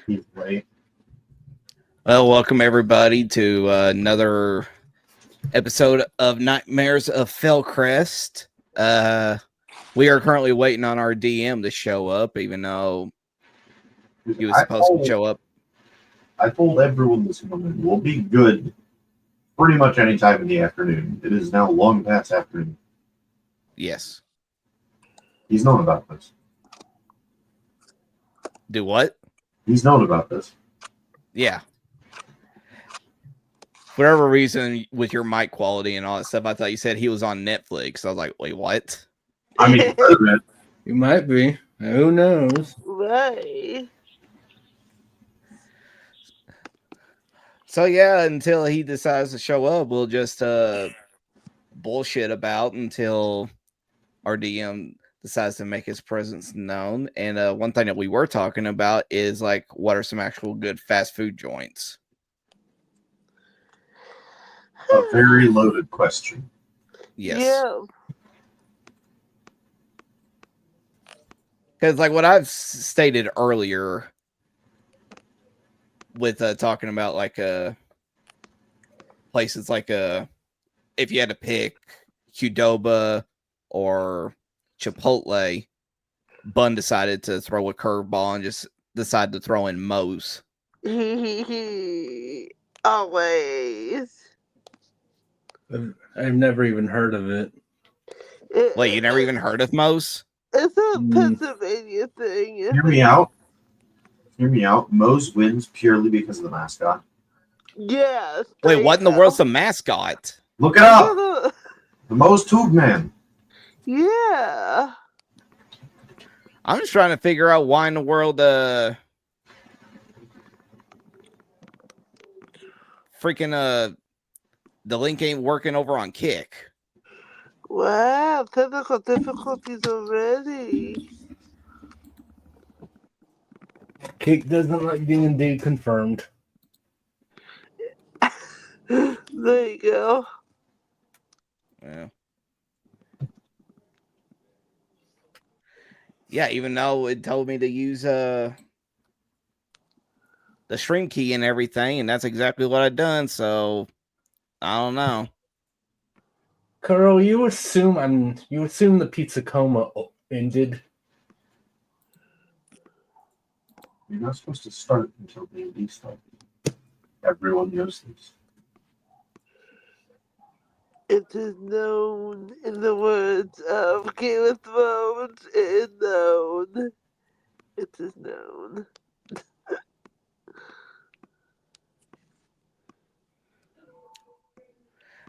He's late. Well, welcome everybody to another episode of Nightmares of Fellcrest. We are currently waiting on our DM to show up, even though he was supposed to show up. I told everyone this morning we'll be good pretty much any time in the afternoon. It is now long past afternoon. Yes. He's known about this. Do what? He's known about this. Yeah. For whatever reason, with your mic quality and all that stuff, I thought you said he was on Netflix. I was like, wait, what? I mean, You might be. Who knows? Right. So yeah, until he decides to show up, we'll just bullshit about until our DM decides to make his presence known. And one thing that we were talking about is like, what are some actual good fast food joints? a very loaded question. Yes. Yeah. Because like what I've stated earlier with talking about like places like if you had to pick Qdoba or Chipotle, Bun decided to throw a curveball and just decided to throw in Moe's. Always. I've never even heard of it. Wait, you never even heard of Moe's? It's a Pennsylvania thing. Hear me out. Hear me out. Moe's wins purely because of the mascot. Yes. Wait, what in the world's the mascot? Look it up. The Moe's Tube Man. Yeah. I'm just trying to figure out why in the world freaking the link ain't working over on Kick. Wow, technical difficulties already. Kick doesn't like D&D confirmed. There you go. Yeah. Yeah, even though it told me to use the stream key and everything, and that's exactly what I've done, so I don't know. Kuro, you assume the pizza coma ended. You're not supposed to start until D&D starts. Everyone knows this. It is known in the words of Game of Thrones. It is known. It is known.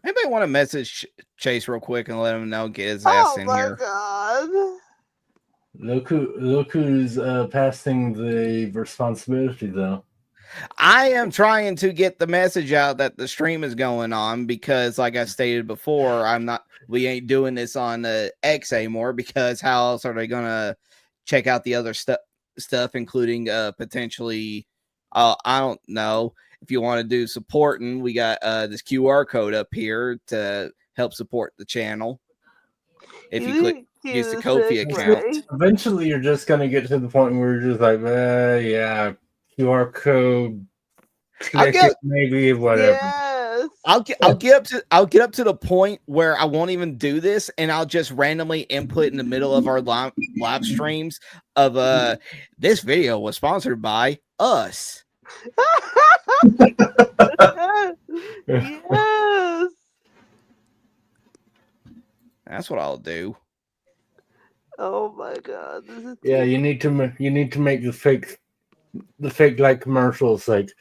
Anybody want to message Chase real quick and let him know, get his ass in here? Oh my god. Look who's passing the responsibility, though. I am trying to get the message out that the stream is going on because, like I stated before, we ain't doing this on X anymore because how else are they gonna check out the other stuff, including potentially, I don't know, if you want to do supporting, we got this QR code up here to help support the channel. If you use the Ko-fi account. Eventually, you're just gonna get to the point where you're just like, yeah. QR code, maybe whatever. Yes. I'll get up to the point where I won't even do this, and I'll just randomly input in the middle of our live streams of this video was sponsored by us. Yes. That's what I'll do. Oh my god. This is Yeah, you need to make the fake like commercials like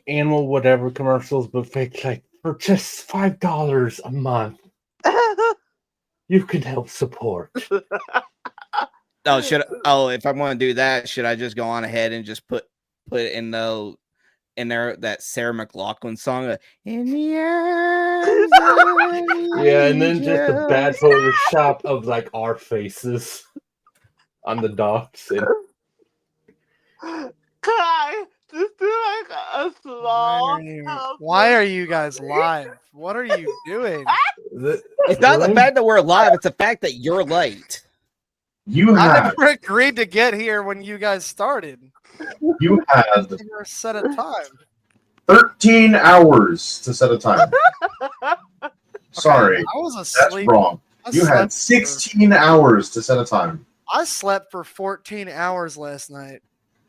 animal whatever commercials, but fake like for just $5 a month you can help support. If I want to do that, should I just go on ahead and just put it in there that Sarah McLachlan song in the eyes yeah, and then just a bad Photoshop of like our faces on the docks. Kai, just do like a small. Why are you guys live? What are you doing? It's not the fact that we're live; it's the fact that you're late. You I had never agreed to get here when you guys started. you had You were set a time. 13 hours to set a time. Sorry, I was that's asleep. wrong. I You had slept 16 hours to set a time. I slept for 14 hours last night,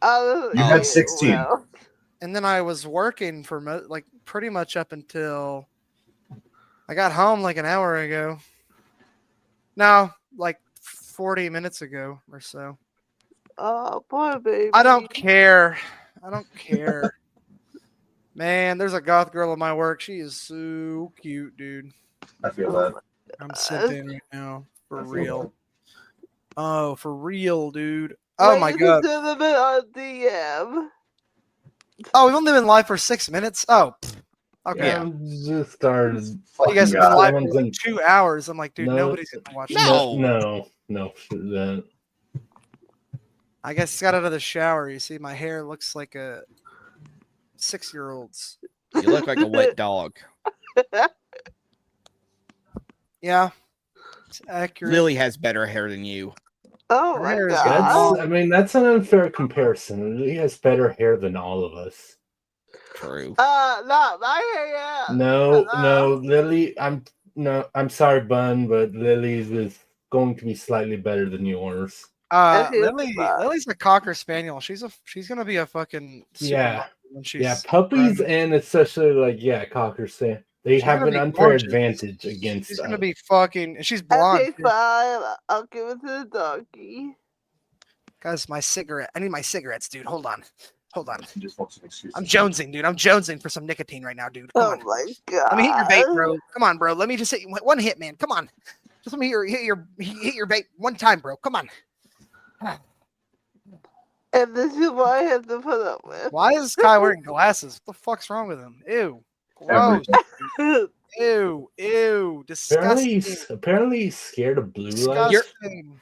You had 16. Well, and then I was working for like pretty much up until I got home like an hour ago. No, like 40 minutes ago or so. oh, poor baby. I don't care. I don't care. Man, there's a goth girl at my work. She is so cute, dude. I feel that. I'm simping right now. For I feel real. Oh, for real, dude. Oh Wait, my you god. can send them on DM. Oh, we've only been live for 6 minutes. Oh, okay. Yeah, just started. Well, you guys have Fucking been live Someone's for in- 2 hours. I'm like, dude, No, nobody's gonna watch this. No. That. I guess got out of the shower. You see, my hair looks like a 6-year-old's. You look like a wet dog. Yeah, it's accurate. Lily has better hair than you. Oh Her my hair is god. That's. I mean, that's an unfair comparison. He has better hair than all of us. True. Not my hair yet. No, Lily. I'm sorry, Bun, but Lily's is going to be slightly better than yours. Lily's a cocker spaniel. She's gonna be a fucking Yeah. supermodel when she's Yeah, puppies grown. and especially Cocker Sand. They She's have gonna an be unfair gorgeous. advantage against She's us. gonna be fucking. And she's blonde. Okay, fine. I'll give it to the donkey. Guys, my cigarette. I need my cigarettes, dude. Hold on. He just wants an excuse. I'm jonesing, dude. I'm jonesing for some nicotine right now, dude. Come Oh on. my god. Let me hit your bait, bro. Come on, bro. Let me just hit one hit, man. Come on. Just let me hit your bait one time, bro. Come on. And this is what I have to put up with. Why is Kai wearing glasses? What the fuck's wrong with him? Ew. Gross. Ew. Disgusting. Apparently he's scared of blue light. Disgusting.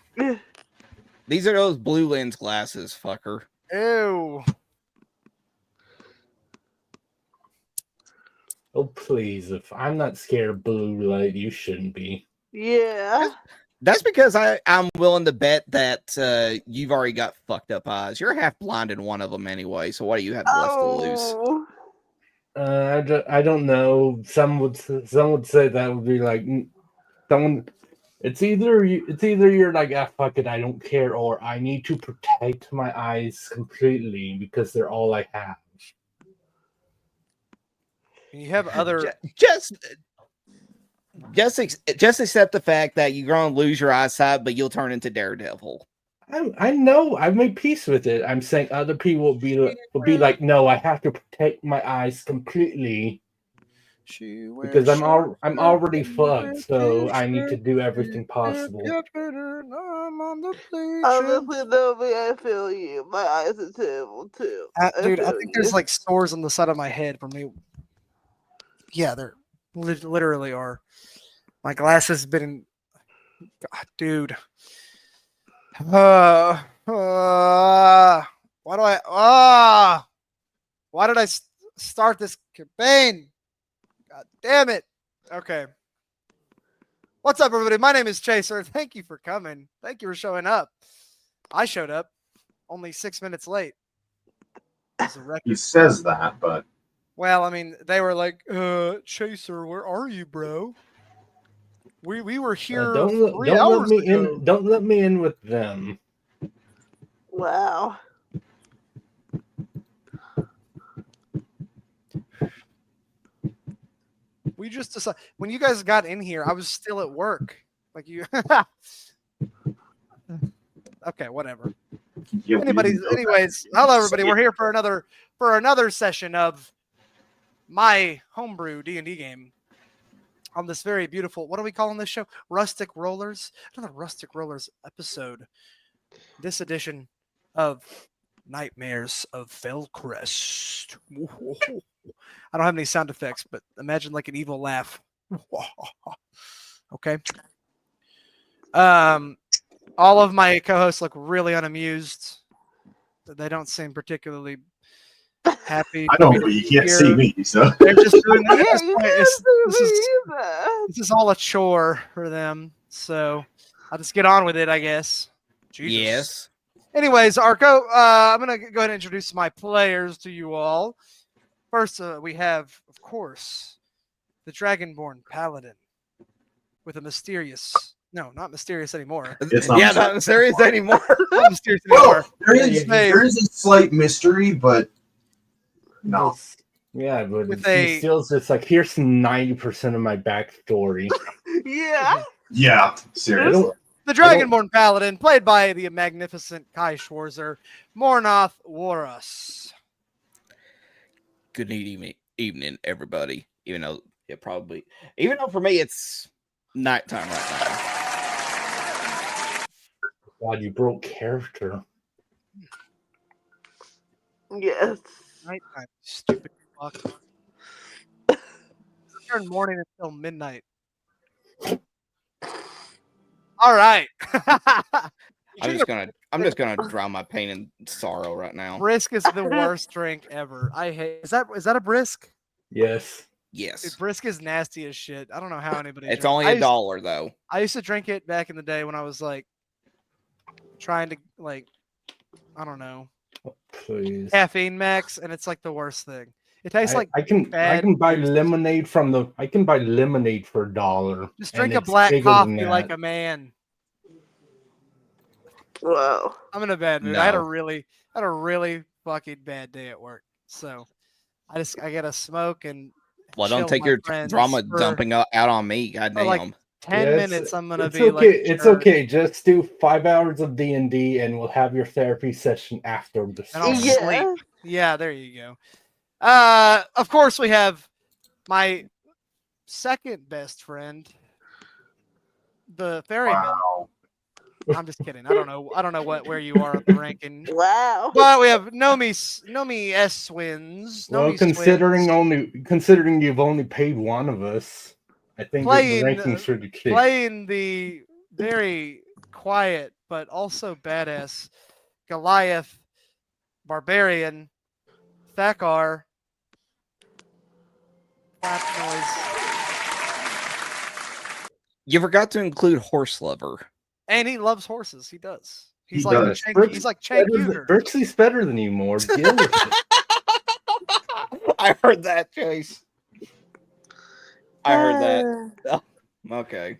These are those blue lens glasses, fucker. Ew. Oh please! If I'm not scared of blue light, you shouldn't be. Yeah. That's because I'm willing to bet that you've already got fucked up eyes. You're half blind in one of them anyway, so what do you have left to lose? Oh. I don't know. Some would say that would be like someone. It's either you're like, ah, fuck it, I don't care, or I need to protect my eyes completely because they're all I have. You have other. Just accept the fact that you're going to lose your eyesight, but you'll turn into Daredevil. I know. I've made peace with it. I'm saying other people will be like, no, I have to protect my eyes completely because I'm already fucked, so I need to do everything possible. Honestly, Nomi, I feel you. My eyes are terrible too. Dude, I think there's like sores on the side of my head from me. Yeah, there literally are. My glasses have been. God, dude. Why did I start this campaign? God damn it. Okay. What's up, everybody? My name is Chaser. Thank you for coming. Thank you for showing up. I showed up only 6 minutes late. That's a record. He says that, but Well, I mean, they were like, Chaser, where are you, bro? We were here Don't 3 let hours me ago. in. Don't let me in with them. Wow. We just decided when you guys got in here, I was still at work. Like you. Okay, whatever. Anyways, hello everybody. We're here for another session of my homebrew D&D game on this very beautiful. What are we calling this show? Rustic Rollers. Another Rustic Rollers episode. This edition of Nightmares of Fellcrest. I don't have any sound effects, but imagine like an evil laugh. Okay. All of my co-hosts look really unamused. They don't seem particularly happy. I know, but you can't see me, so They're just doing Yeah, this. you can't see me either. This is all a chore for them. So I'll just get on with it, I guess. Jesus. Yes. Anyways, Arco, I'm going to go ahead and introduce my players to you all. First, we have, of course, the Dragonborn Paladin with a mysterious... No, not mysterious anymore. It's not mysterious. Not serious anymore. Not mysterious anymore. Well, there is a slight mystery, but no. Yeah, but With he steals just like, here's 90% of my backstory. Yeah. Yeah, seriously. The Dragonborn Paladin, played by the magnificent Kai Schwarzer, Mornoth Warus. Good evening, everybody. Even though for me it's nighttime right now. God, you broke character. Yes. Nighttime, stupid fuck. Turn morning until midnight. All right. I'm just gonna drown my pain and sorrow right now. Brisk is the worst drink ever. I hate. Is that a brisk? Yes. Yes. Dude, brisk is nasty as shit. I don't know how anybody. It's drinks. only $1 though. I used to drink it back in the day when I was like trying to like, I don't know, Please. caffeine max, and it's like the worst thing. It tastes like I can buy lemonade for $1. Just drink a black coffee like a man. Wow. I'm in a bad mood. No. I had a really fucking bad day at work. So I gotta smoke and Well, chill don't take with my your friends drama for dumping out on me. Goddamn. like 10 minutes. I'm gonna it's be okay. like, It's sure. okay. Just do 5 hours of D&D, and we'll have your therapy session after the And I'll stream. sleep. Yeah, there you go. Of course we have my second best friend, the ferryman. Wow. I'm just kidding. I don't know where you are on the ranking. Wow. But we have Nomi S wins. Well, considering you've only paid one of us, I think the rankings should be kicked. Playing the very quiet but also badass Goliath Barbarian Thakar. Clap noise. You forgot to include horse lover. And he loves horses. He does. He's He like does. he's like Cenk Uger. Brixley's better than you, more. Deal with it. I heard that, Chase. I heard that. Okay.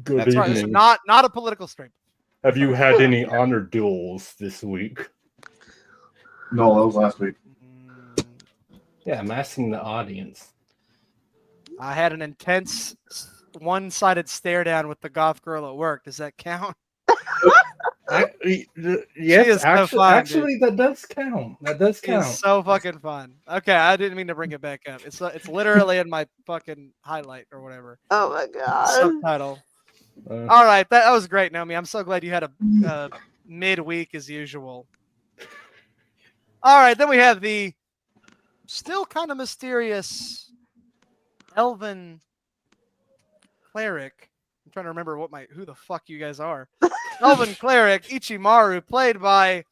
Good That's right. It's evening. not a political stream. Have you had any honor duels this week? No, that was last week. Yeah, I'm asking the audience. I had an intense one-sided stare down with the goth girl at work. Does that count? Yes, so fun, actually, that does count. That does count. It's so fucking fun. Okay, I didn't mean to bring it back up. It's literally in my fucking highlight or whatever. Oh my god. Subtitle. All right, that was great, Nomi. I'm so glad you had a midweek as usual. All right, then we have the still kind of mysterious elven cleric. I'm trying to remember who the fuck you guys are. Elven cleric Ichimaru, played by,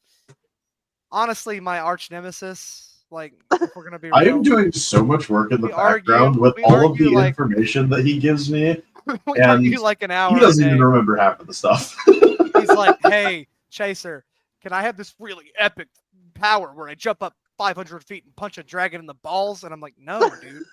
honestly, my arch nemesis. Like, if we're gonna be real, I am doing so much work in the background with all of the information that he gives me. we and argue like an hour. He doesn't a day. even remember half of the stuff. He's like, "Hey, Chaser, can I have this really epic power where I jump up 500 feet and punch a dragon in the balls?" And I'm like, "No, dude,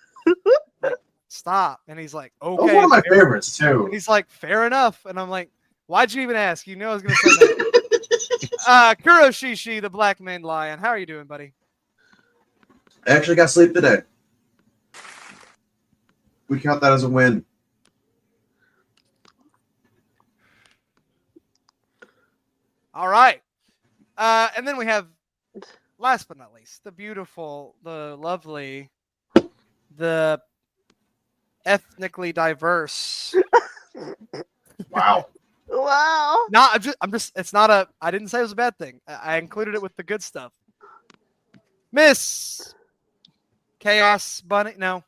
like, stop." And he's like, "Okay." That was one of my favorites too. And he's like, "Fair enough." And I'm like, "Why'd you even ask? You knew I was gonna say that." Kuroshishi, the black man lion. How are you doing, buddy? I actually got sleep today. We count that as a win. All right. And then we have, last but not least, the beautiful, the lovely, the ethnically diverse. Wow. Wow. No, I'm just, it's not a, I didn't say it was a bad thing. I included it with the good stuff. Miss Chaos Bunny, no.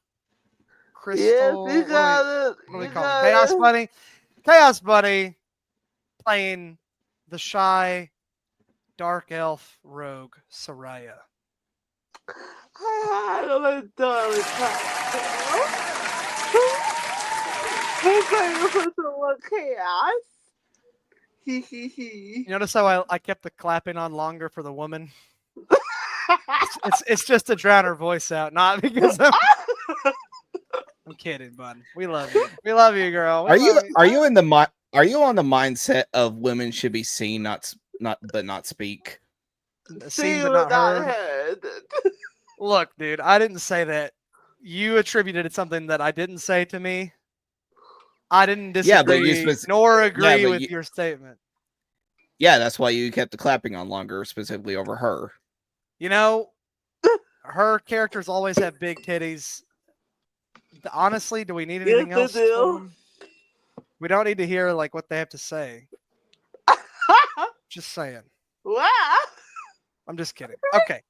Crystal. Yes, you got it. What do we You call got it? Chaos it. Bunny. Chaos Bunny playing the shy, dark elf rogue Saryah. I'm darling. He's going to put some more chaos. You notice how I kept the clapping on longer for the woman? It's just to drown her voice out, not because I'm kidding, bud. We love you. We love you, girl. We Are love you on the mindset of women should be seen, not speak? Seen but not heard. Look, dude, I didn't say that. You attributed something that I didn't say to me. I didn't disagree nor agree with your statement. Yeah, that's why you kept the clapping on longer, specifically over her. You know, her characters always have big titties. Honestly, do we need anything else? We don't need to hear like what they have to say. Just saying. Wow. I'm just kidding. Okay.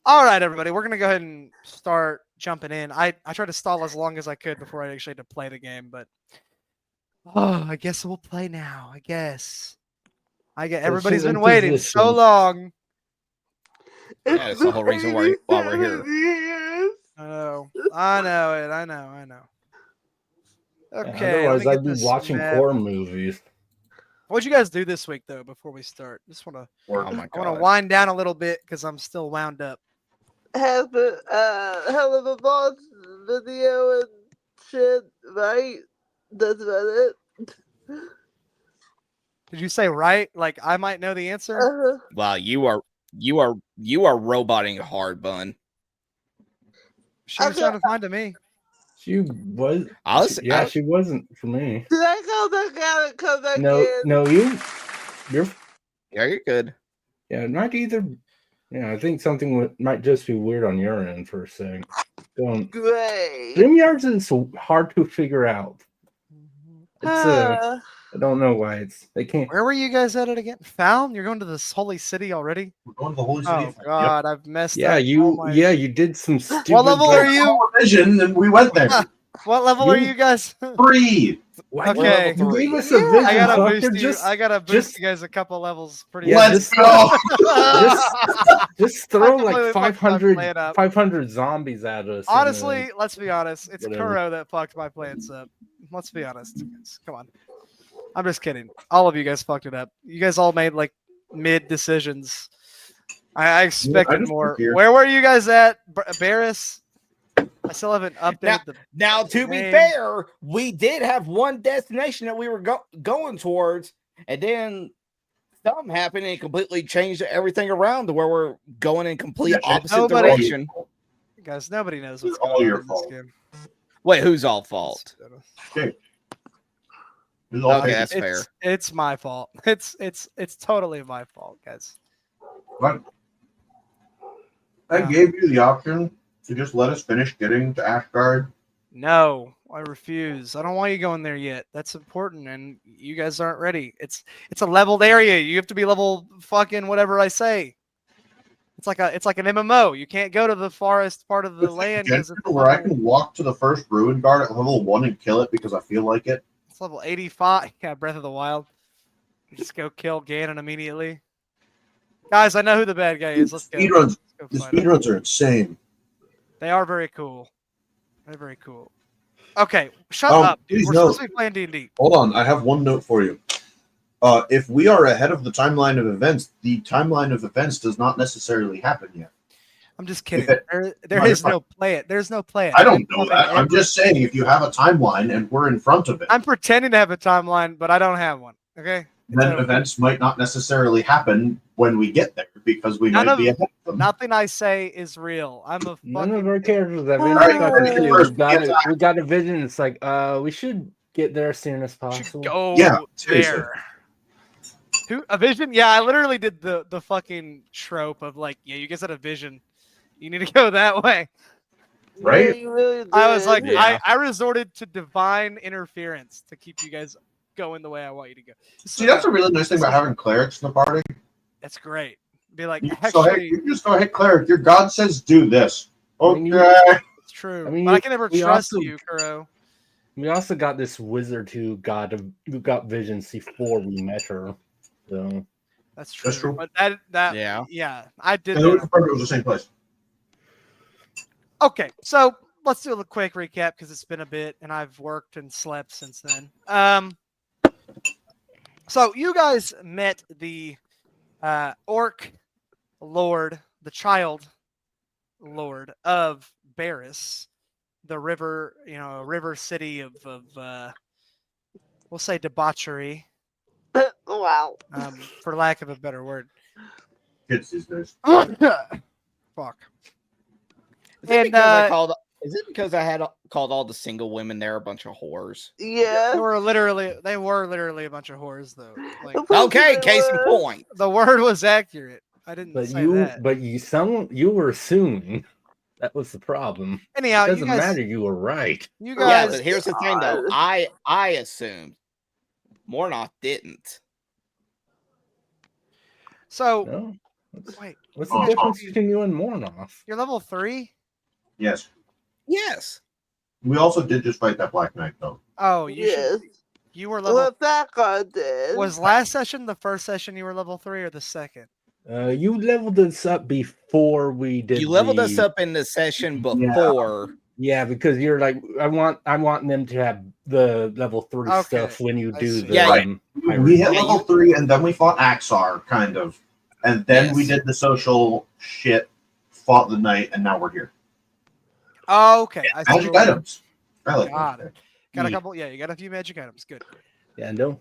All right, everybody. We're gonna go ahead and start jumping in. I tried to stall as long as I could before I actually had to play the game, but I guess we'll play now. I guess everybody's been waiting so long. Yeah, that's the whole reason why we're here. I know it. I know. Okay. Otherwise, I'd be watching horror movies. What'd you guys do this week, though? Before we start, just want to. I want to wind down a little bit because I'm still wound up. Have a hell of a boss video and shit, right? That's about it. Did you say right? Like I might know the answer. Wow, you are roboting hard, bun. She sounded fine to me. She was. She wasn't for me. Did I go back out and come back in? No, you're. Yeah, you're good. Yeah, not either. Yeah, I think something might just be weird on your end for a second. Great. StreamYards is hard to figure out. It's I don't know why they can't. Where were you guys at it again? Faln? You're going to this holy city already? We're going to the holy city. Oh God, I've messed up. Yeah, you did some stupid. What level are you? Vision, and we went there. What level are you guys? 3. Okay. You gave us a vision. I gotta boost you guys a couple levels. Pretty. Let's go. just throw like 500 zombies at us. Honestly, let's be honest. It's Kuro that fucked my plans up. Let's be honest. Come on. I'm just kidding. All of you guys fucked it up. You guys all made like mid decisions. I expected more. Where were you guys at, Barris? I still haven't updated now to be fair, we did have one destination that we were going towards, and then something happened and it completely changed everything around to where we're going in complete opposite direction. Guys, nobody knows what's going on in this game. Wait, who's all fault? Okay, that's fair. It's my fault. It's totally my fault, guys. What? I gave you the option to just let us finish getting to Ashgard. No, I refuse. I don't want you going there yet. That's important, and you guys aren't ready. It's a leveled area. You have to be level fucking whatever I say. It's like an MMO. You can't go to the farthest part of the land where I can walk to the first ruin guard at level 1 and kill it because I feel like it. It's level 85. Yeah, Breath of the Wild. Just go kill Ganon immediately. Guys, I know who the bad guy is. Let's go. The speedruns are insane. They are very cool. They're very cool. Okay, shut up. Dude. We're supposed to be playing D&D. Hold on, I have one note for you. If we are ahead of the timeline of events, the timeline of events does not necessarily happen yet. I'm just kidding. There is no play it. There's no play it. I don't know that. I'm just saying if you have a timeline and we're in front of it. I'm pretending to have a timeline, but I don't have one. Okay? Then events might not necessarily happen when we get there because we might be ahead of them. Nothing I say is real. I'm a fucking... None of our characters have we got a vision. It's like, we should get there as soon as possible. Go there. A vision? Yeah, I literally did the fucking trope of like, yeah, you guys had a vision. You need to go that way. Right? I was like, I resorted to divine interference to keep you guys going the way I want you to go. See, that's a really nice thing about having clerics in the party. That's great. Be like, you just go, hey, cleric, your god says do this. Okay. It's true. But I can never trust you, Kuro. We also got this wizard who got visions before we met her. So that's true. But that yeah, I did. It was the same place. Okay, so let's do a quick recap because it's been a bit, and I've worked and slept since then. So you guys met the orc lord, the child lord of Barris, the river, river city of we'll say debauchery, Wow. for lack of a better word. Kids these days. Fuck. Is it because I had called all the single women there a bunch of whores? Yeah. They were literally a bunch of whores, though. Like, Of course Okay, they case in were. point. the word was accurate. I didn't But say that. you were assuming. That was the problem. Anyhow, It doesn't you guys, matter. You were right. you Yeah, guys, but here's the thing, though. God. I assumed. Mornoth didn't. so No? wait, What's Oh, the difference between you and Mornoth? you're level 3? Yes. Yes. We also did just fight that Black Knight, though. Oh, you were level. Well, Thakar did. Was last session the first session you were level 3 or the second? You leveled us up before we did. You leveled us up in the session before. Yeah, because you're like, I want them to have the level 3 Okay, stuff when you I do see. the. Yeah, We hit Yeah, level 3, and then we fought Axar, kind of. And then we Yes. did the social shit, fought the knight, and now we're here. Oh, okay. I see. Magic items. I like Got that. it. Got a couple. Yeah, you got a few magic items. Good. Yeah, no.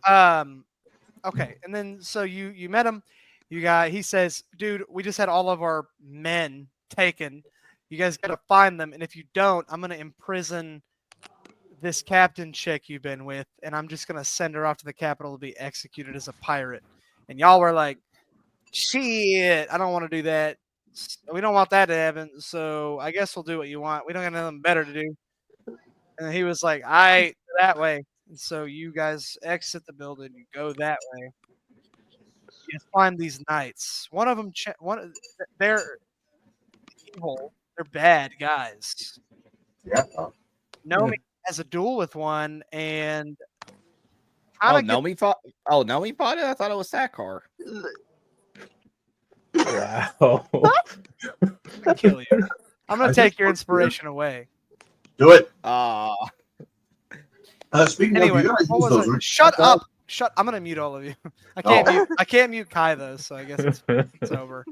Okay, and then so you met him. He says, dude, we just had all of our men taken. You guys got to find them, and if you don't, I'm gonna imprison this captain chick you've been with, and I'm just gonna send her off to the capital to be executed as a pirate. And y'all were like, shit, I don't want to do that. We don't want that to happen. So I guess we'll do what you want. We don't got nothing better to do. And he was like, that way. And so you guys exit the building. You go that way. You find these knights. One of them, they're evil. They're bad guys. Yeah. Nomi has a duel with one, and Nomi fought. Oh, Nomi fought it. I thought it was Thakar. Wow. I kill you. I'm gonna take your inspiration away. Do it. Speaking Anyway, of, you gotta what use was those. it? Shut up. I'm gonna mute all of you. I can't mute Kai though, so I guess it's over.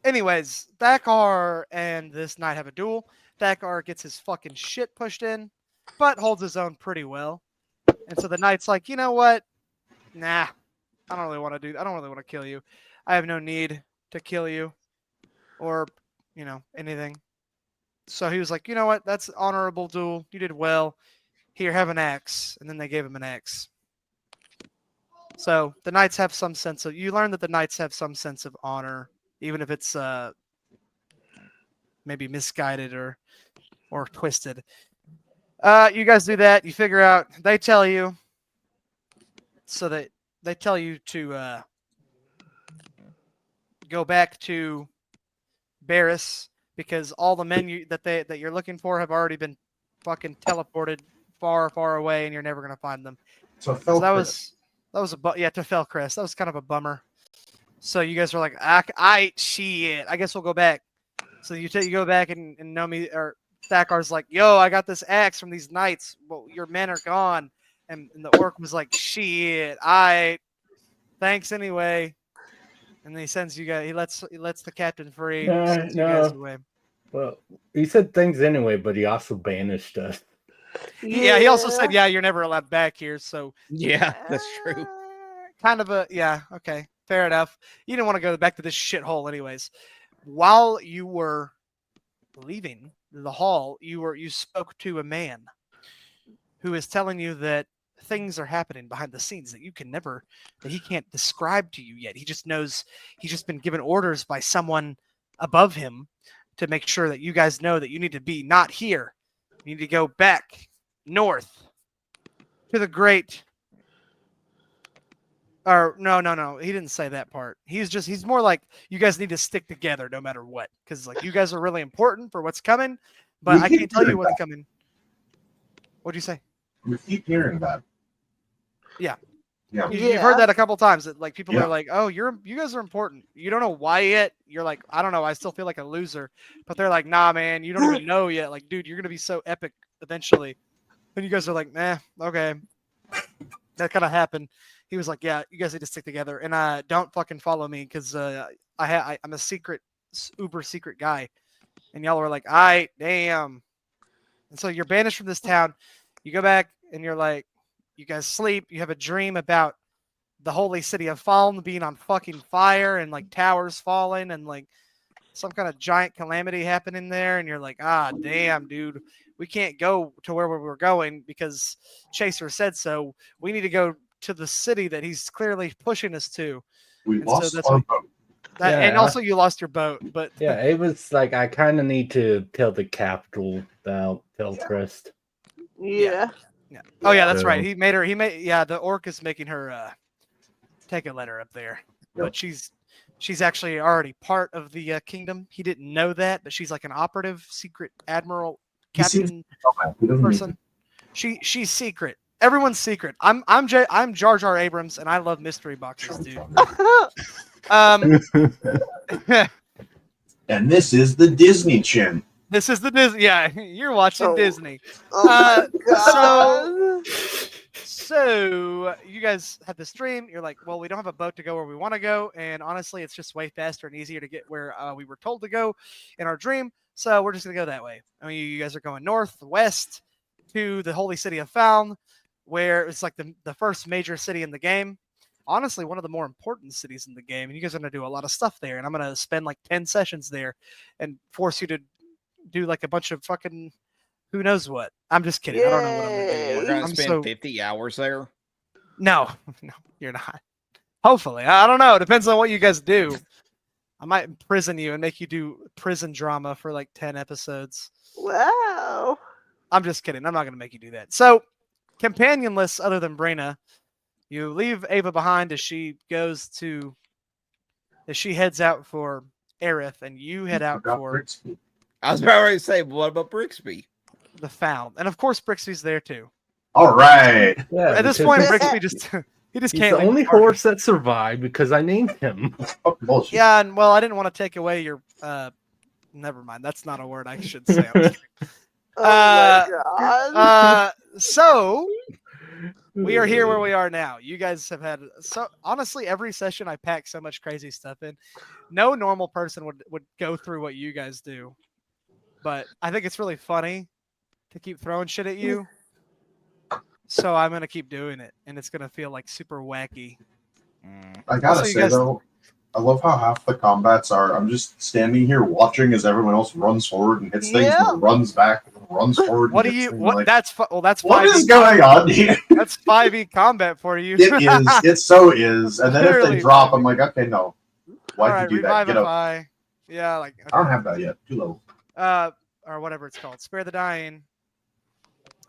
Anyways, Thakar and this knight have a duel. Thakar gets his fucking shit pushed in, but holds his own pretty well. And so the knight's like, you know what? Nah, I don't really want to kill you. I have no need to kill you or, anything. So he was like, you know what? That's an honorable duel. You did well. Here, have an axe. And then they gave him an axe. So the knights have some sense of, you learn that the knights have some sense of honor, even if it's maybe misguided or twisted. You guys do that. You figure out, they tell you, so that they tell you to go back to Barris because all the men that you're looking for have already been fucking teleported far, far away, and you're never gonna find them. So that was to Fellcrest. That was kind of a bummer. So you guys are like, shit. I guess we'll go back. So you go back and Nomi or Thakar's like, yo, I got this axe from these knights. Well, your men are gone. And the orc was like, shit, thanks anyway. And then he sends you guys. He lets the captain free. Sends you guys away. Well, he said things anyway, but he also banished us. Yeah, he also said, you're never allowed back here. So yeah, that's true. Kind of okay, fair enough. You didn't want to go back to this shithole, anyways. While you were leaving the hall, you spoke to a man who is telling you that things are happening behind the scenes that he can't describe to you yet. He just knows he's just been given orders by someone above him to make sure that you guys know that you need to be not here. You need to go back north to the great. Or no. He didn't say that part. He's more like you guys need to stick together no matter what. Because like you guys are really important for what's coming, but I can't tell you what's coming. What'd you say? We keep hearing that. Yeah. Yeah. You've heard that a couple times. That like people are like, "Oh, you guys are important." You don't know why yet. You're like, "I don't know. I still feel like a loser." But they're like, "Nah, man. You don't even know yet. Like, dude, you're gonna be so epic eventually." And you guys are like, "Nah, okay." that kind of happened. He was like, "Yeah, you guys need to stick together, and don't fucking follow me because I'm a uber secret guy." And y'all were like, "I damn." And so you're banished from this town. You go back and you're like, you guys sleep. You have a dream about the holy city of Faln being on fucking fire and like towers falling and like some kind of giant calamity happening there. And you're like, ah, damn, dude, we can't go to where we were going because Chaser said so. We need to go to the city that he's clearly pushing us to. We And lost so that's our what, boat. that, and Yeah. also you lost your boat. But Yeah, it was like I kind of need to tell the capital about Fellcrest. Yeah. yeah. Oh yeah, that's right. So- He made yeah, the orc is making her take a letter up there. But she's actually already part of the kingdom. He didn't know that, but she's like an operative, secret admiral, He seems captain He doesn't person. She's secret. Everyone's secret. I'm Jar Jar Abrams, and I love mystery boxes, dude. And this is the Disney chin. This is the Disney. Yeah, you're watching Oh. Disney. Oh my god. So you guys have this dream. You're like, well, we don't have a boat to go where we want to go, and honestly, it's just way faster and easier to get where we were told to go in our dream. So we're just gonna go that way. I mean, you guys are going north, west to the holy city of Faln, where it's like the first major city in the game. Honestly, one of the more important cities in the game, and you guys are gonna do a lot of stuff there. And I'm gonna spend like 10 sessions there, and force you to do like a bunch of fucking who knows what. I'm just kidding. I don't know what I'm gonna do. We're gonna I'm spend so- 50 hours there. No, no, you're not. Hopefully, I don't know. It depends on what you guys do. I might imprison you and make you do prison drama for like 10 episodes. Wow. I'm just kidding. I'm not gonna make you do that. So, companionless, other than Brina, you leave Ava behind as she heads out for Aerith, and you head out Forgot for Brixby. I was about to say, what about Brixby? the Found, and of course Brixby's there too. All right. Yeah, At this because point, he's- Brixby just he just he's can't. the leave only the party. horse that survived because I named him. Fuck bullshit. Yeah, and well, I didn't want to take away your. Never mind. That's not a word I should say. Oh my god. So we are here where we are now. You guys have had so honestly every session I pack so much crazy stuff in. No normal person would go through what you guys do, but I think it's really funny to keep throwing shit at you. So I'm gonna keep doing it, and it's gonna feel like super wacky. I gotta Also, you say guys- though, I love how half the combats are. I'm just standing here watching as everyone else runs forward and hits things, Yeah. and then runs back and then runs forward. What do and hits you? things, What? like, That's well. That's what 5e is going on here? That's 5e combat for you. It is. It so is. And then if Clearly, they drop, I'm baby. like, okay, no. Why'd All right, you do that? Get up. revivify. Yeah, like I don't have that yet. Too low. or whatever it's called. Spare the dying.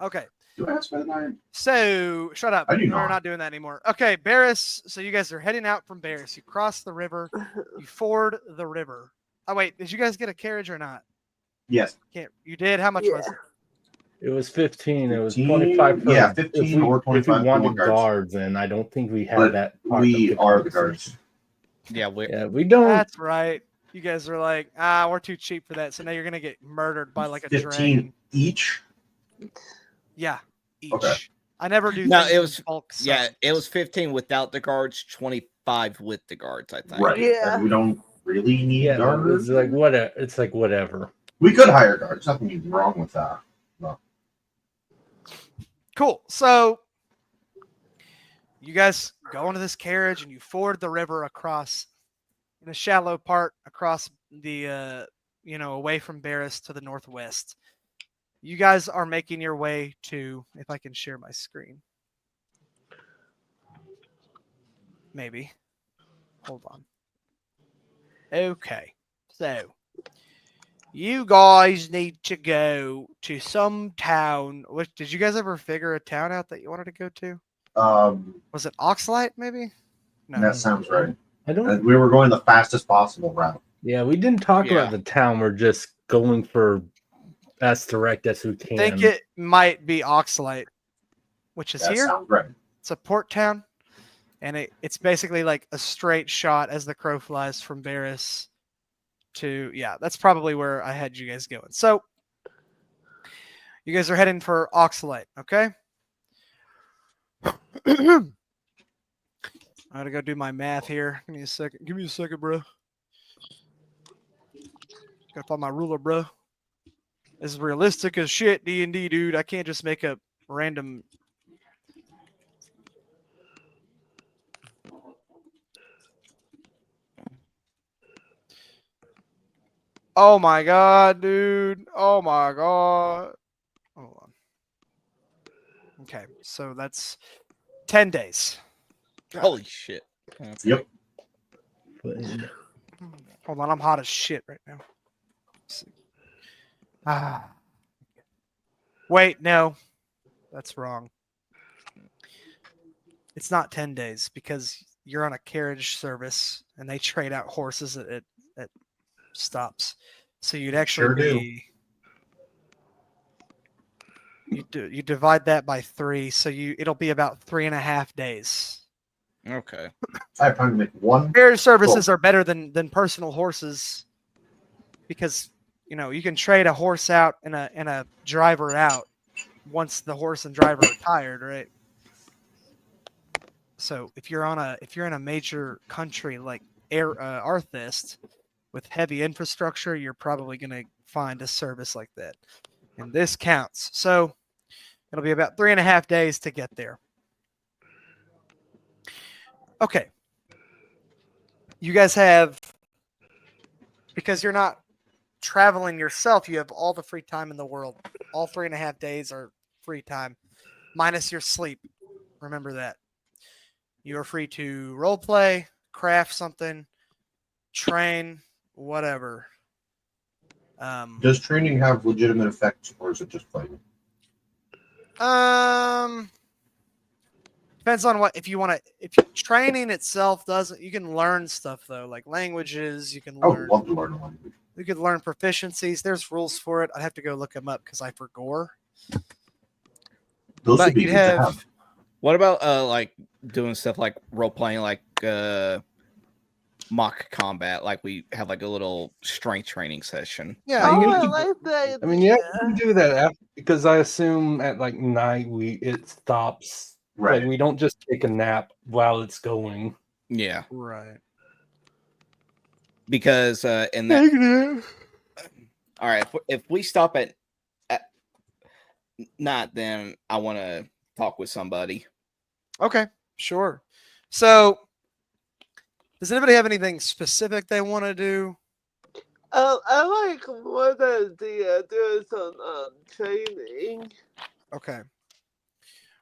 Okay. Do I have Spare the Dying? So shut up. I do We're not. not doing that anymore. Okay, Barris. So you guys are heading out from Barris. You cross the river. You ford the river. Oh wait, did you guys get a carriage or not? Yes. Can't. You did. How much was it? It was 15. It was 15? 25 for Yeah, if 15 we, or if 25 we for wanted guards. guards, and I don't think we had But that. part of we the are the conversation. guards. Yeah, we Yeah, we don't. That's right. You guys are like, we're too cheap for that. So now you're gonna get murdered by like a 15 dragon. each. Yeah, each. Okay. I never do. No, things it in was- bulk yeah, sums. it was 15 without the guards, 25 with the guards, I think. Right. Yeah. And we don't really need Yeah, guards. it's like whatever. It's like whatever. We could hire guards. Nothing wrong with that. Cool. So you guys go into this carriage and you ford the river across in a shallow part across the away from Barris to the northwest. You guys are making your way to, if I can share my screen. Maybe. Hold on. Okay. So you guys need to go to some town. Which did you guys ever figure a town out that you wanted to go to? Was it Oxlight, maybe? No. That sounds right. I don't. And we were going the fastest possible route. Yeah, we didn't talk Yeah. about the town. We're just going for as direct as we I can. think it might be Oxlight, which is That here. sounds right. It's a port town, and it's basically like a straight shot as the crow flies from Barris to, yeah, that's probably where I had you guys going. So you guys are heading for Oxlight, okay? I gotta go do my math here. Give me a second. Give me a second, bro. Gotta find my ruler, bro. This is realistic as shit, D&D, dude. I can't just make up random. Oh my god, dude. Oh my god. Hold on. Okay, so that's 10 days. Holy shit. Okay. Yep. Hold on, I'm hot as shit right now. Let's see. Ah. Wait, no. That's wrong. It's not 10 days because you're on a carriage service and they trade out horses at stops. So you'd actually Sure do. be you divide that by 3, so it'll be about 3.5 days. Okay. I have time to make one. Carriage services are better than personal horses because you can trade a horse out and a driver out once the horse and driver are tired, right? So if you're in a major country like Arthist with heavy infrastructure, you're probably going to find a service like that, and this counts. So it'll be about 3.5 days to get there. Okay, you guys have, because you're not traveling yourself, you have all the free time in the world. All 3.5 days are free time, minus your sleep. Remember that. You are free to role play, craft something, train, whatever. Does training have legitimate effects, or is it just fighting? Depends on what, if training itself doesn't, you can learn stuff though, like languages. You can I would learn. love to learn a language. You could learn proficiencies. There's rules for it. I'd have to go look them up because I forgot. Those But would be you'd good to have- have. What about like doing stuff like role playing, like mock combat? Like we have like a little strength training session. Yeah, you Oh, I can- like that. I mean, yeah, you can do that after, because I assume at like night it stops. Right. Like we don't just take a nap while it's going. Yeah, right. because in that. Negative. All right, if we stop at not, then I want to talk with somebody. Okay, sure. So, does anybody have anything specific they want to do? I like more than doing some training. Okay.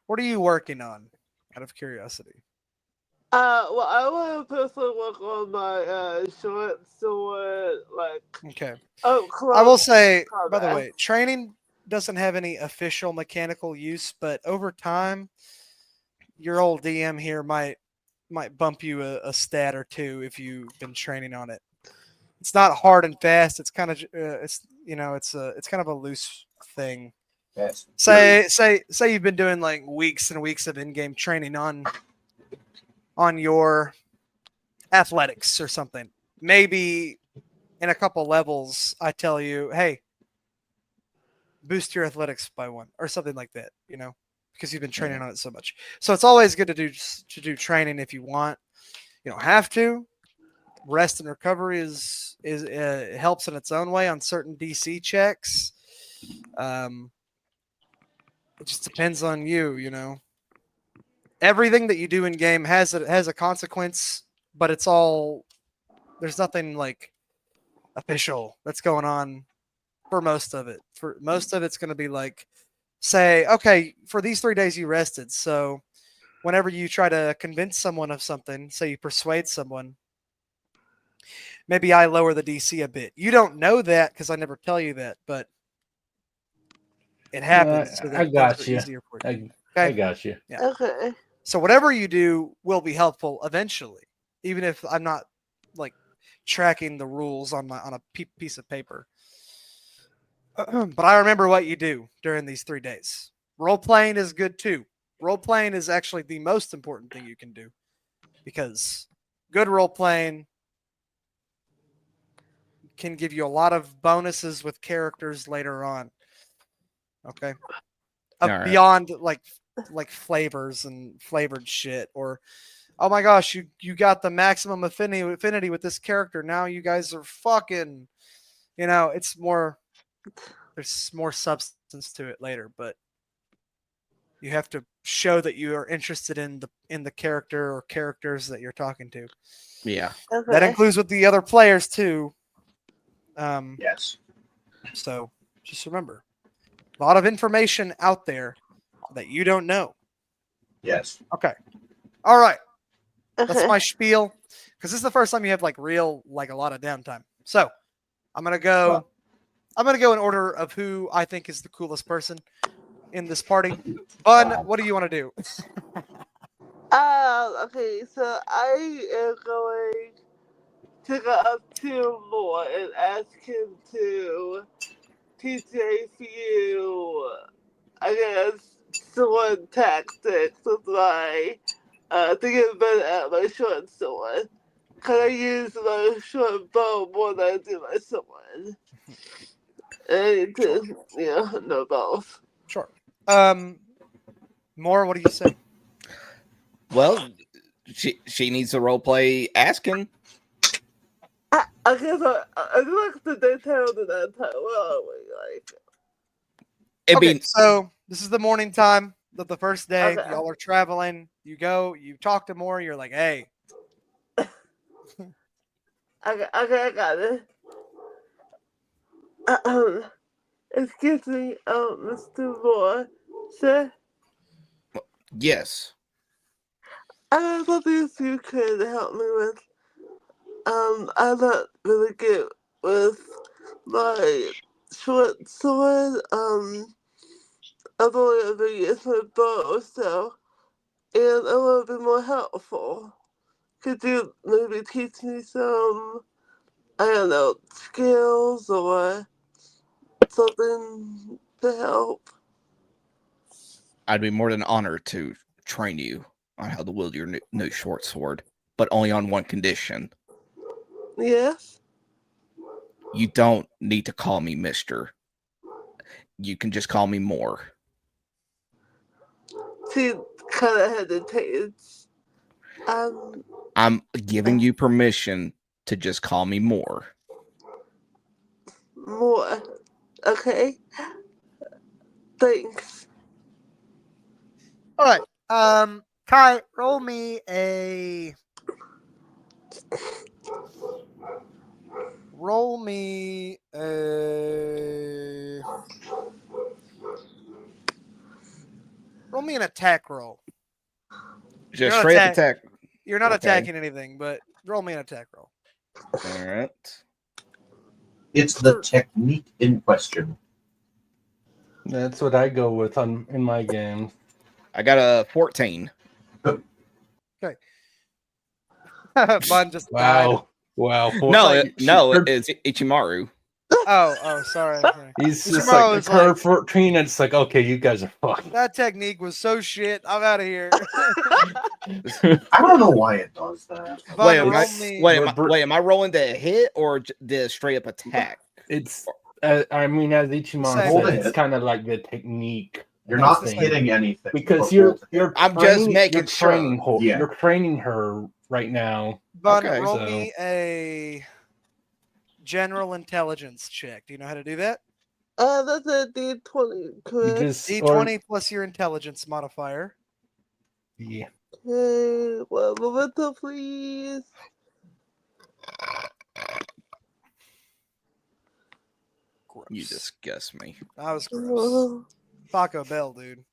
What are you working on? Out of curiosity. Well, I want to personally work on my short sword, like. Okay. Oh, I will close say, by the combat. way, training doesn't have any official mechanical use, but over time, your old DM here might bump you a stat or two if you've been training on it. It's not hard and fast. It's kind of it's kind of a loose thing. Yes. Say you've been doing like weeks and weeks of in-game training on your athletics or something. Maybe in a couple levels, I tell you, hey, boost your athletics by 1 or something like that, because you've been training on it so much. So it's always good to do training if you want. You don't have to. Rest and recovery is helps in its own way on certain DC checks. It just depends on you. Everything that you do in game has a consequence, but it's all, there's nothing like official that's going on for most of it. For most of it's going to be like, say, okay, for these 3 days you rested, so whenever you try to convince someone of something, say you persuade someone, maybe I lower the DC a bit. You don't know that because I never tell you that, but it happens. So that I got things are you. easier for you. I got you. Yeah. Okay. So whatever you do will be helpful eventually, even if I'm not like tracking the rules on a piece of paper. But I remember what you do during these 3 days. Role playing is good too. Role playing is actually the most important thing you can do, because good role playing can give you a lot of bonuses with characters later on. Okay. All right. Beyond like like flavors and flavored shit, or oh my gosh, you got the maximum affinity with this character. Now you guys are fucking. It's more. There's more substance to it later, but you have to show that you are interested in the character or characters that you're talking to. Yeah. Okay. That includes with the other players too. Yes. So just remember, a lot of information out there that you don't know. Yes. Okay. All right. Okay. That's my spiel. Because this is the first time you have like a lot of downtime. So I'm gonna go in order of who I think is the coolest person in this party. Bun, what do you want to do? Okay, so I am going to go up to Moore and ask him to teach a few, I guess, sword tactics with my, to get better at my short sword. Can I use my short bow more than I do my sword? I need to, know both. Sure. More, what do you say? Well, she needs to role play asking. I guess I like the detail to that time. Where are we? Like, It'd be So this is the morning time of the first day. Okay. Y'all are traveling. You go, you talk to more. You're like, hey, I got it. Excuse me, Mr. Moore, sir. yes. I have something you could help me with. I'm not really good with my short sword. I've only ever used my bow, and I want to be more helpful. Could you maybe teach me some, I don't know, skills or something to help? I'd be more than honored to train you on how to wield your new short sword, but only on one condition. Yes? You don't need to call me Mister. You can just call me More. She kind of hesitates. I'm giving you permission to just call me More. More. Okay. Thanks. all right. Kai, roll me a. Roll me a. Roll me an attack roll. Just not straight up attack. You're not Okay. attacking anything, but roll me an attack roll. All right. It's the technique in question. That's what I go with in my games. I got a 14. Bun just died. Wow. No, Like, it's Ichimaru. Oh, sorry. He's just Ichimaru like was her like- 14, and it's like, okay, you guys are fucked. That technique was so shit. I'm out of here. I don't know why it does that. Wait, Bun, am I rolling the hit or the straight up attack? It's, I mean, as Ichimaru Same. said, it's kind of like the technique. You're and not thing. hitting anything. Because You're I'm just making sure. Yeah. You're training her right now. Bun, Okay, roll so- me a general intelligence check. Do you know how to do that? That's a D20, correct? D20 plus your intelligence modifier. Yeah. Okay, one moment, please. Gross. You disgust me. That was gross. Taco Bell, dude.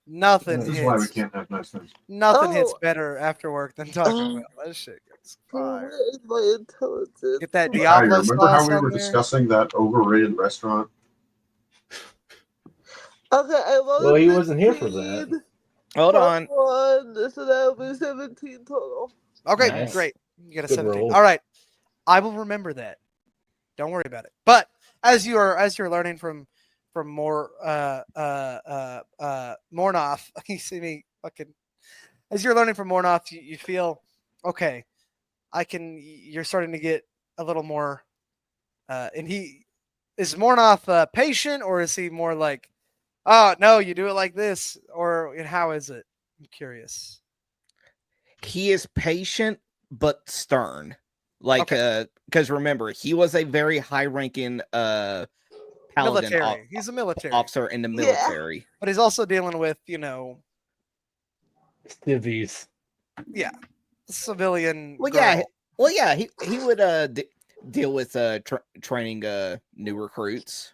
Nothing This is why we hits. can't have nice things. Nothing hits Oh. better after work than Taco Bell. That shit gets fire. Where is my intelligence? Get that Hi, Diablo remember how sauce we on were there. discussing that overrated restaurant? Okay, I rolled Well, a he wasn't here for 15 that. Hold plus on. 1, so that'll be 17 total. Okay, Nice. great. You got a Good 17. roll. All right. I will remember that. Don't worry about it. But as you're learning from more Mornoth, you see me fucking as you're learning from Mornoth, you feel okay. You're starting to get a little more and he is Mornoth patient, or is he more like, oh no, you do it like this, or and how is it? I'm curious. He is patient but stern. Like, because remember, he was a very high-ranking paladin Military. He's a military officer in the military. but he's also dealing with Civvies. civilian. Well, girl. yeah. He would deal with training new recruits.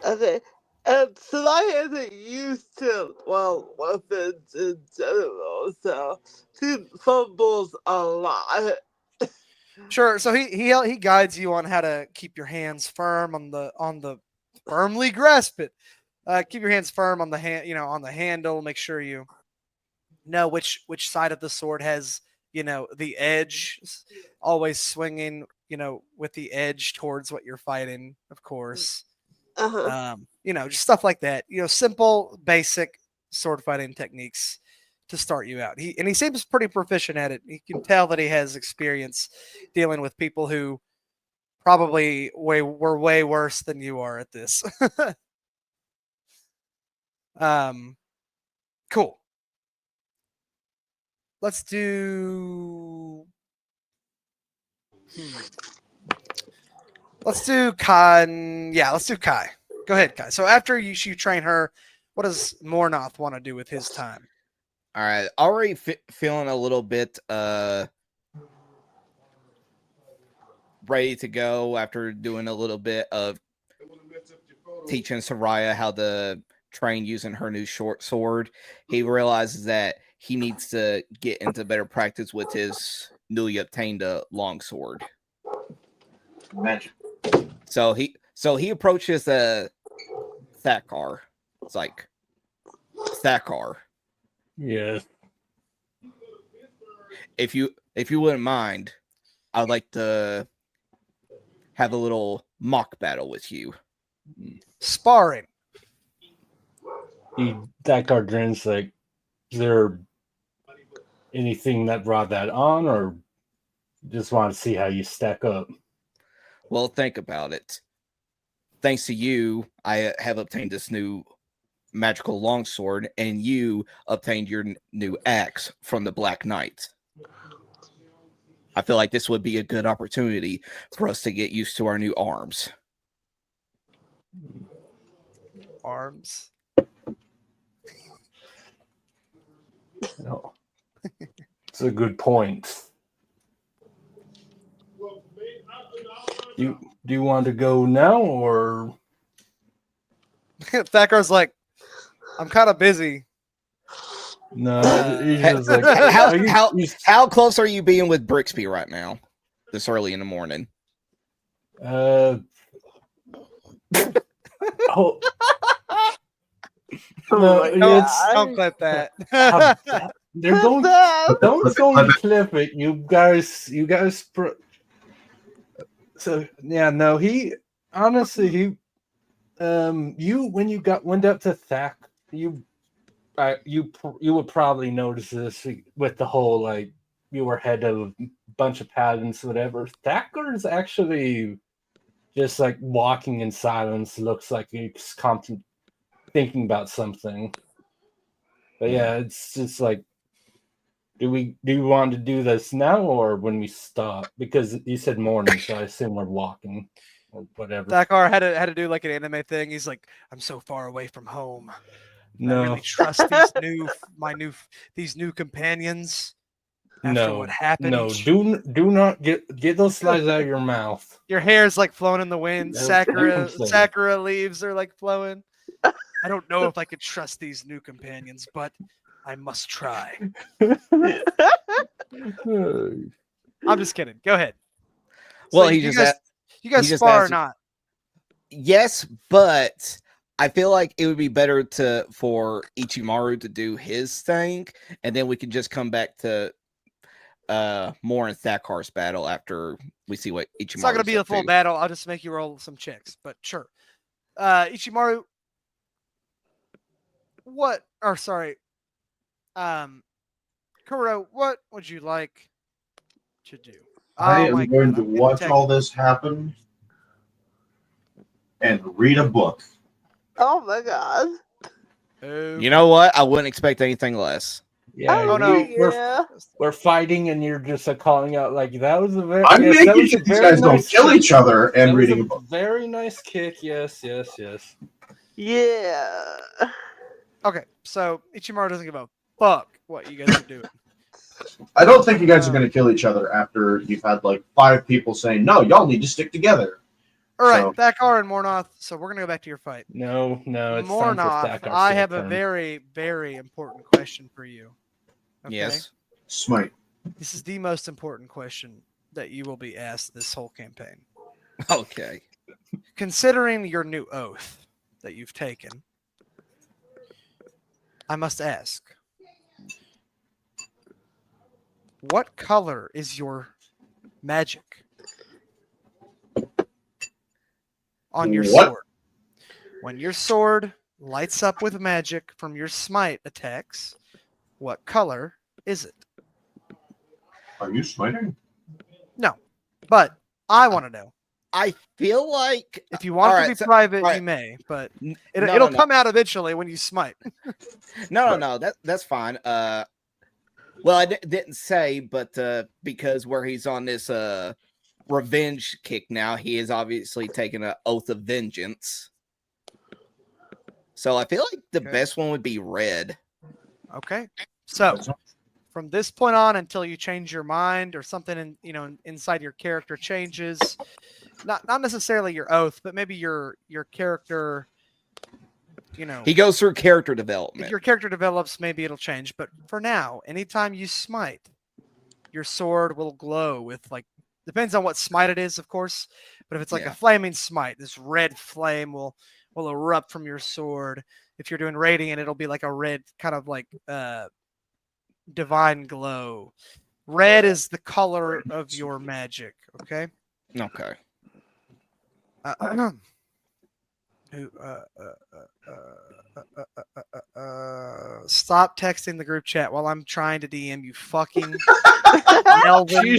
Okay. And Saryah isn't used to, weapons in general, so she fumbles a lot. Sure. So he guides you on how to keep your hands firm on the firmly grasp it. Keep your hands firm on the hand, on the handle. Make sure you know which side of the sword has, the edge. Always swinging, with the edge towards what you're fighting, of course. Just stuff like that. Simple, basic sword fighting techniques to start you out. He seems pretty proficient at it. You can tell that he has experience dealing with people who probably were way worse than you are at this. Cool. Let's do. Let's do Kai. Yeah, let's do Kai. Go ahead, Kai. So after you train her, what does Mornoth want to do with his time? All right, already feeling a little bit ready to go after doing a little bit of teaching Saryah how to train using her new short sword. He realizes that he needs to get into better practice with his newly obtained long sword. Magic. So he approaches Thakar. It's like, Thakar, Yes. if you wouldn't mind, I'd like to have a little mock battle with you. Sparring. That card grins like, is there anything that brought that on, or just want to see how you stack up? Well, think about it. Thanks to you, I have obtained this new magical longsword, and you obtained your new axe from the Black Knight. I feel like this would be a good opportunity for us to get used to our new arms. Arms. No. It's a good point. Do you want to go now, or Thakar's like, I'm kind of busy. no? He's just like, how close are you being with Brixby right now? This early in the morning. Oh, Oh my no, God. Don't clip that. they're going. Don't go to clip it, you guys. So yeah, no. He honestly, you when you went up to Thak, you would probably notice this with the whole like you were head of a bunch of paladins, whatever. Thakar is actually just like walking in silence. Looks like he's thinking about something. But yeah, it's just like, do you want to do this now or when we stop? Because you said morning, so I assume we're walking or whatever. Thakar had to do like an anime thing. He's like, I'm so far away from home. No, I really trust these new companions. After what happened, no, do not get those slides out of your mouth. Your hair's like flowing in the wind. That's what I'm saying. Sakura leaves are like flowing. I don't know if I could trust these new companions, but I must try. I'm just kidding. Go ahead. Well, So you guys just spar or asked- not? Yes, but I feel like it would be better for Ichimaru to do his thing, and then we can just come back to more in Thakar's battle after we see what Ichimaru. It's not going to be a full battle. I'll just make you roll some checks, but sure. Ichimaru, Kuro, what would you like to do? I Oh my am going God, to I'm getting watch text- all this happen and read a book. Oh my God. You know what? I wouldn't expect anything less. Yeah, Oh, no. we're fighting, and you're just calling out like that was a very. I'm yes, that making was sure a these very guys don't nice kill kick. each other and That was reading a a book. very nice kick. Yes, yes, yes. Yeah. Okay, so Ichimaru doesn't give a fuck what you guys are doing. I don't think you guys are going to kill each other after you've had like 5 people saying, no, y'all need to stick together. All right, So- Thakar and Mornoth. So we're gonna go back to your fight. No, it's time for Mornoth, Thakar. I have a very, very important question for you. Okay? Yes. Smite. This is the most important question that you will be asked this whole campaign. Okay. Considering your new oath that you've taken, I must ask, what color is your magic on your What? sword? When your sword lights up with magic from your smite attacks, what color is it? Are you smiting? No, but I want to know. I feel like If you want it to be private, all right. you may, but No, it'll no. come out eventually when you smite. No. That's fine. Well, I didn't say, but because where he's on this revenge kick now, he is obviously taking an oath of vengeance. So I feel like the best one would be red. Okay, so from this point on until you change your mind or something inside your character changes, not necessarily your oath, but maybe your character, He goes through character if development. your character develops, maybe it'll change. But for now, anytime you smite, your sword will glow with depends on what smite it is, of course. But if it's like a flaming smite, this red flame will erupt from your sword. If you're doing radiant, it'll be like a red kind of like divine glow. Red is the color of your magic. Okay. Okay. Stop texting the group chat while I'm trying to DM you. Fucking Melvin.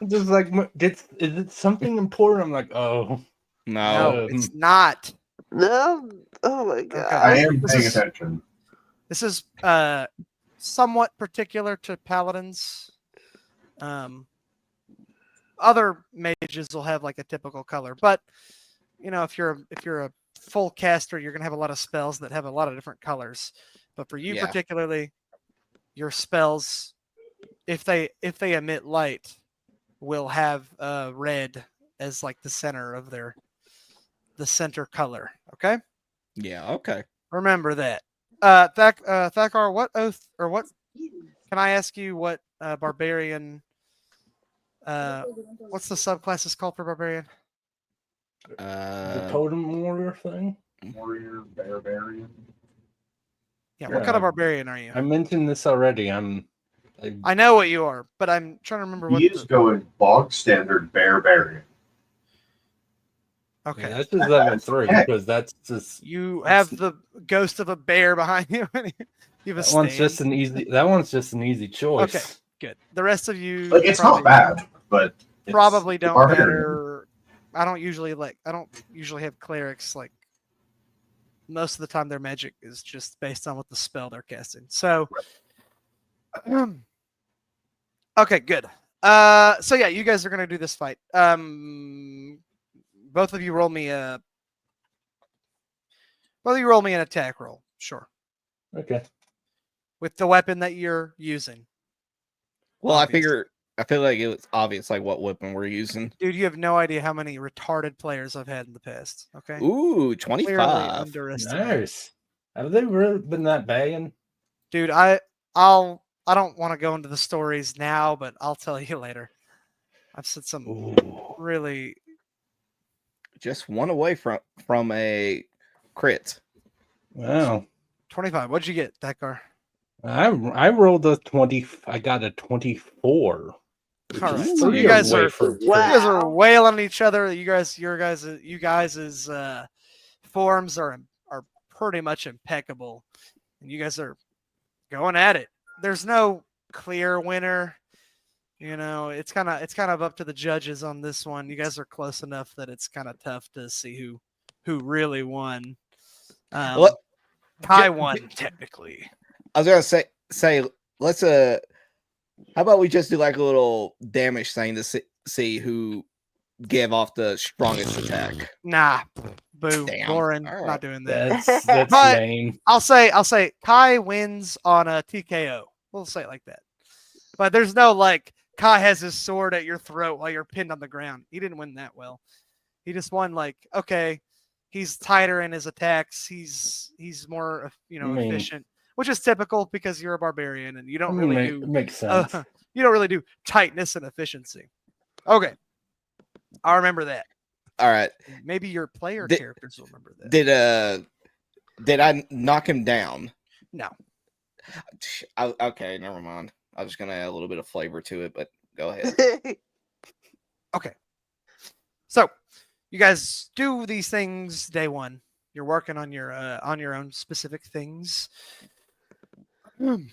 Just like, is it something important? I'm like, oh No, it's not. No. Oh my god. Okay. I am paying attention. This is somewhat particular to paladins. Other mages will have like a typical color, but if you're a full caster, you're gonna have a lot of spells that have a lot of different colors. But for you particularly, your spells, if they emit light, will have red as like the center of the center color. Okay. Yeah. Okay. Remember that. Thakar, what oath or what? Can I ask you what barbarian? What's the subclasses called for barbarian? the totem warrior thing. Warrior, barbarian. Yeah, what kind of barbarian are you? I mentioned this already. I know what you are, but I'm trying to remember what. He is going bog standard barbarian. Okay, that's just level 3 because that's just you have the ghost of a bear behind you. You have that one's just an easy. That one's just an easy choice. Okay, good. The rest of you, It's not bad, but it's probably don't barbarian. matter. I don't usually have clerics like. Most of the time, their magic is just based on what the spell they're casting. So, okay, good. So yeah, you guys are gonna do this fight. Both of you roll me an attack roll. Sure. Okay. With the weapon that you're using. Well, I feel like it was obvious, like what weapon we're using. Dude, you have no idea how many retarded players I've had in the past. Okay. Ooh, 25. Nice. Have they really been that bad? Dude, I don't want to go into the stories now, but I'll tell you later. I've said some really just one away from a crit. Wow. 25. What'd you get, Thakar? I rolled a 20. I got a 24. All right, so you guys are wailing on each other. You guys' forms are pretty much impeccable, and you guys are going at it. There's no clear winner. It's kind of up to the judges on this one. You guys are close enough that it's kind of tough to see who really won. Kai won technically. I was gonna say let's how about we just do like a little damage thing to see who gave off the strongest attack. Nah, boo, Damn. boring. All right. Not doing that. That's But- lame. I'll say Kai wins on a TKO. We'll say it like that. But there's no like Kai has his sword at your throat while you're pinned on the ground. He didn't win that well. He just won like, okay, he's tighter in his attacks. He's more efficient, which is typical because you're a barbarian and you don't really do makes sense. you don't really do tightness and efficiency. Okay. I remember that. All right. Maybe your player Did- characters will remember that. Did I knock him down? No. Okay, never mind. I was gonna add a little bit of flavor to it, but go ahead. Okay. So you guys do these things day one. You're working on your own specific things. And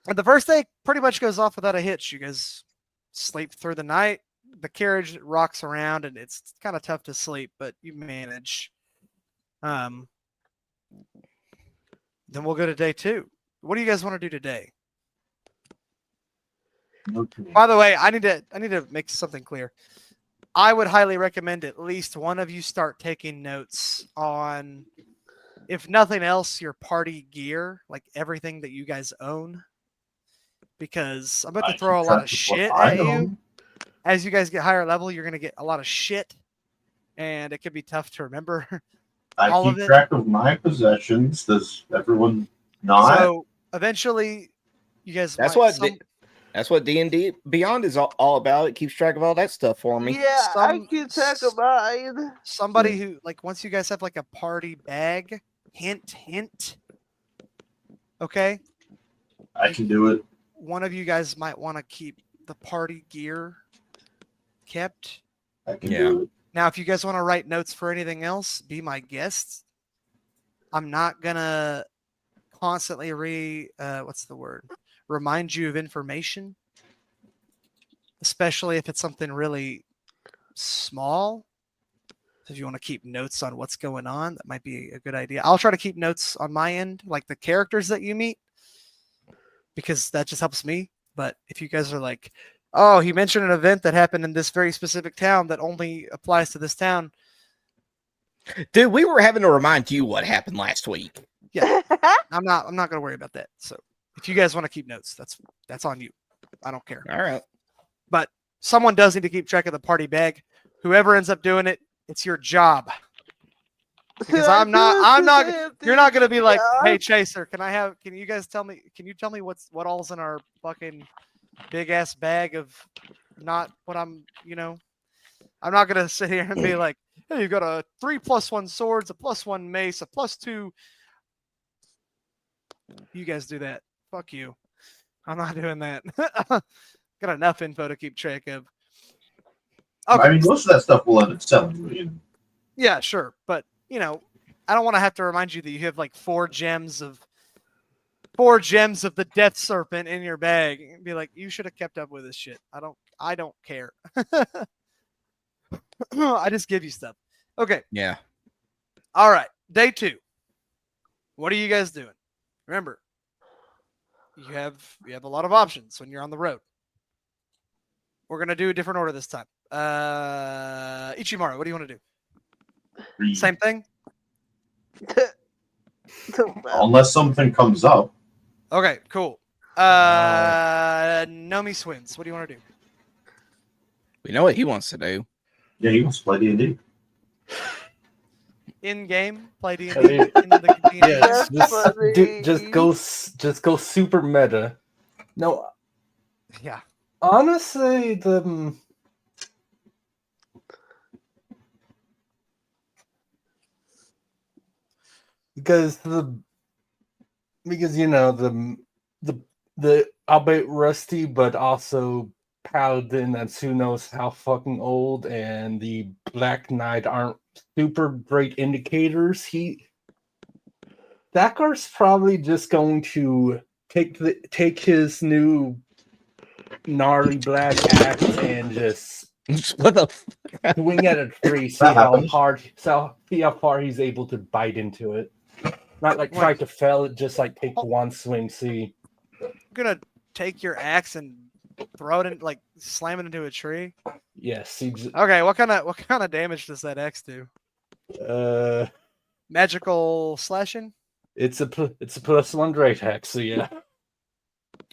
the first day pretty much goes off without a hitch. You guys sleep through the night. The carriage rocks around and it's kind of tough to sleep, but you manage. Then we'll go to day 2. What do you guys want to do today? Okay. By the way, I need to make something clear. I would highly recommend at least one of you start taking notes on, if nothing else, your party gear, like everything that you guys own. Because I'm about to throw a lot of shit at you. As you guys get higher level, you're going to get a lot of shit. And it could be tough to remember. I all of keep it. track of my possessions. Does everyone not? So eventually, you guys. That's what D&D Beyond is all about. It keeps track of all that stuff for me. Yeah, I keep track of mine. Somebody who, like, once you guys have like a party bag, hint. Okay. I can do it. One of you guys might want to keep the party gear kept. I can do it. Now, if you guys want to write notes for anything else, be my guest. I'm not gonna constantly remind you of information, especially if it's something really small. So if you want to keep notes on what's going on, that might be a good idea. I'll try to keep notes on my end, like the characters that you meet, because that just helps me. But if you guys are like, oh, he mentioned an event that happened in this very specific town that only applies to this town. Dude, we were having to remind you what happened last week. Yeah, I'm not going to worry about that. So if you guys want to keep notes, that's on you. I don't care. All right. But someone does need to keep track of the party bag. Whoever ends up doing it, it's your job. Because you're not going to be like, hey, Chaser, can you guys tell me what all's in our fucking big ass bag of not what I'm not going to sit here and be like, hey, you've got a 3+1 swords, a +1 mace, a +2. You guys do that. Fuck you. I'm not doing that. Got enough info to keep track of. Okay. I mean, most of that stuff will end up selling. Yeah, sure. But, I don't want to have to remind you that you have like 4 gems of the death serpent in your bag and be like, you should have kept up with this shit. I don't care. I just give you stuff. Okay. Yeah. All right. Day 2. What are you guys doing? Remember, you have a lot of options when you're on the road. We're going to do a different order this time. Ichimaru, what do you want to do? Same thing? Unless something comes up. Okay, cool. Nomi Swins, what do you want to do? We know what he wants to do. Yeah, he wants to play D&D. In game, play D&D. Yes, just go super meta. No, yeah. Honestly, because the albeit rusty but also paladin that's who knows how fucking old, and the Black Knight aren't super great indicators. Thakar's probably just going to take his new gnarly black axe and just What the swing at a tree, see how far he's able to bite into it. Not like try to fell it, just like take one swing, see. You're gonna take your axe and throw it in, like slam it into a tree. Yes. Okay, what kind of damage does that axe do? Magical slashing. It's a +1 great hack, so yeah.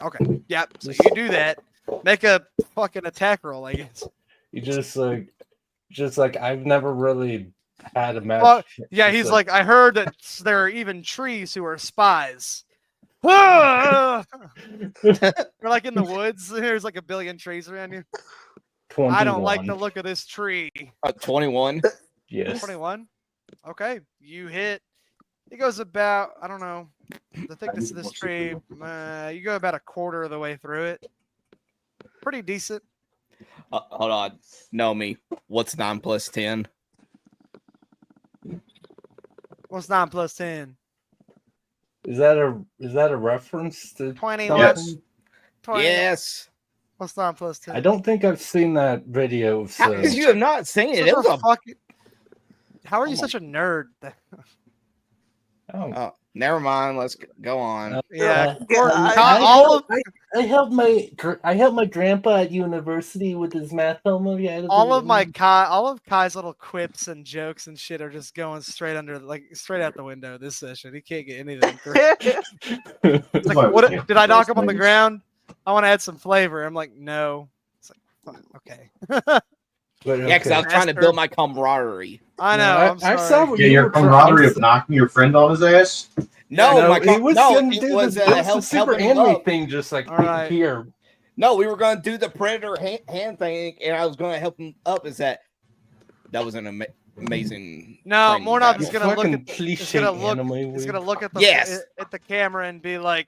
Okay, yeah. So you do that. Make a fucking attack roll, I guess. You just like I've never really had a match. Well, yeah, he's like, I heard that there are even trees who are spies. You're like in the woods. There's like a billion trees around you. 21. I don't like the look of this tree. 21. Yes. 21. Okay, you hit. It goes about, I don't know, the thickness of this tree. You go about a quarter of the way through it. Pretty decent. Hold on. Nomi, what's 9 plus 10? What's 9 plus 10? Is that a reference to 21. Yes. 20. Yes. What's 9 plus 10? I don't think I've seen that video. So. How could you have not seen it? It was a How are you such a nerd? Oh. Never mind. Let's go on. Yeah. I helped my grandpa at university with his math homework. All of Kai's little quips and jokes and shit are just going straight out the window this session. He can't get anything through. It's like, what did I knock him on the ground? I want to add some flavor. I'm like, no. It's like, okay. Yeah, because I was trying to build my camaraderie. I know. I saw what your camaraderie of knocking your friend on his ass. It was the super anime thing, just like right. here. No, we were going to do the predator hand thing, and I was going to help him up. That was an amazing. No, Mornoth is battle. going to look at He's gonna look at the camera and be like,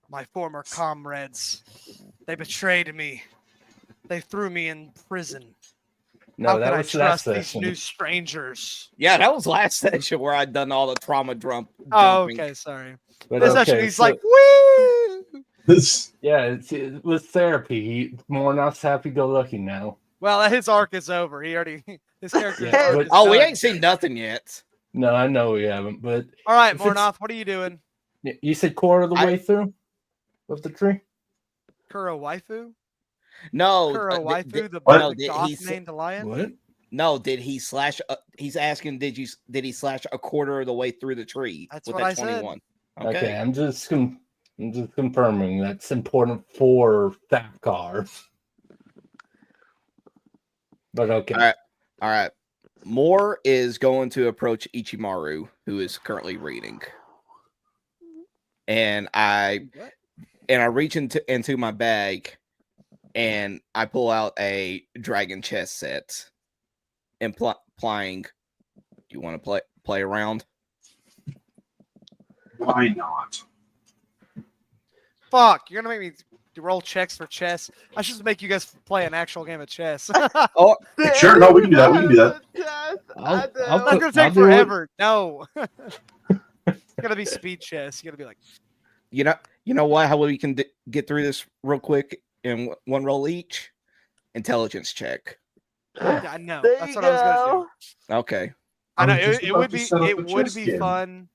my former comrades, they betrayed me. They threw me in prison. No, how that can I was trust last these session. new strangers? Yeah, that was last session where I'd done all the trauma Oh, dumping. okay, sorry. But This session, he's like, woo! Yeah, it was therapy. Mornoth's happy-go-lucky now. Well, his arc is over. His character. Yeah, Oh, we ain't seen nothing yet. No, I know we haven't. But all right, Mornoth, what are you doing? You said quarter of the way through of the tree. Kuro waifu. No, Kuro waifu, the goth named lion. What? No, did he slash? He's asking, did he slash a quarter of the way through the tree? That's with what that I 21? said. Okay, I'm just confirming that's important for Thakar. But okay. All right. Moore is going to approach Ichimaru, who is currently reading, and I reach into my bag, and I pull out a dragon chess set, implying, you want to play around? Why not? Fuck, you're gonna make me roll checks for chess. I should make you guys play an actual game of chess. Oh, sure. No, we can do that. We can do that. It's not gonna take forever. No. It's gonna be speed chess. You gotta be like, you know what? How we can get through this real quick in one roll each? Intelligence check. yeah, I know. That's what I was gonna do. Okay. I know I was just it about would to be set up a chess game. fun.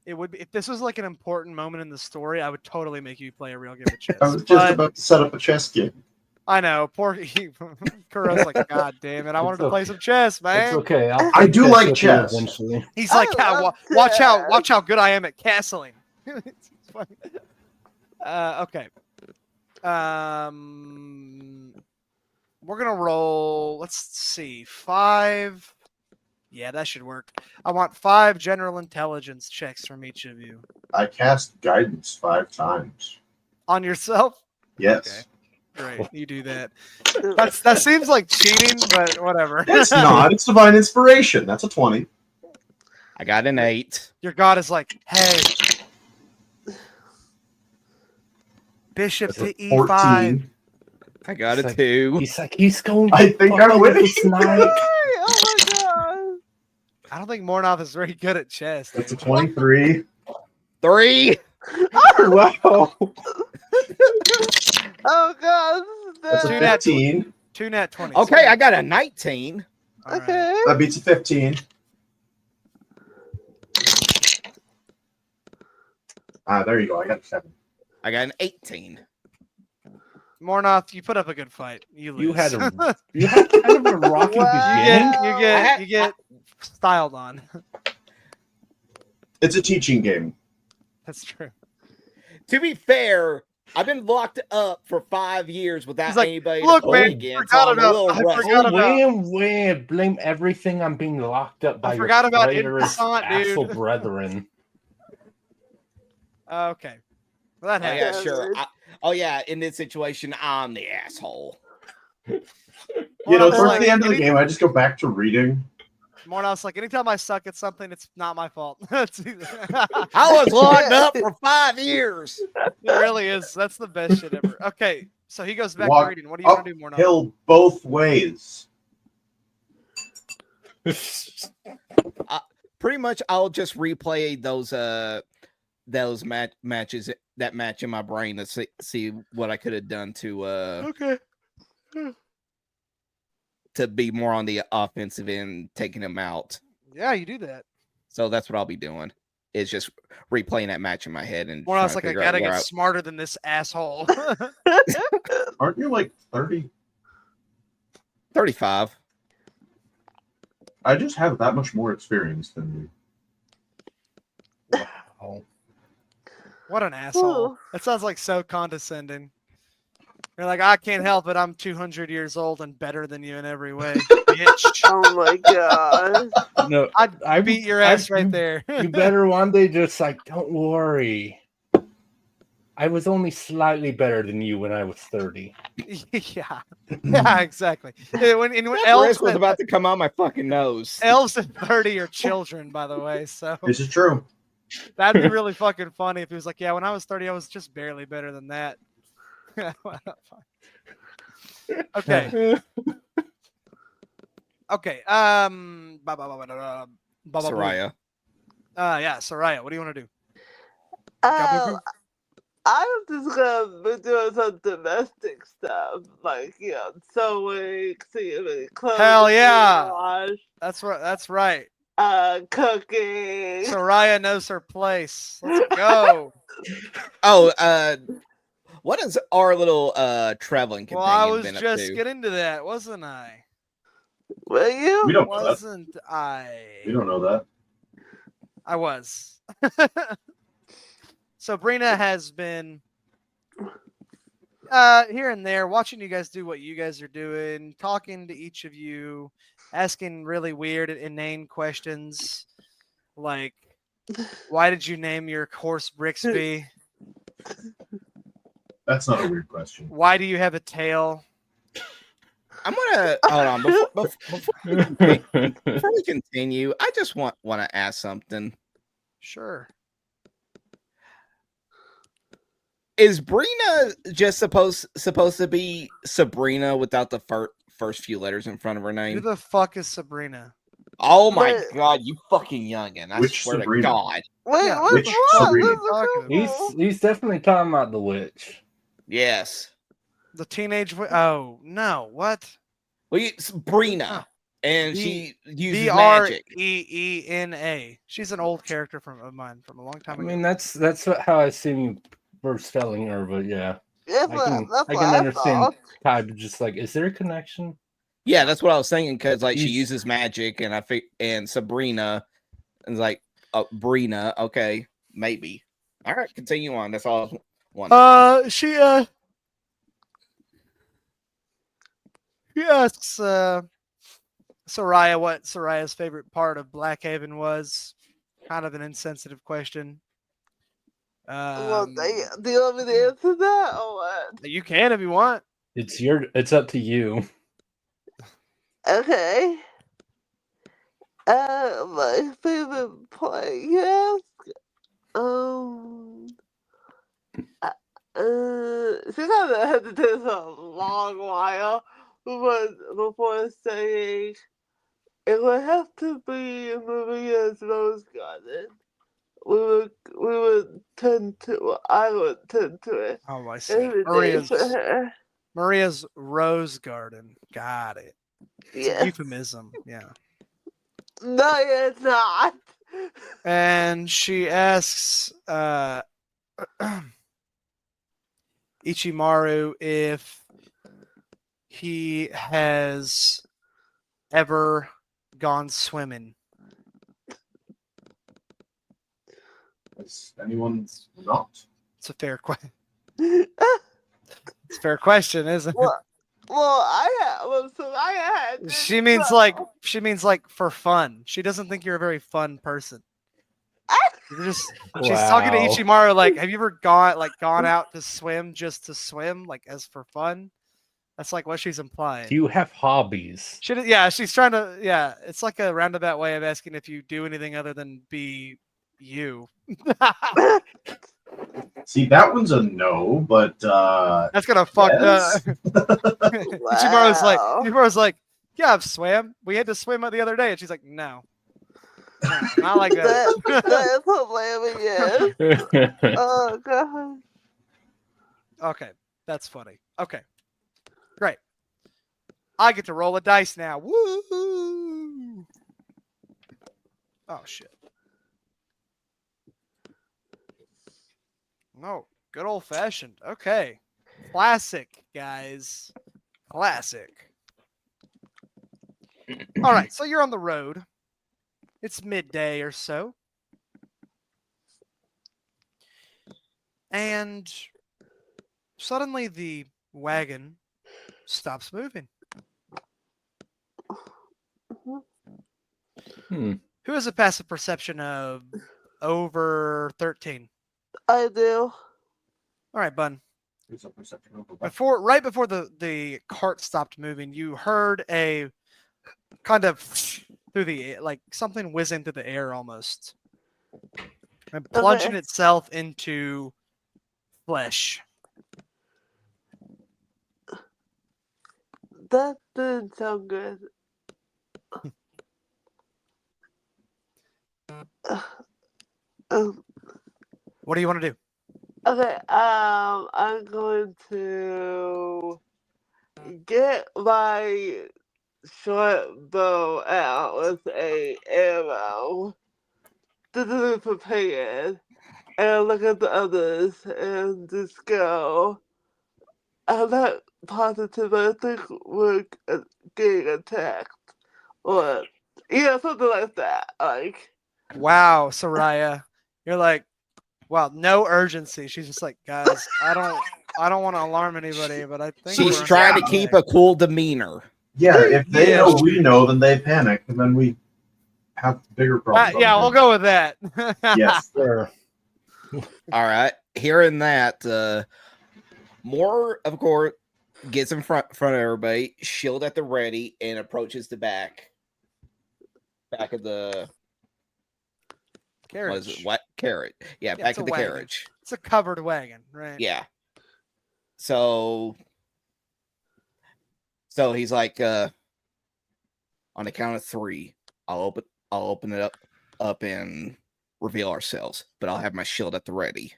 It would be if this was like an important moment in the story. I would totally make you play a real game of chess. I was just about to set up a chess game. I know, poor Kuro's like, God damn it! I wanted to play some chess, man. It's okay. I do like chess. Eventually. He's like, watch how good I am at castling. It's funny. Okay. We're gonna roll. Let's see, 5. Yeah, that should work. I want 5 general intelligence checks from each of you. I cast guidance 5 times. On yourself? Yes. Okay. Great. You do that. That seems like cheating, but whatever. It's not. It's divine inspiration. That's a 20. I got an 8. Your god is like, hey, bishop That's to a E5. 14. I got a It's 2. He's going. I think I'm winning. This night. Oh my god. I don't think Mornoth is very good at chess. That's a 23. 3. Oh, wow. Oh god. That's a Two nat 15. 2 nat 20. Okay, I got a 19. All right. Okay. That beats a 15. There you go. I got 7. I got an 18. Mornoth, you put up a good fight. You lose. You had kind of a rocky beginning. you get styled on. It's a teaching game. That's true. To be fair, I've been locked up for 5 years without He's like, anybody "Look, to play man, against. forgot So I'm a about- little I rusty. forgot about- When blame everything on being locked up by I your forgot about traitorous Innocent, dude. asshole brethren. Okay. Well, that Oh, happens. yeah, sure. Yeah, in this situation, I'm the asshole. You know, Mornoth's towards like, the end of the game, I just go back to reading. Mornoth's like, anytime I suck at something, it's not my fault. I was locked up for 5 years. It really is. That's the best shit ever. Okay, so he goes back to Walk reading. What do you want to do, Mornoth? Uphill both ways. Pretty much, I'll just replay those matches that match in my brain to see what I could have done to Okay. to be more on the offensive end, taking him out. Yeah, you do that. So that's what I'll be doing. Is just replaying that match in my head and Mornoth's like, I figure out gotta where get smarter than this asshole. Aren't you like 30? 35. I just have that much more experience than you. Oh. What an asshole. Ooh. That sounds like so condescending. You're like, I can't help it. I'm 200 years old and better than you in every way. Bitch. Oh my god. No, I'd beat your ass right there. You better one day just like, don't worry. I was only slightly better than you when I was 30. Yeah. Yeah, exactly. When That elves, risk was about to come out my fucking nose. elves at 30 are children, by the way. So This is true. that'd be really fucking funny if he was like, yeah, when I was 30, I was just barely better than that. Okay. Okay. Saryah. Yeah, Saryah. What do you want to do? I'm just gonna be doing some domestic stuff, like sewing, seeing clothes. Hell yeah. wash, That's right. That's right. cooking. Saryah knows her place. Let's go. Oh, what has our little traveling Well, companion I was been up just to? getting to that, wasn't I? Will you? We don't know that. Wasn't I? We don't know that. I was. So Brina has been here and there watching you guys do what you guys are doing, talking to each of you, asking really weird and inane questions like, why did you name your horse Brixby? That's not a weird question. Why do you have a tail? I'm gonna hold on before we continue. I just want to ask something. Sure. Is Brina just supposed to be Sabrina without the first few letters in front of her Who name? the fuck is Sabrina? Oh my But- god, you fucking youngin! I Which swear Sabrina? to God. Wait, Yeah, what's which wrong? Sabrina? This is Talking about? cool. He's definitely talking about the witch. Yes. The teenage. Oh no! What? Well, it's Brina, Oh. and B- she uses magic. Breena. She's an old character of mine from a long I time ago. mean, that's how I assume you were spelling her, but yeah. That's I what can I understand thought. kind of just like, is there a connection? Yeah, that's what I was thinking because like she He's- uses magic, and and Sabrina, and like Brina. Okay, maybe. All right, continue on. That's all I was wanting. She asks Saryah what Saryah's favorite part of Blackhaven was. Kind of an insensitive question. Well, do you want me to answer that or what? You can if you want. It's up to you. Okay. My favorite part, yes. She kind of hesitated for a long while before saying it would have to be Maria's Rose Garden. I would tend to it Oh, I see. every day for her. Maria's Rose Garden. Got it. It's a Yes. euphemism. Yeah. No, it's not. And she asks, Ichimaru if he has ever gone swimming. Has anyone's not? It's a fair question. It's a fair question, isn't it? Well, I had. She means like for fun. She doesn't think you're a very fun person. She's talking to Ichimaru like, have you ever gone out to swim just to swim, like as for fun? That's like what she's implying. Do you have hobbies? She's trying to it's like a roundabout way of asking if you do anything other than be you. See, that one's a no, but That's gonna fuck yes. Ichimaru's like, yeah, I've swam. We had to swim the other day, and she's like, no, not like that. That is hilarious. Oh god. Okay, that's funny. Okay, great. I get to roll a dice now. Woo! Oh shit. No, good old fashioned. Okay, classic, guys. Classic. All right, so you're on the road. It's midday or so. And suddenly the wagon stops moving. Who has a passive perception of over 13? I do. All right, Bun. There's a perception over Right before the cart stopped moving, you heard a kind of through the like something whizzing through the air almost, and plunging itself into flesh. That didn't sound good. What do you want to do? Okay, I'm going to get my short bow out with a arrow to be prepared, and look at the others and just go. I'm not positive, but I think we're getting attacked, or something like that. Like, wow, Saryah, you're like, wow, no urgency. She's just like, guys, I don't want to alarm anybody, but I think she's trying to keep a cool demeanor. Yeah, if they know we know, then they panic, and then we have bigger problems. Yeah, we'll go with that. Yes, sir. All right, hearing that, Moore, of course, gets in front of everybody, shield at the ready, and approaches the back of the carriage. What is it? What carriage? Yeah, back of the wagon. carriage. It's a covered wagon, right? Yeah. So he's like, on the count of 3, I'll open it up and reveal ourselves, but I'll have my shield at the ready.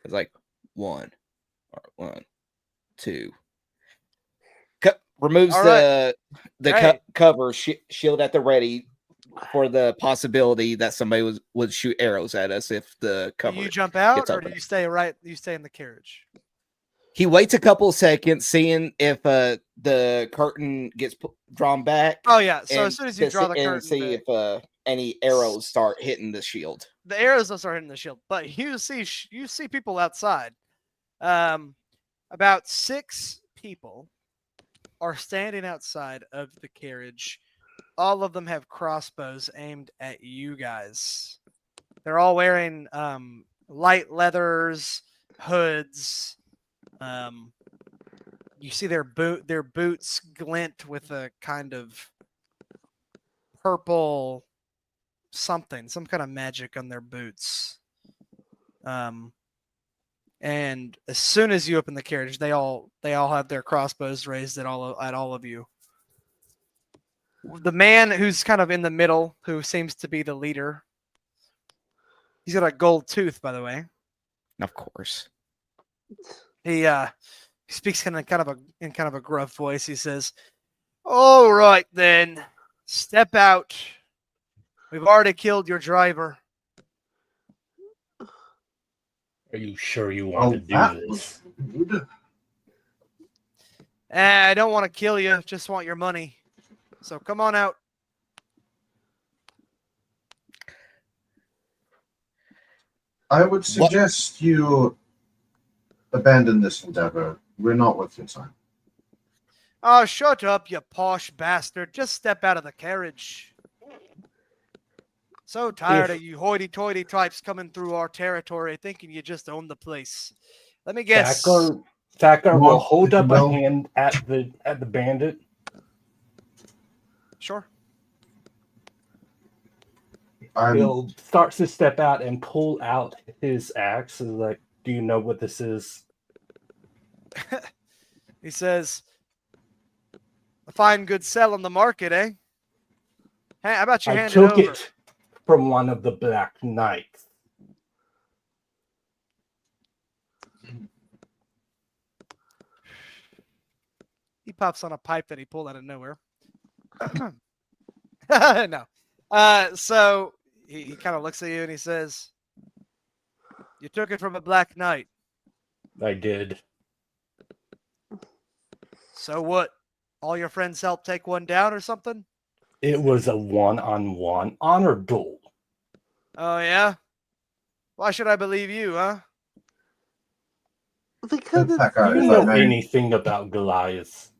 It's like 1, 2. Removes the cover, shield at the ready for the possibility that somebody would shoot arrows at us if the cover. Do you jump out, or do you stay You stay in the carriage. He waits a couple of seconds, seeing if the curtain gets drawn back. Oh yeah, so as soon as you draw the curtain, see if any arrows start hitting the shield. The arrows don't start hitting the shield, but you see people outside. About 6 people are standing outside of the carriage. All of them have crossbows aimed at you guys. They're all wearing light leathers, hoods. You see their boots glint with a kind of purple something, some kind of magic on their boots. And as soon as you open the carriage, they all have their crossbows raised at all of you. The man who's kind of in the middle, who seems to be the leader, he's got a gold tooth, by the way. Of course. He speaks in kind of a gruff voice. He says, "All right, then, step out. We've already killed your driver." Are you sure you want to do this? Good. I don't want to kill you. Just want your money. So come on out. I would suggest you abandon this endeavor. We're not worth your time. Oh, shut up, you posh bastard. Just step out of the carriage. So tired of you hoity-toity types coming through our territory thinking you just own the place. Let me guess. Thakar will Well, hold up a well- hand at the bandit. Sure. He'll start to step out and pull out his axe. And like, do you know what this is? He says, a fine good sell on the market, eh? Hey, how about you I hand took it over? it from one of the Black Knights. He pops on a pipe that he pulled out of nowhere. No. So he kind of looks at you and he says, you took it from a Black Knight. I did. So what? All your friends helped take one down or something? It was a one-on-one honor duel. Oh, yeah? Why should I believe you, huh? Because it's Thakar, Do you if I know may. anything about Goliath?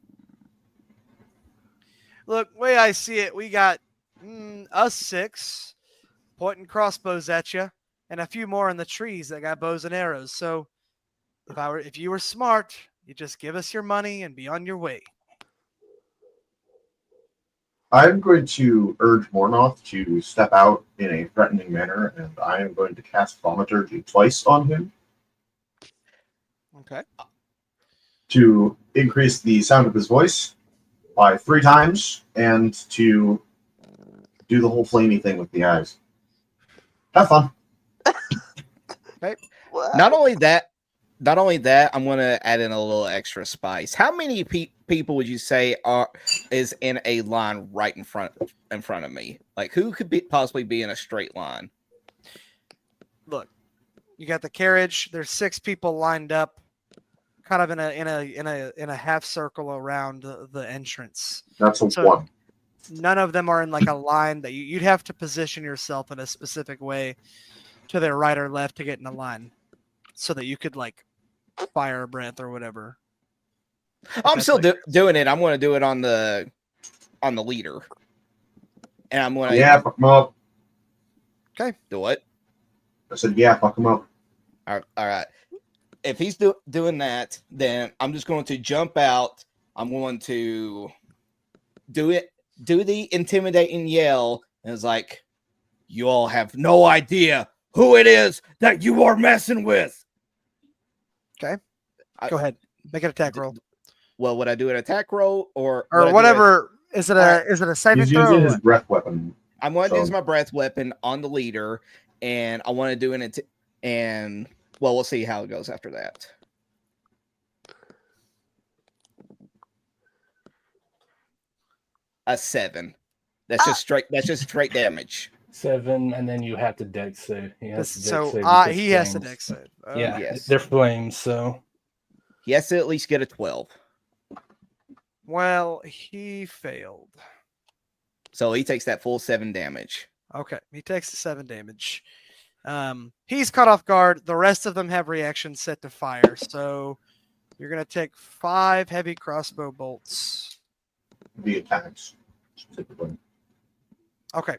Look, way I see it, we got us 6 pointing crossbows at you, and a few more in the trees that got bows and arrows. So if you were smart, you just give us your money and be on your way. I'm going to urge Mornoth to step out in a threatening manner, and I am going to cast Thaumaturgy twice on him Okay. to increase the sound of his voice by 3 times, and to do the whole flamey thing with the eyes. Have fun. Wow. Not only that, I'm going to add in a little extra spice. How many people would you say is in a line right in front of me? Like, who could possibly be in a straight line? Look, you got the carriage. There's 6 people lined up, kind of in a half circle around the entrance. That's a So- 1. None of them are in like a line that you'd have to position yourself in a specific way to their right or left to get in a line, so that you could like fire a breath or whatever. I'm That's still like- doing it. I'm going to do it on the leader, and I'm going to Yeah, fuck him up. do it. I said, yeah, fuck him up. All right. If he's doing that, then I'm just going to jump out. I'm going to do the intimidating yell, and it's like, you all have no idea who it is that you are messing with. Go ahead, make an attack roll Well, would I do an attack roll or or would I do whatever. Is it a saving He's throw? using or his what? breath weapon. I'm going to So- use my breath weapon on the leader, and I want to do and well, we'll see how it goes after that. A 7. That's just straight damage. 7, and then you have to dex save. He has to dex So save because he has to flames. dex save. Yeah, Yes. they're flames, so He has to at least get a 12. Well, he failed. So he takes that full 7 damage. Okay, he takes the 7 damage. He's caught off guard. The rest of them have reactions set to fire. So you're gonna take 5 heavy crossbow bolts. The attacks, specifically. Okay.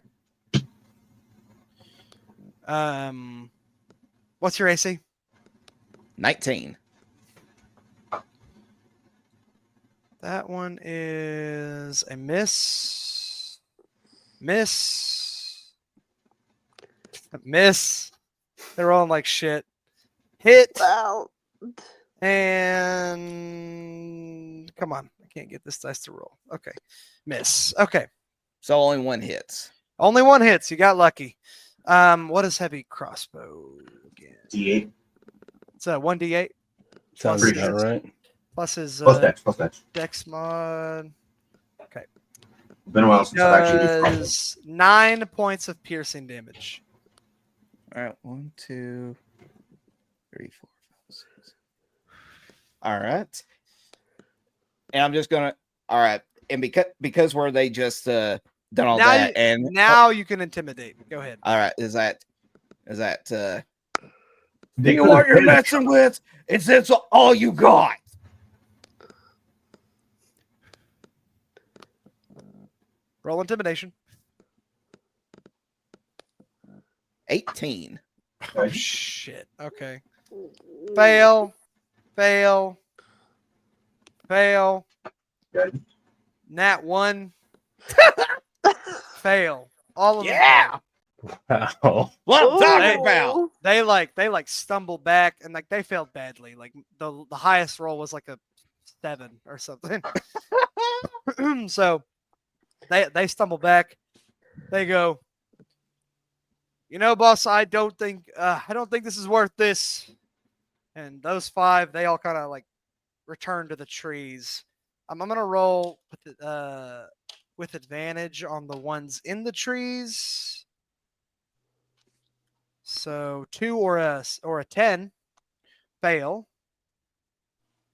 What's your AC? 19. That one is a miss. Miss. Miss. They're rolling like shit. Hit. Wow. And come on. I can't get this dice to roll. Okay. Miss. Okay. So only 1 hits. Only 1 hits. You got lucky. What is heavy crossbow again? D8 It's a 1d8 sounds Pretty about sure. right. plus his plus dex. dex mod. Been a while since I've actually used crossbow. Does 9 points of piercing damage. All right. 1, 2, 3, 4, 5, 6. All right. And I'm just gonna. All right. And because where they just done all now that, and now you can intimidate. Go ahead. all right, is that They you know could what have you're hit messing with? It's that's all you got. Roll intimidation. 18. Oh shit. Okay. Fail. Fail. Fail. Okay. Nat 1. Fail. All of them. Yeah. Wow. What I'm talking Ooh. about. They like stumble back and like they failed badly. Like the highest roll was like a 7 or something. So they stumble back. They go, you know, boss, I don't think this is worth this. And those 5, they all kind of like return to the trees. I'm gonna roll with advantage on the ones in the trees. So 2 or a 10 fail.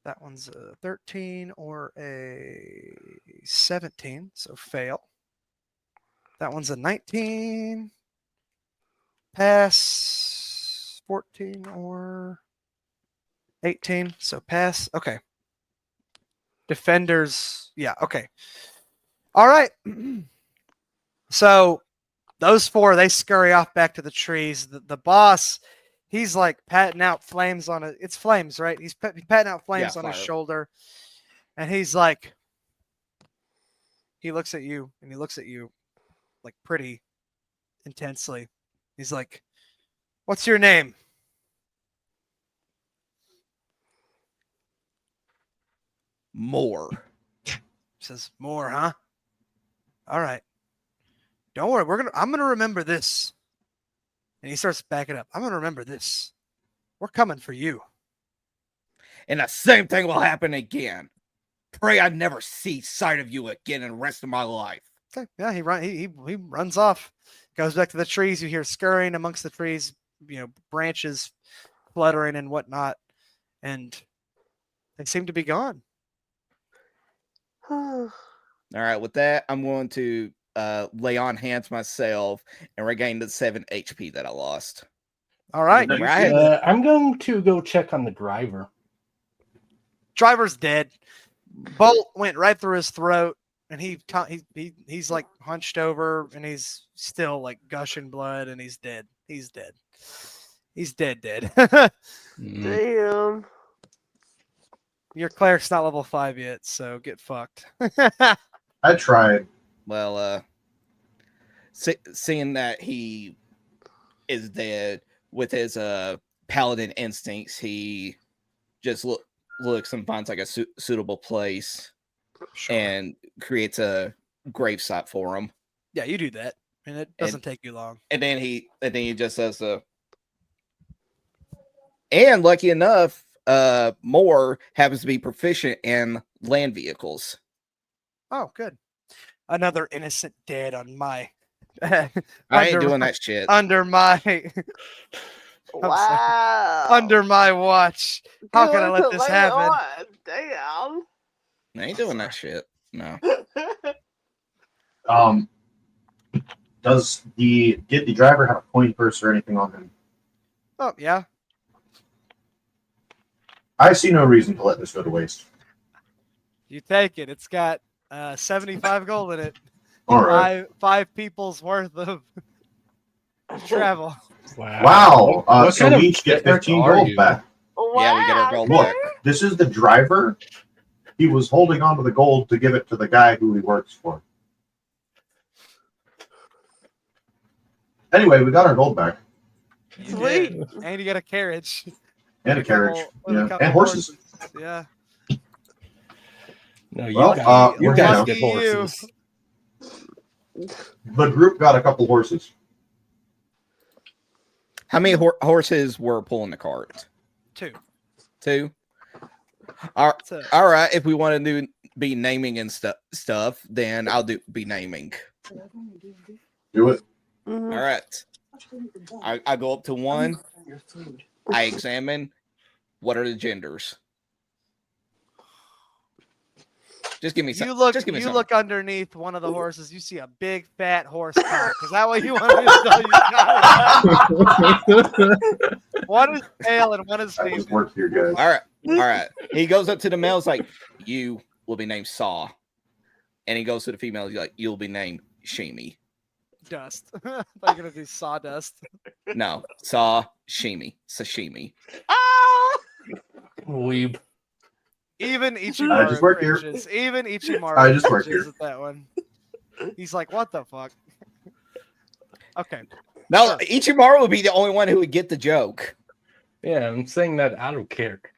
That one's a 13 or a 17, so fail. That one's a 19. Pass. 14 or 18, so pass. Okay. Defenders, yeah, okay. All right. So those 4, they scurry off back to the trees. The boss, he's like patting out flames on it. It's flames, right? He's patting out flames on his fire. shoulder. And he's like, he looks at you and he looks at you like pretty intensely. He's like, what's your name? More. He says, more, huh? All right. Don't worry. I'm gonna remember this. And he starts backing up. I'm gonna remember this. We're coming for you. And the same thing will happen again. Pray I never see sight of you again in the rest of my life. Okay. Yeah, he runs off. Goes back to the trees. You hear scurrying amongst the trees, branches fluttering and whatnot. And they seem to be gone. All right, with that, I'm going to lay on hands myself and regain the 7 HP that I lost. All right. No, Right. I'm going to go check on the driver. Driver's dead. Bolt went right through his throat, and he's like hunched over, and he's still like gushing blood, and he's dead. He's dead. He's dead. Damn. Your cleric's not level 5 yet, so get fucked. I tried. Well, seeing that he is dead with his paladin instincts, he just looks and finds like a suitable place and creates a gravesite for him. Yeah, you do that, and it doesn't take you long. And then he just says, and lucky enough, Moore happens to be proficient in land vehicles. Oh, good. Another innocent dead on my. I ain't doing that shit. Under my. Wow. Under my watch. How can I let this happen? On. Damn. I ain't doing that shit. No. Does the driver have a coin purse or anything on him? Oh, yeah. I see no reason to let this go to waste. You take it. It's got 75 gold in it. All right. Five people's worth of travel. Wow. What So kind of we each get shipwreck 15 are gold you? back. Yeah, we get our gold Look, back. this is the driver. He was holding on to the gold to give it to the guy who he works for. Anyway, we got our gold back. You Sweet. did. And you got a carriage. And a carriage. With a Yeah. couple And horses. Yeah. No, you Well, guys, you we're guys down. get horses. The group got a couple horses. How many horses were pulling the cart? 2. 2? All right. If we want to be naming and stuff, then I'll be naming. Do it. All right. I go up to 1. I examine. What are the genders? Just give me some. You look. Just give me You some. look underneath one of the horses. You see a big fat horse cock. Is that what you want me to tell you? One is male and one is I just female. work here, guys. All right. He goes up to the male. It's like, you will be named Saw, and he goes to the female. He's like, you'll be named Shimi. Dust. I thought you were gonna do sawdust. No, sashimi. Ah! Weeb. Even just Ichimaru work here. cringes. Even Ichimaru I just work cringes here. at that one. He's like, what the fuck? Okay. No, Ichimaru would be the only one who would get the joke. Yeah, I'm saying that out of character.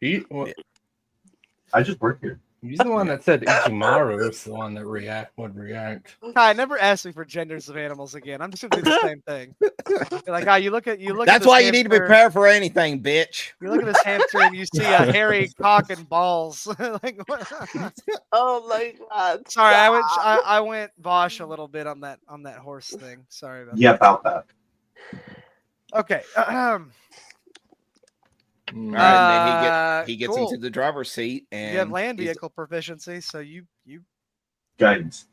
I just work here. He's the one that said Ichimaru is the one that would react. Kai, never ask me for genders of animals again. I'm just gonna do the same thing. You're like, you look at That's this why you need to hamster, prepare for anything, bitch. You look at this hamster and you see a hairy cock and balls. Like, what? Oh my god. Sorry, stop. I went Bosch a little bit on that horse thing. Sorry about Yeah, about that. that. Okay. All right, and then he gets cool. into the driver's seat, and You have land vehicle proficiency, so you Guidance.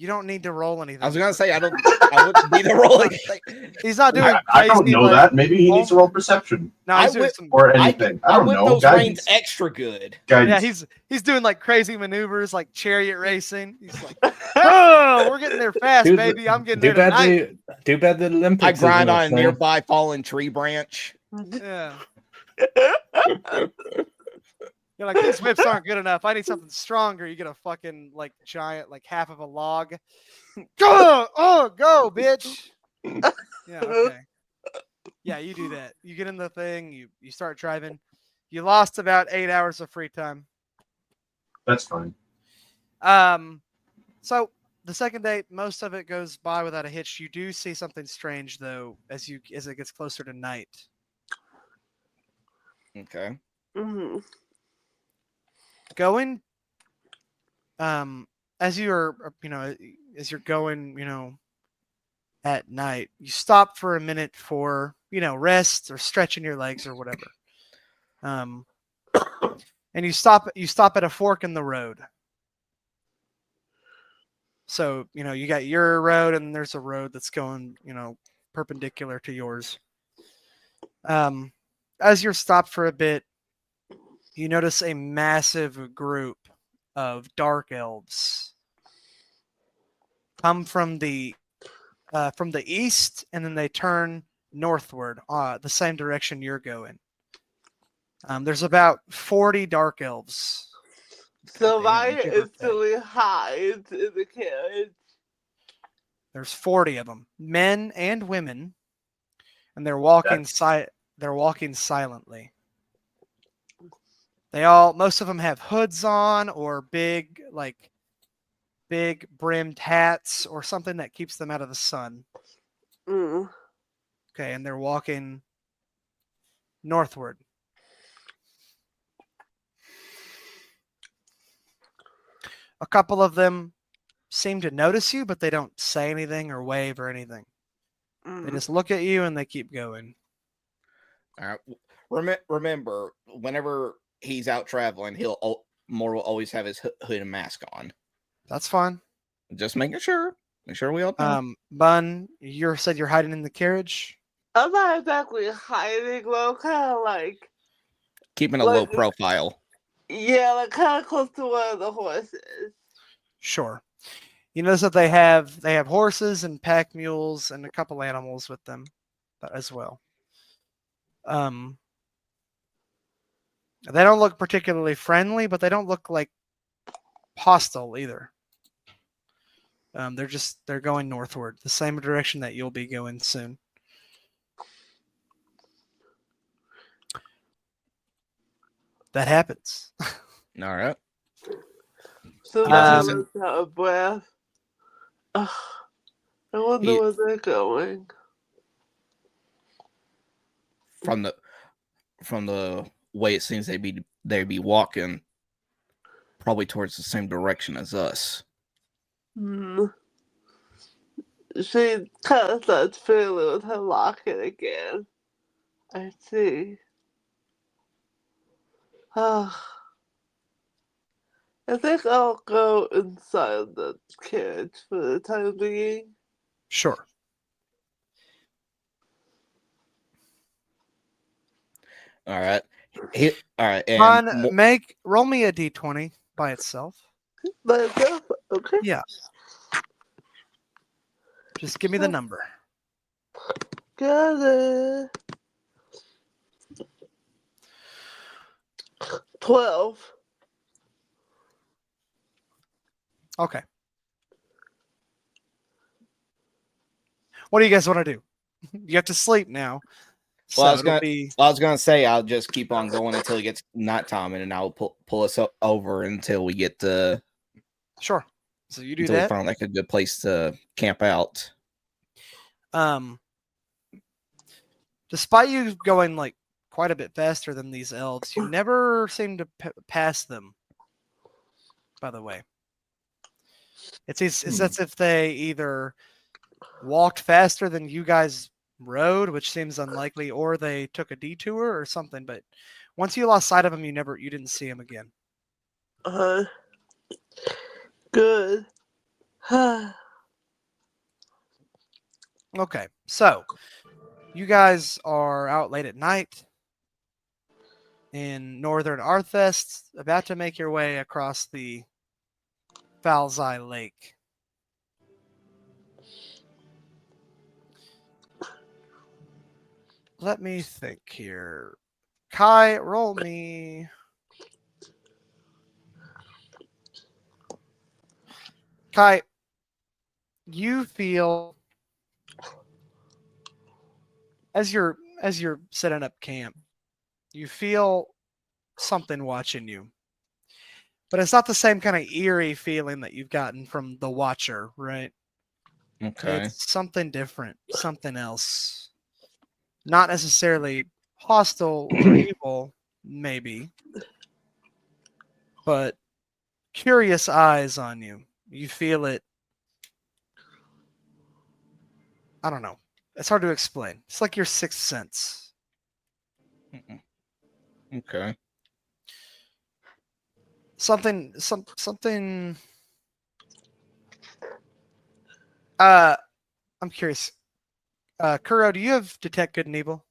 don't need to roll anything. I was gonna say I wouldn't need to roll anything. He's not doing. I don't crazy, know like- that. Maybe he needs to roll perception No, he's I doing would- some. or anything. I don't whip know. those reins Guidance. extra good. Guidance. Yeah, he's doing like crazy maneuvers, like chariot racing. He's like, oh, we're getting there fast, Dude, baby. I'm getting Too there bad tonight. too bad the Olympics. I is grind no on a thing. nearby fallen tree branch. Yeah. You're like, these whips aren't good enough. I need something stronger. You get a fucking like giant, like half of a log. Go, go, bitch. Yeah, okay. Yeah, you do that. You get in the thing. You start driving. You lost about 8 hours of free time. That's fine. So the second date, most of it goes by without a hitch. You do see something strange though, as it gets closer to night. Okay. Mhm. Going, as you're going, at night, you stop for a minute for, rest or stretching your legs or whatever. And you stop at a fork in the road. So, you got your road and there's a road that's going, perpendicular to yours. As you're stopped for a bit, you notice a massive group of dark elves come from the east, and then they turn northward, the same direction you're going. There's about 40 dark elves. So Damn, Maya give or instantly hides in the carriage. There's 40 of them, men and women, and they're walking silently. Most of them have hoods on or big brimmed hats or something that keeps them out of the sun. Mm. Okay, and they're walking northward. A couple of them seem to notice you, but they don't say anything or wave or anything. They Mm. just look at you and they keep going. All right. Remember, whenever he's out traveling, he'll will always have his hood and mask on. That's fine. Just making sure. Make sure we all know. Bun, you said you're hiding in the carriage. I'm not exactly hiding, but I'm kind of like, Keeping a low profile. yeah, like kind of close to one of the horses. Sure. You notice that they have horses and pack mules and a couple animals with them as well. They don't look particularly friendly, but they don't look like hostile either. They're going northward, the same direction that you'll be going soon. That happens. All right. So Yeah, I'm out of breath. Ugh, I wonder where they're going. From the way it seems they'd be walking probably towards the same direction as us. She kind of starts feeling with her locket again. I see. I think I'll go inside the carriage for the time being. Sure. All right. All right. Ron, roll me a d20 by itself. By itself? Okay. Yeah. Just give me the number. Got it. 12. Okay. What do you guys want to do? You have to sleep now. Well, So it'll I was gonna say I'll just keep on going until it gets nighttime, and then I'll pull us over until we get to. Sure. So you do until that. we found like a good place to camp out. Despite you going like quite a bit faster than these elves, you never seem to pass them. By the way, it's as if they either walked faster than you guys rode, which seems unlikely, or they took a detour or something. But once you lost sight of them, you didn't see them again. Good. Okay, so you guys are out late at night in northern Arthest, about to make your way across the Falzai Lake. Let me think here. Kai, roll me. Kai, you feel as you're setting up camp, you feel something watching you. But it's not the same kind of eerie feeling that you've gotten from the Watcher, right? Okay. It's something different, something else. Not necessarily hostile or evil, maybe, but curious eyes on you. You feel it. I don't know. It's hard to explain. It's like your sixth sense. Okay. Something. I'm curious. Kuro, do you have detect good and evil?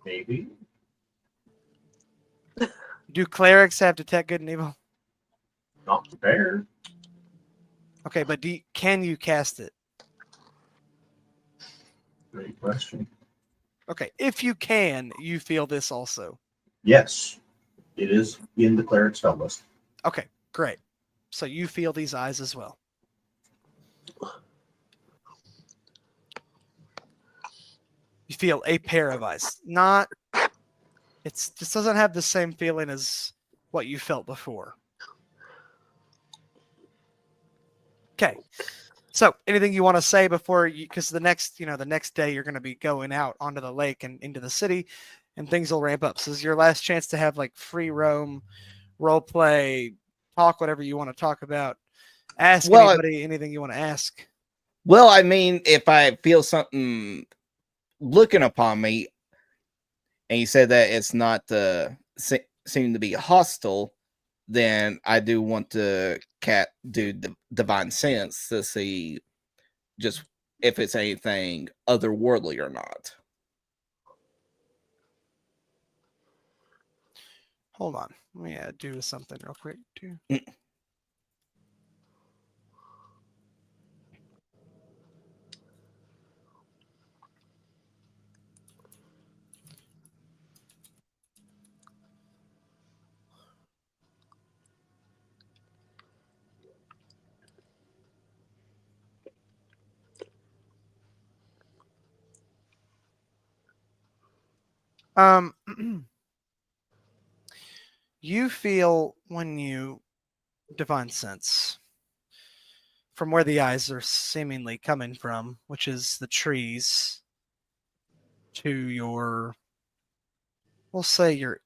Maybe. Do clerics have detect good and evil? Not prepared. Okay, but can you cast it? Great question. Okay, if you can, you feel this also. Yes, it is in the cleric spell list. Okay, great. So you feel these eyes as well. You feel a pair of eyes. It just doesn't have the same feeling as what you felt before. Okay. So anything you want to say before you, because the next day you're going to be going out onto the lake and into the city and things will ramp up. So this is your last chance to have like free roam, role play, talk, whatever you want to talk about. Ask anybody anything you want to ask. Well, I mean, if I feel something looking upon me, and you said that it's not seem to be hostile, then I do want to do the divine sense to see just if it's anything otherworldly or not. Hold on. Let me do something real quick too. You feel when you divine sense from where the eyes are seemingly coming from, which is the trees, to your, we'll say your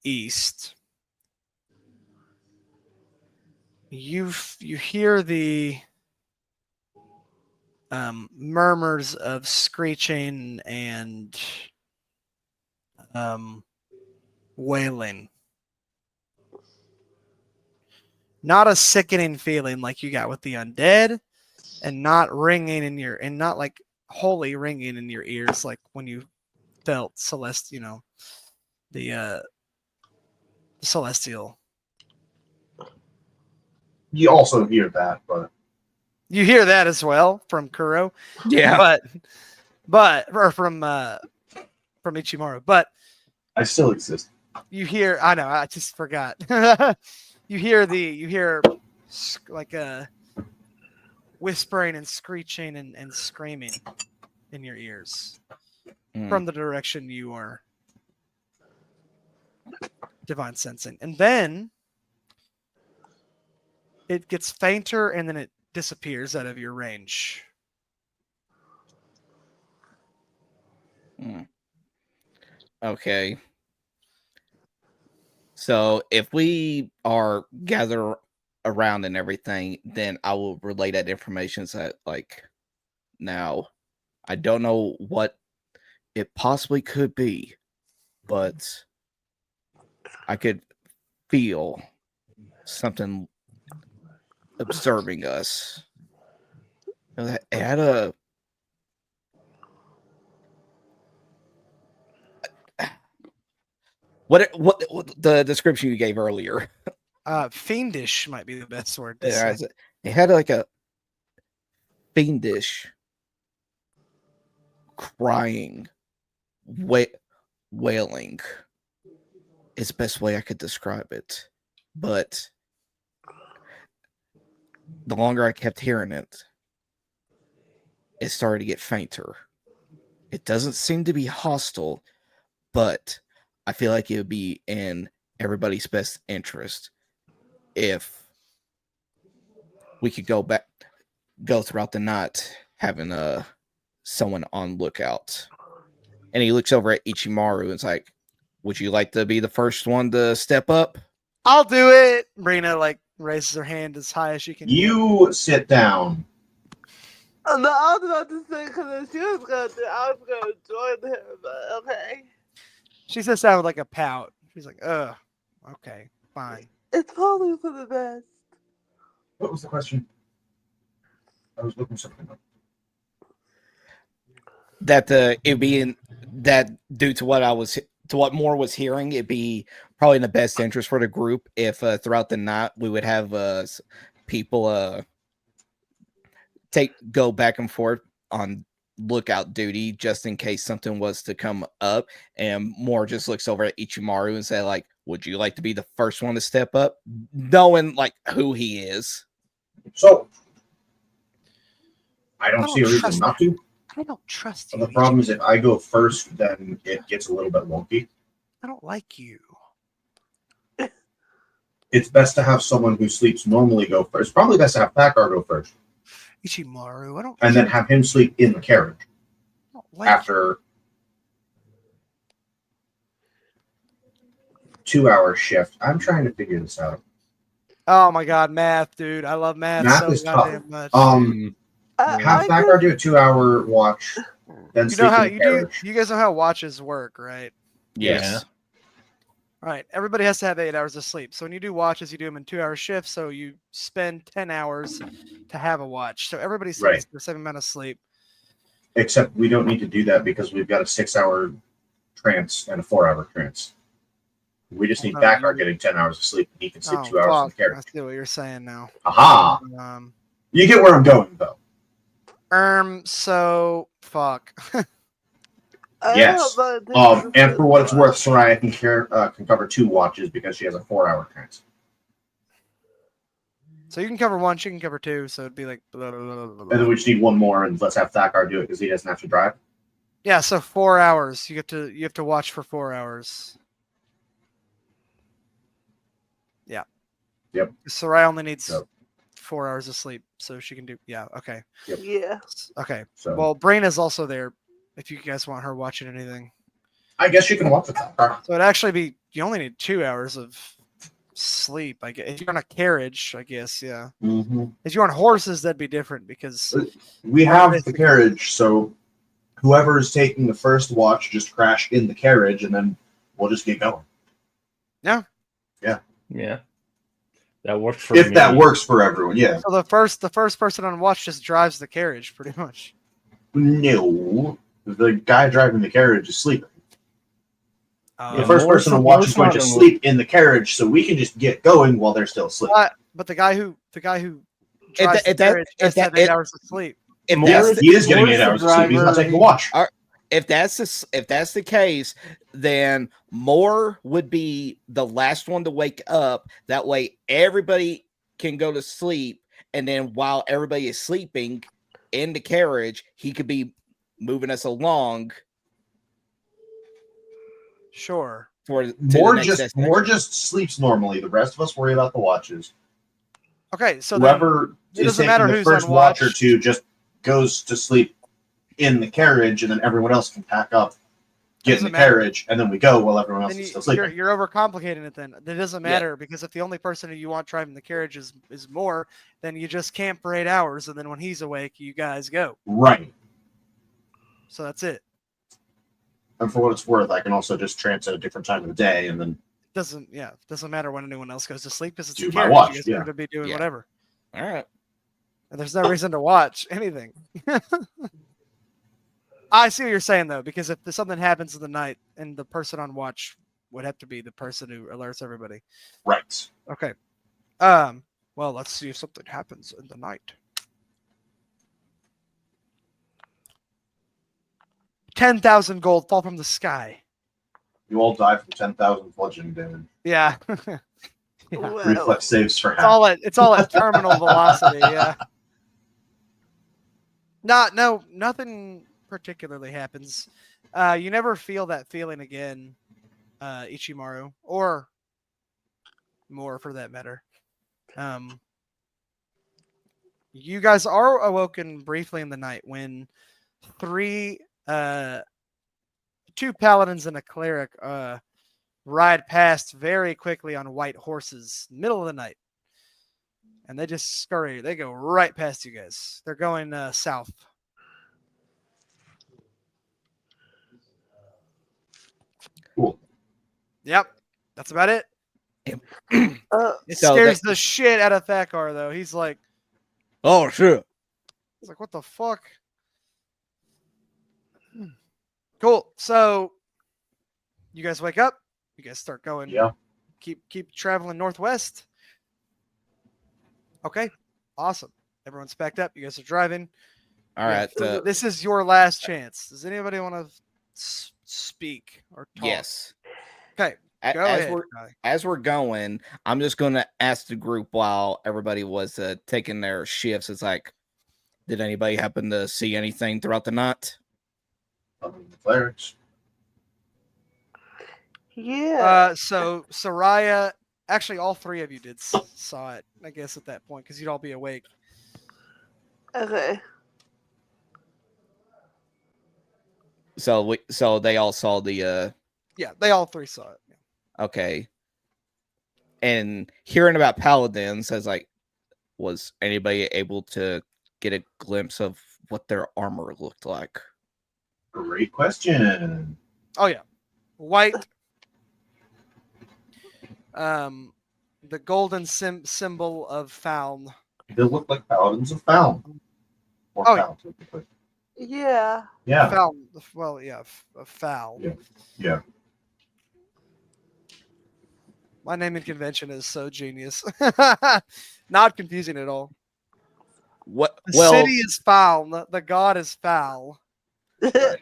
east. You hear the murmurs of screeching and wailing. Not a sickening feeling like you got with the undead, and not ringing in your, and not like holy ringing in your ears like when you felt the celestial. You also hear that, but You hear that as well from Kuro, Yeah. but or from Ichimaru, but I still exist. you hear. I know. I just forgot. you hear like a whispering and screeching and screaming in your ears from the direction you are divine sensing, and then it gets fainter and then it disappears out of your range. Okay. So if we are gathered around and everything, then I will relay that information. So like, now, I don't know what it possibly could be, but I could feel something observing us. It had a what the description you gave earlier. Fiendish might be the best word to Yeah, say. it had like a fiendish crying, wailing is the best way I could describe it. But the longer I kept hearing it, it started to get fainter. It doesn't seem to be hostile, but I feel like it would be in everybody's best interest if we could go throughout the night having someone on lookout. And he looks over at Ichimaru and is like, would you like to be the first one to step up? I'll do it. Rena like raises her hand as high as she can. You sit down. No, I was about to say because if she was going to, I was going to join her, but okay. She sits down with like a pout. She's like, ugh, okay, fine. It's probably for the best. What was the question? I was looking something up. That it'd be in that due to what Moore was hearing, it'd be probably in the best interest for the group if throughout the night we would have people go back and forth on lookout duty just in case something was to come up. And Moore just looks over at Ichimaru and say, like, would you like to be the first one to step up, knowing like who he is? So I don't see a reason not to. I don't trust you. The problem is if I go first, then it gets a little bit wonky. I don't like you. It's best to have someone who sleeps normally go first. Probably best to have Thakar go first. Ichimaru, I don't. And then have him sleep in the carriage after 2-hour shift. I'm trying to figure this out. Oh my god, math, dude! I love math Math so is goddamn tough. much. Have Thakar do a 2-hour watch, then You sleep know how in the carriage. you guys know how watches work, right? Yes. All right. Everybody has to have 8 hours of sleep. So when you do watches, you do them in 2-hour shifts. So you spend 10 hours to have a watch. So everybody sleeps the same amount of sleep. Except we don't need to do that because we've got a 6-hour trance and a 4-hour trance. We just need Thakar getting 10 hours of sleep. He can sleep 2 hours in the carriage. I see what you're saying now. Aha! You get where I'm going, though. So fuck. Yes. And for what it's worth, Saryah can cover 2 watches because she has a 4-hour trance. So you can cover 1, she can cover 2, so it'd be like blah, blah, blah, blah, blah. And then we just need 1 more, and let's have Thakar do it because he doesn't have to drive. Yeah, so 4 hours. You have to watch for 4 hours. Yeah. Yep. Saryah only needs 4 hours of sleep, so she can do. Yeah. Okay. Yep. Yeah. Okay. So, well, Brain is also there. If you guys want her watching anything, I guess you can watch the Thakar. so it'd actually be you only need 2 hours of sleep. I guess if you're on a carriage, I guess, yeah. Mm-hmm. If you're on horses, that'd be different because We have the carriage, so whoever is taking the first watch just crash in the carriage, and then we'll just get going. Yeah. That works for If me. that works for everyone, yeah. so the first person on watch just drives the carriage, pretty much. No, the guy driving the carriage is sleeping. The Yeah, first more person so- on watch more is going so to than- sleep in the carriage, so we can just get going while they're still asleep. But the guy who If drives that- if the that- carriage if has to have that- 8 if- hours of sleep. If More that's Yes, the, he is getting Morris 8 the hours of sleep. He's not driver, taking a watch. if that's the case, then Moore would be the last one to wake up. That way, everybody can go to sleep, and then while everybody is sleeping in the carriage, he could be moving us along Sure. for to More the next destination. just sleeps normally. The rest of us worry about the watches. Okay, so Whoever it is doesn't taking matter the who's first on watch or watch. two just goes to sleep in the carriage, and then everyone else can pack up, get in Doesn't the matter. carriage, and then we go while everyone else then is still sleeping. you're overcomplicating it. Then it doesn't Yeah. matter because if the only person who you want driving the carriage is Moore, then you just camp for 8 hours, and then when he's awake, you guys go. Right. So that's it. And for what it's worth, I can also just trance at a different time of the day, and then Doesn't matter when anyone else goes to sleep because it's Do a my carriage. watch, You guys yeah. are going to be doing Yeah. whatever, All right. and there's no reason to watch anything. I see what you're saying though, because if something happens in the night, and the person on watch would have to be the person who alerts everybody. right. Okay. Well, let's see if something happens in the night. 10,000 gold fall from the sky. You all die from 10,000 bludgeoning damage. Yeah. Yeah. Well, Reflex saves for It's half. all at terminal velocity, yeah. Nothing particularly happens. You never feel that feeling again, Ichimaru, or more for that matter. You guys are awoken briefly in the night when two paladins and a cleric ride past very quickly on white horses, middle of the night. And they just scurry. They go right past you guys. They're going south. Cool. Yep. That's about it. uh, It So scares the shit out of Thakar, though. He's like, Oh, sure. what the fuck? Cool. So you guys wake up. You guys start going. Yeah. Keep traveling northwest. Okay. Awesome. Everyone's packed up. You guys are driving. All right. This is your last chance. Does anybody want to speak or talk? Yes. Okay. A- Go as ahead. we're Kai. as we're going, I'm just going to ask the group while everybody was taking their shifts. It's like, did anybody happen to see anything throughout the night? The clerics. yeah. So Saryah, actually, all three of you saw it. I guess at that point, because you'd all be awake. Okay. So they all saw the Yeah, they all three saw it. okay. And hearing about paladins, as like, was anybody able to get a glimpse of what their armor looked like? Great question. Oh yeah, white. The golden symbol of Faln. They look like paladins of Faln. Or Oh, Faln, typically. Yeah. Yeah. Faln. Well, yeah, a foul. Yeah. Yeah. My naming convention is so genius. Not confusing at all. What? The Well, city is foul. The god is foul. Right.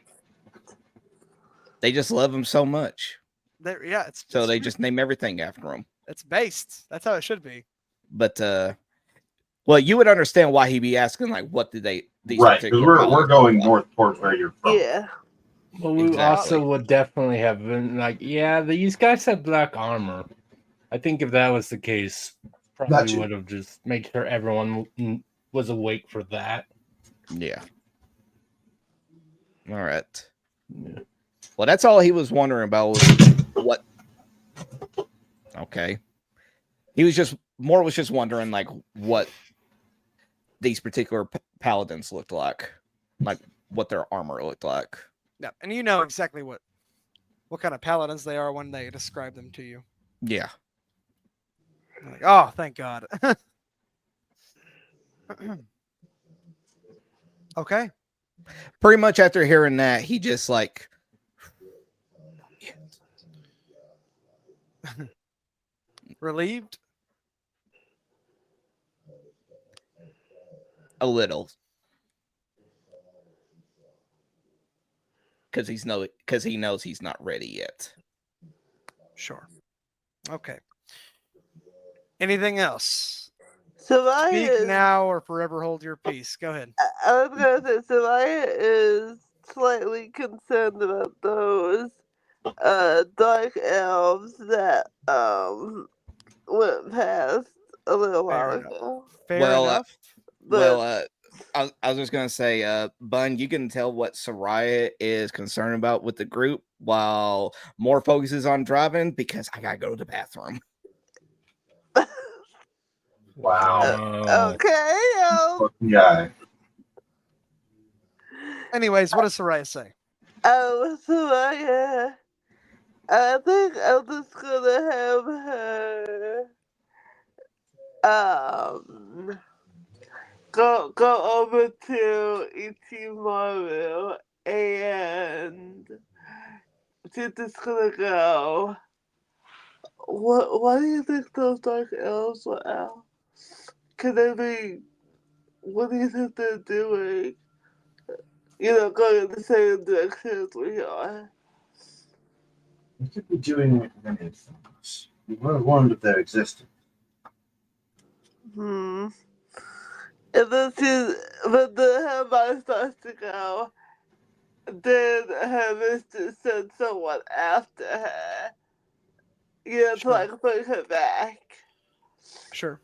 they just love him so much, Yeah, so it's they true. just name everything after him. It's based. That's how it should be. But well, you would understand why he'd be asking, like, what did they? These Right, because particular we're paladins going look like? north towards where you're from. Yeah. Well, we Exactly. also would definitely have been like, yeah, these guys have black armor. I think if that was the case, probably Gotcha. would have just made sure everyone was awake for that. Yeah. All right. Yeah. Well, that's all he was wondering about was what. Okay. He was just wondering like what these particular paladins looked like what their armor looked like. Yeah, and you know exactly what kind of paladins they are when they describe them to you. Yeah. Like, oh, thank God. Okay. Pretty much after hearing that, he just like relieved. a little. Because he knows he's not ready yet. Sure. Okay. Anything else? Saryah Speak is, now or forever hold your peace. Go ahead. I was gonna say Saryah is slightly concerned about those dark elves that went past a little while Fair enough. ago. Fair enough. But I was just gonna say, Bun, you can tell what Saryah is concerned about with the group, while more focuses on driving because I gotta go to the bathroom. Wow. okay, Fucking guy. Anyways, what does Saryah say? Saryah, I think I'm just gonna have her go over to Ichimaru and she's just gonna go. Why do you think those dark elves were out? Could they be? What do you think they're doing? Going in the same direction as we are. We could be doing many things. We were warned of their existence. And then but then her mind starts to go. Then her mistress sent someone after her. To Sure. like bring her back. Sure.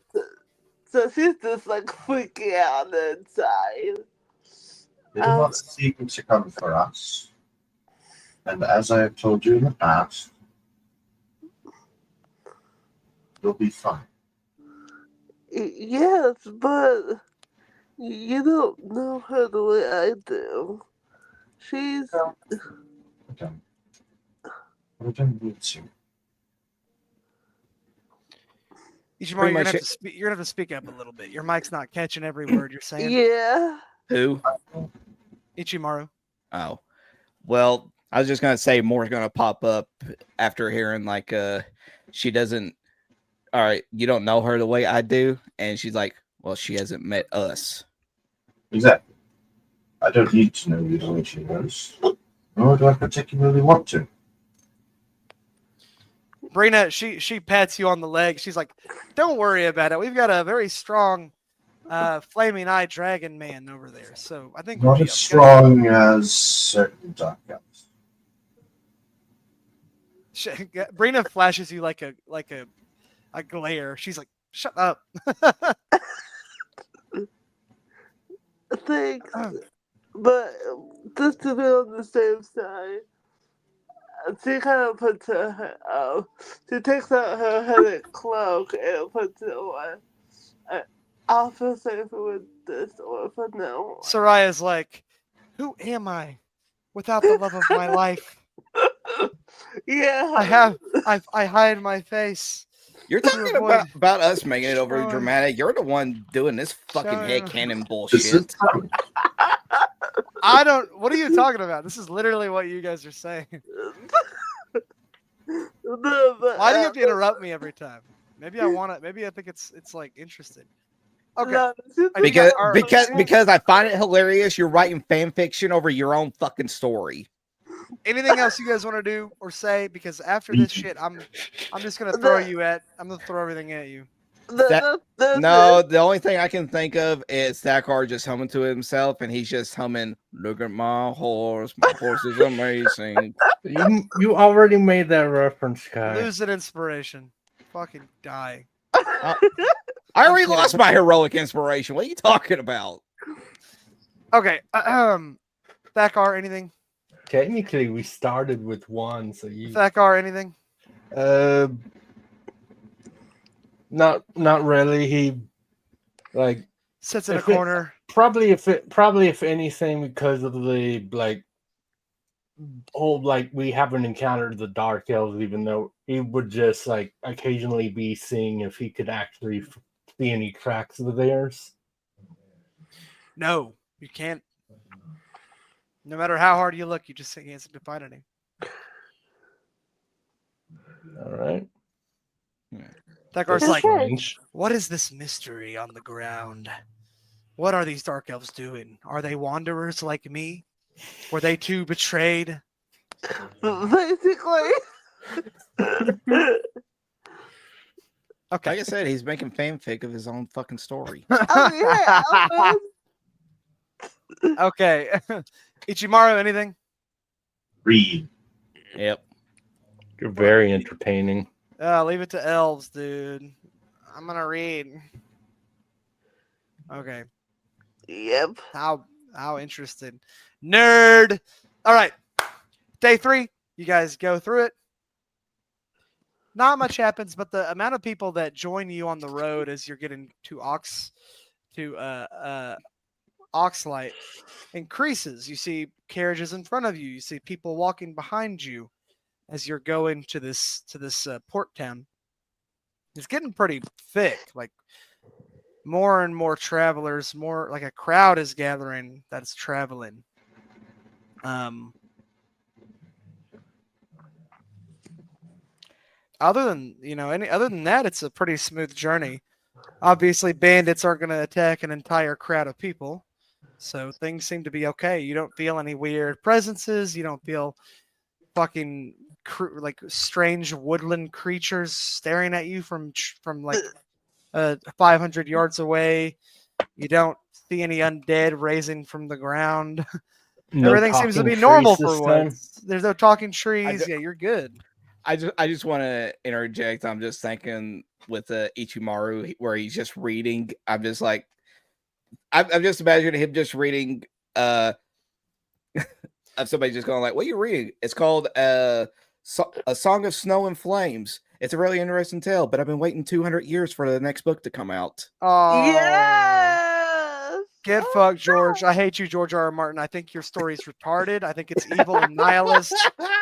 So she's just like freaking out inside. They did not seek to come for us. And as I have told you in the past, you'll be fine. Yes, but you don't know her the way I do. She's Okay. I don't need to. Ichimaru, you're gonna have to speak up a little bit. Your mic's not catching every word you're saying. yeah. Who? Ichimaru. Oh, well, I was just gonna say more's gonna pop up after hearing like she doesn't. All right, you don't know her the way I do, and she's like, well, she hasn't met us. Exactly. I don't need to know you the way she knows, nor do I particularly want to. Brina, she pats you on the leg. She's like, don't worry about it. We've got a very strong flaming eye dragon man over there. So I think we'll Not be as okay. strong as certain dark elves. Brina flashes you like a glare. She's like, shut up. Thanks. But just to be on the same side, she kind of puts she takes out her hooded cloak and puts it on. I'll feel safer with this or for now. Saryah's like, who am I without the love of my life? Yeah. I hide my face. You're talking about us making it over dramatic. You're the one doing this fucking headcanon bullshit. What are you talking about? This is literally what you guys are saying. Why do you have to interrupt me every time? Maybe I want to. Maybe I think it's like interesting. Okay. Because I find it hilarious. You're writing fan fiction over your own fucking story. Anything else you guys want to do or say? Because after this shit, I'm just gonna throw everything at you. No, the only thing I can think of is Thakar just humming to himself, and he's just humming, "Look at my horse is amazing." You already made that reference, Kai. Lose an inspiration. Fucking die. I already lost my heroic inspiration. What are you talking about? Okay, Thakar, anything? Technically, we started with one, so you. Thakar, anything? Not really. He like Sits in a if it- corner. probably if anything because of the like whole like we haven't encountered the dark elves, even though he would just like occasionally be seeing if he could actually see any tracks of theirs. No, you can't. No matter how hard you look, you just can't seem to find any. All right. Thakar's That's like, strange. what is this mystery on the ground? What are these dark elves doing? Are they wanderers like me? Were they too betrayed? Basically. Okay. Like I said, he's making fanfic of his own fucking story. I mean, hey, Alvin. Okay. Ichimaru, anything? Read. Yep. You're very entertaining. Leave it to elves, dude. I'm gonna read. Okay. Yep. How interested. Nerd. All right. Day 3. You guys go through it. Not much happens, but the amount of people that join you on the road as you're getting to Oxlight increases. You see carriages in front of you. You see people walking behind you as you're going to this port town. It's getting pretty thick. Like more and more travelers, more like a crowd is gathering that's traveling. Other than that, it's a pretty smooth journey. Obviously, bandits aren't going to attack an entire crowd of people, so things seem to be okay. You don't feel any weird presences. You don't feel fucking like strange woodland creatures staring at you from like 500 yards away. You don't see any undead raising from the ground. No Everything seems to be talking normal trees for this time? once. There's no talking trees. Yeah, you're good. I just want to interject. I'm just thinking with Ichimaru where he's just reading. I'm just like, I'm just imagining him just reading. Of somebody just going like, "What are you reading?" It's called A Song of Snow and Flames. It's a really interesting tale, but I've been waiting 200 years for the next book to come out. Oh, Yes. get Oh, fucked, George. I hate you, George R. R. Martin. I think your story's retarded. I think it's evil and nihilist.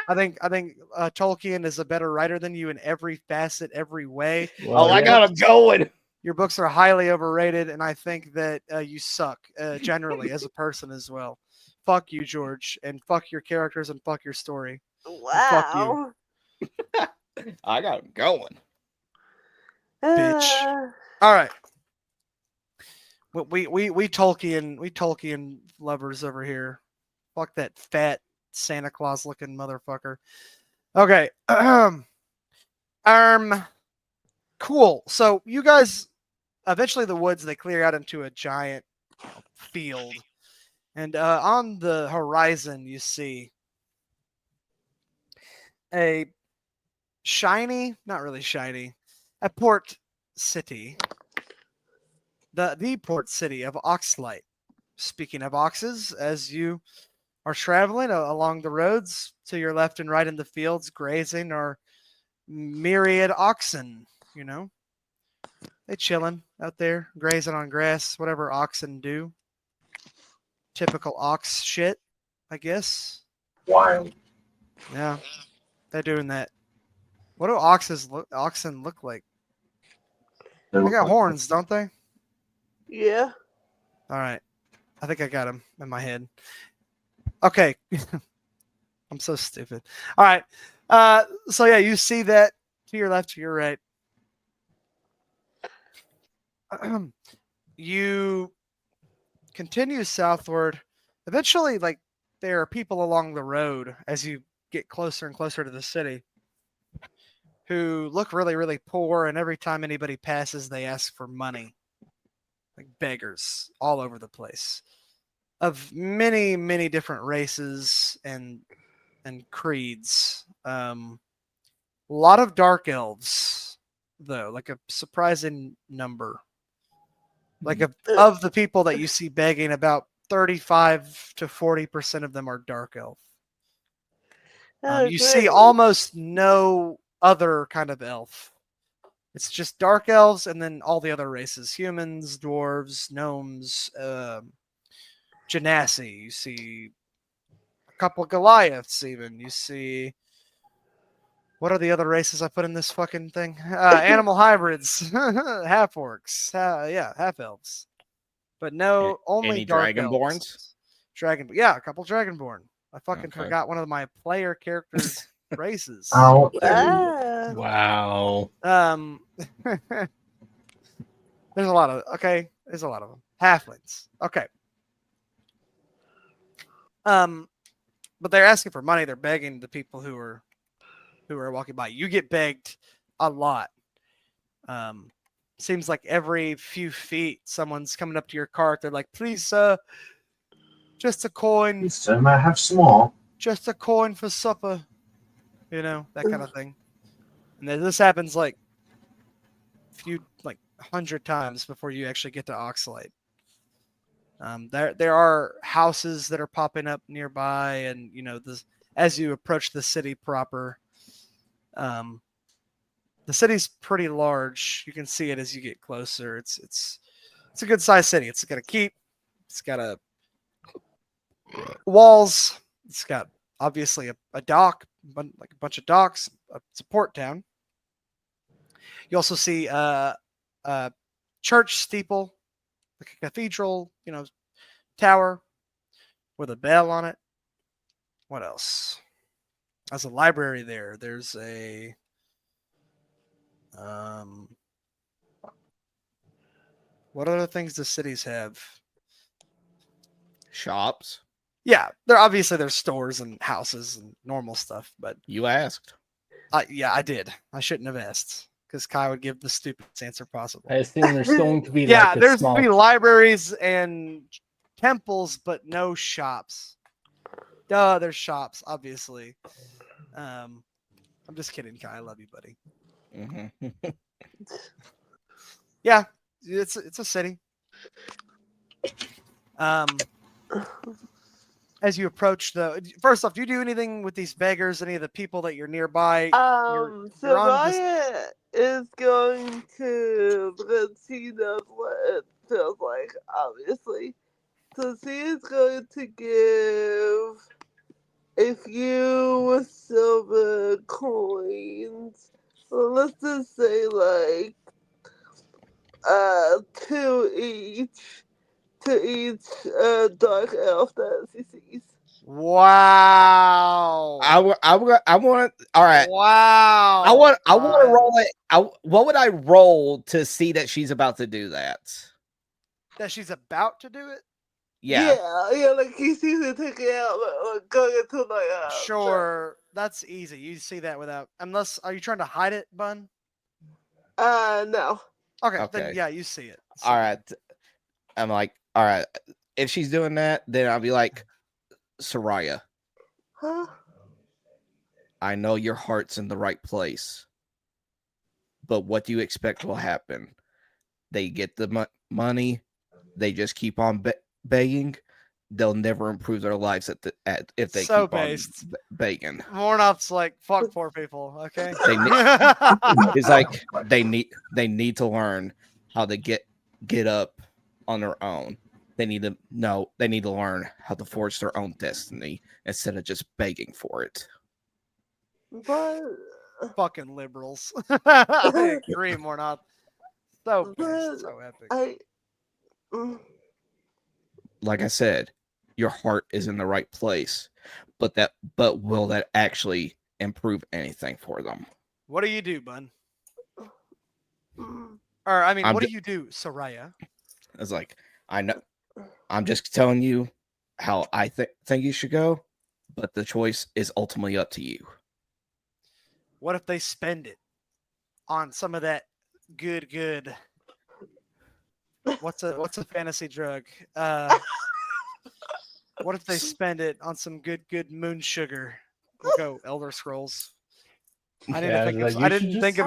I think Tolkien is a better writer than you in every facet, every way. Well, I yeah. got him going. Your books are highly overrated, and I think that you suck generally as a person as well. Fuck you, George, and fuck your characters, and fuck your story. Fuck you. Wow. I got him going. Bitch. All right. We Tolkien lovers over here. Fuck that fat Santa Claus looking motherfucker. Okay. Cool. So you guys eventually the woods they clear out into a giant field. And on the horizon you see a shiny, not really shiny, a port city. The port city of Oxlight. Speaking of oxes, as you are traveling along the roads to your left and right in the fields, grazing are myriad oxen, you know. They chilling out there, grazing on grass, whatever oxen do. Typical ox shit, I guess. Wild. Yeah, they're doing that. What do oxen look like? They got horns, don't they? Yeah. All right. I think I got him in my head. Okay. I'm so stupid. All right. So yeah, you see that to your left, to your right. You continue southward. Eventually, like there are people along the road as you get closer and closer to the city who look really, really poor, and every time anybody passes, they ask for money. Like beggars all over the place. Of many, many different races and creeds. A lot of dark elves, though, like a surprising number. Like of the people that you see begging, about 35 to 40% of them are dark elf. You see almost no other kind of elf. It's just dark elves and then all the other races: humans, dwarves, gnomes, genasi. You see a couple Goliaths, even. You see, what are the other races I put in this fucking thing? Animal hybrids, half orcs, half elves. But no, only Any dark dragonborns? elves. A couple dragonborn. I fucking Okay. forgot one of my player characters' races. Oh, there you go. Ah. Wow. There's a lot of There's a lot of them. Halflings. Okay. But they're asking for money. They're begging the people who are walking by. You get begged a lot. Seems like every few feet, someone's coming up to your cart. They're like, "Please, just a coin. Some I have small. Just a coin for supper." You know, that kind of thing. And then this happens like 100 times before you actually get to Oxalate. There are houses that are popping up nearby, and you know, as you approach the city proper, the city's pretty large. You can see it as you get closer. It's a good sized city. It's got a keep. It's got walls. It's got obviously a dock, like a bunch of docks. It's a port town. You also see a church steeple, like a cathedral, you know, tower with a bell on it. What else? There's a library there. There's a what other things do cities have? Shops. Yeah, there's stores and houses and normal stuff, but You asked. yeah, I did. I shouldn't have asked because Kai would give the stupidest answer possible. I assume there's going to be Yeah, like a there's small... be libraries and temples, but no shops. Duh, there's shops, obviously. I'm just kidding, Kai. I love you, buddy. Mm-hmm. Yeah, it's a city. As you approach first off, do you do anything with these beggars? Any of the people that you're nearby? Saryah is going to let she knows what it feels like, obviously. So she is going to give a few silver coins. So let's just say like 2 each to each dark elf that she sees. Wow. I want. All right. Wow. I want to roll it. What would I roll to see that she's about to do that? That she's about to do it? Yeah. Yeah, like he sees it taking out, like going into like Sure, that's easy. You see that without, unless, are you trying to hide it, Bun? No. Okay, then Okay. yeah, you see it. So, All right. I'm like, all right. If she's doing that, then I'll be like, Saryah, Huh? I know your heart's in the right place, but what do you expect will happen? They get the money, they just keep on begging. They'll never improve their lives if they So keep based. on begging. Mornoff's like, fuck poor people, okay? It's like they need to learn how to get up on their own. They need to know. They need to learn how to forge their own destiny instead of just begging for it. But Fucking liberals. I agree, Mornoff. So based, so epic. Like I said, your heart is in the right place, but will that actually improve anything for them? What do you do, Bun? Or I mean, what do you do, Saryah? It's like, I know. I'm just telling you how I think you should go, but the choice is ultimately up to you. What if they spend it on some of that good? What's a fantasy drug? What if they spend it on some good moon sugar? We'll go Elder Scrolls. I didn't think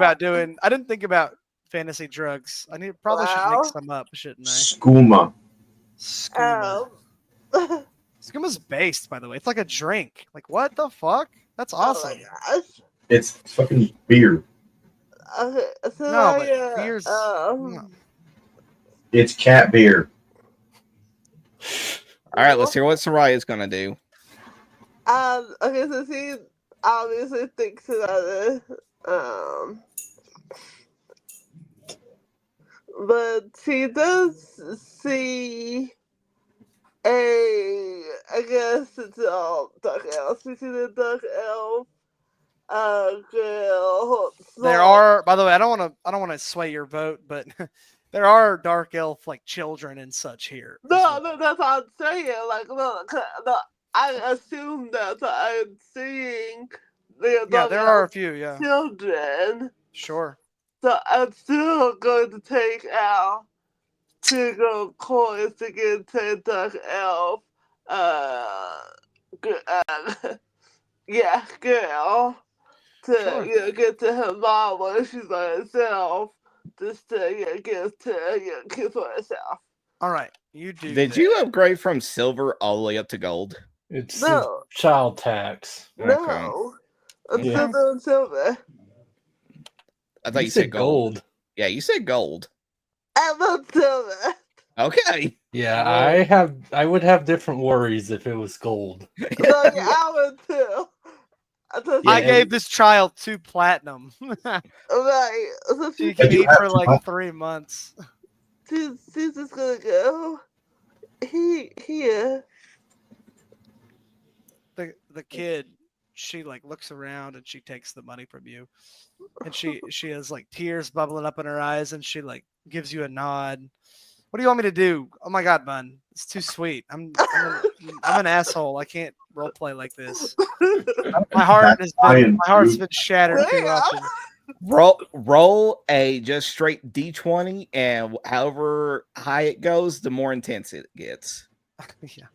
about fantasy drugs. Probably should make some up, shouldn't I? Skooma. Skooma. Skooma's based, by the way. It's like a drink. Like, what the fuck? That's awesome. Oh my gosh. It's fucking beer. Okay, so No, but beers. No. It's cat beer. All right, let's hear what Saryah's gonna do. Okay, so she obviously thinks about it. But she does see I guess it's all dark elf. She sees a dark elf girl. There are, by the way, I don't want to sway your vote, but there are dark elf like children and such here. No, that's what I'm saying. Like, no, I assume that I'm seeing the Yeah, there are a few. Yeah, children. sure. So I'm still going to take out 2 gold coins to get to Dark Elf. Yeah, girl. To Sure. get to her mom when she's by herself. Just to get to kiss for herself. All right, you do. Did that. you upgrade from silver all the way up to gold? It's No. child tax. No. I'm Yeah. still doing silver. I thought you said gold. Yeah, you said gold. I'm not silver. Okay. Yeah, I would have different worries if it was gold. No, yeah, I would too. I gave this child 2 platinum. Right. So She Did can you eat have for to like buy- 3 months. She's just gonna go. Here. The kid, she like looks around and she takes the money from you, and she has like tears bubbling up in her eyes, and she like gives you a nod. What do you want me to do? Oh my god, man, it's too sweet. I'm an asshole. I can't role play like this. My heart's been shattered too often. Roll a just straight D20, and however high it goes, the more intense it gets. Yeah.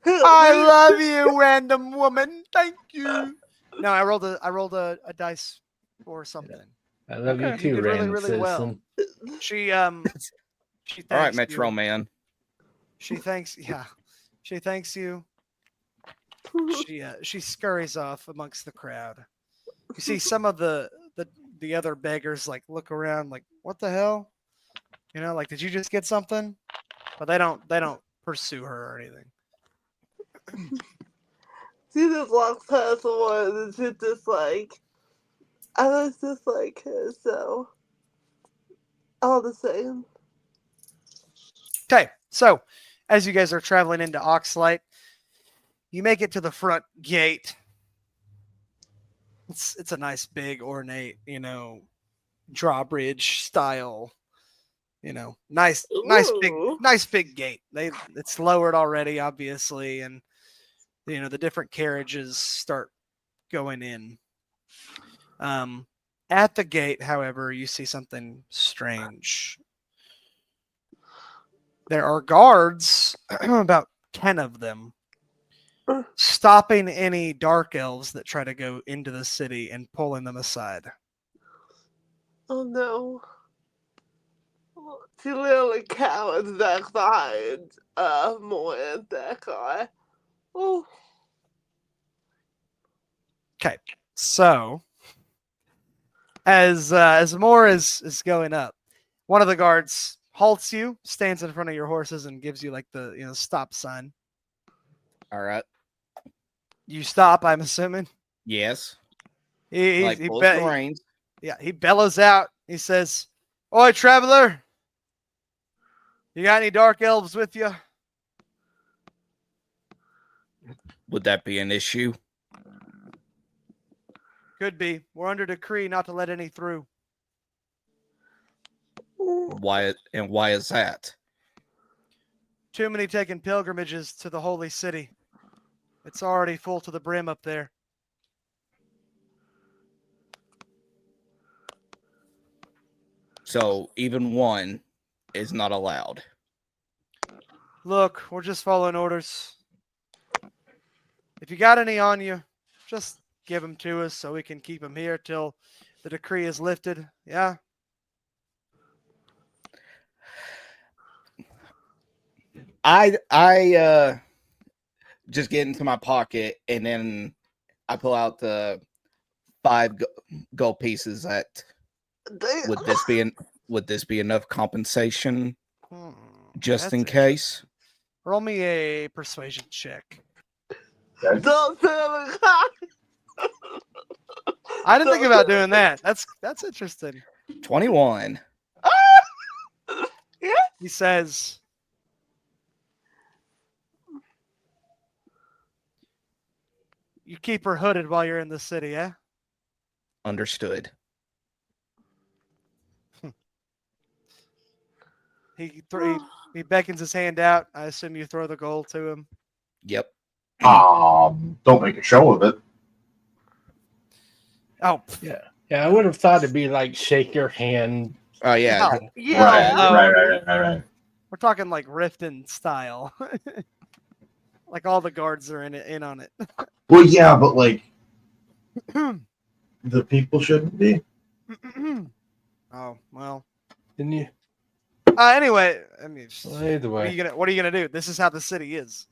I love you, random woman. Thank you. No, I rolled a dice or something. I love you You too, did random really well. citizen. She thanks All right, Metro you. Man. She thanks you. She scurries off amongst the crowd. You see some of the other beggars like look around like, what the hell? You know, like, did you just get something? But they don't pursue her or anything. She just walks past the one and she's just like, I was just like her, so all the same. Okay, so as you guys are traveling into Oxlight, you make it to the front gate. It's a nice big ornate, drawbridge style, nice big gate. It's lowered already, obviously, and the different carriages start going in. At the gate, however, you see something strange. There are guards, about 10 of them, stopping any dark elves that try to go into the city and pulling them aside. Oh no. She literally cowers back behind more and Thakar. Oh. Okay, so as more is going up, one of the guards halts you, stands in front of your horses, and gives you like the stop sign. All right. You stop, I'm assuming. Yes. He reins. Yeah, he bellows out. He says, "Oi, traveler! You got any dark elves with you?" Would that be an issue? Could be. We're under decree not to let any through. Why is that? Too many taking pilgrimages to the holy city. It's already full to the brim up there. So even one is not allowed. Look, we're just following orders. If you got any on you, just give them to us so we can keep them here till the decree is lifted. Yeah. I just get into my pocket, and then I pull out the 5 gold pieces that Would this be enough compensation Hmm, just in that's case? Roll me a persuasion check. Don't tell me. I didn't think about doing that. That's interesting. 21. Yeah. He says, "You keep her hooded while you're in the city, eh?" Understood. He beckons his hand out. I assume you throw the gold to him. Yep. Don't make a show of it. Oh, Yeah, I would have thought it'd be like shake your hand. Oh yeah. no. Yeah. no. Right. We're talking like Riften style. Like all the guards are in on it. Well, yeah, but like the people shouldn't be. Oh well. Didn't you? Anyway, I mean, Well, either what are way. you gonna do? This is how the city is.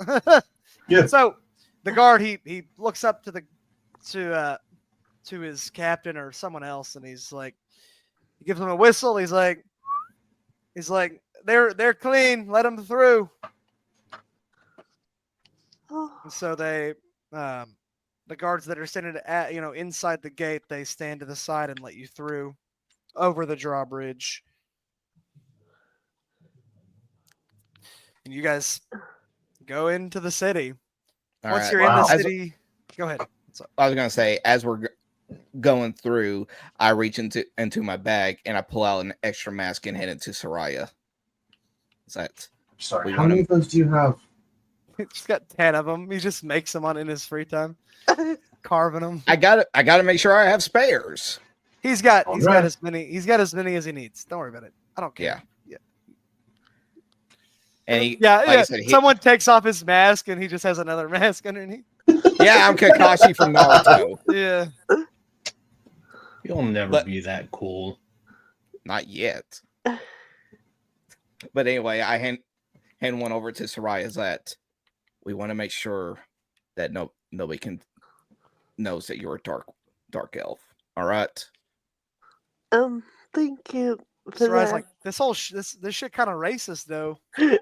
Yeah. So the guard he looks up to his captain or someone else, and he's like, he gives him a whistle. He's like, they're clean. Let them through. And so they, the guards that are standing inside the gate, they stand to the side and let you through over the drawbridge. And you guys go into the city. All Once right. you're in the Wow. city, go ahead. What's up? I was gonna say, as we're going through, I reach into my bag and I pull out an extra mask and hand it to Saryah. Is that Sorry, We how wanna- many of those do you have? He's got 10 of them. He just makes them in his free time, carving them. I gotta make sure I have spares. He's got Alright. as many. He's got as many as he needs. Don't worry about it. I don't care. Yeah. And he, Yeah, like yeah. I said, Someone takes off his mask and he just has another mask underneath. yeah, I'm Kakashi from Naruto. Yeah. You'll never But- be that cool. Not yet. But anyway, I hand one over to Saryah that we want to make sure that nobody knows that you're a dark elf. All right. Thank you for Sarai's that. like, this whole this shit kind of racist though. Bye.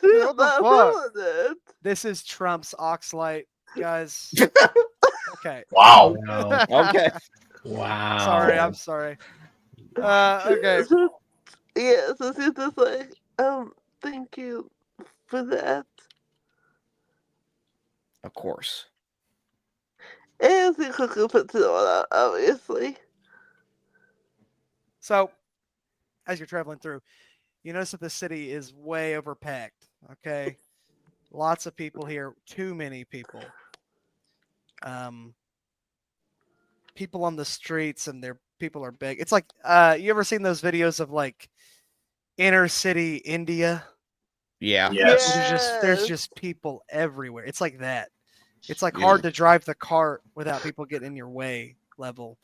She's What the not fuck? feeling it. This is Trump's Oxlight, guys. Okay. Wow. Wow. Okay. Wow. Sorry, I'm sorry. Okay. Yeah, so she's just like, thank you for that. Of course. And she quickly puts it all out, obviously. So, as you're traveling through, you notice that the city is way overpacked. Okay, lots of people here. Too many people. People on the streets, and people are big. It's like, you ever seen those videos of like inner city India? Yeah. Yes. There's Yes. just people everywhere. It's like that. It's like Yeah. hard to drive the cart without people getting in your way level.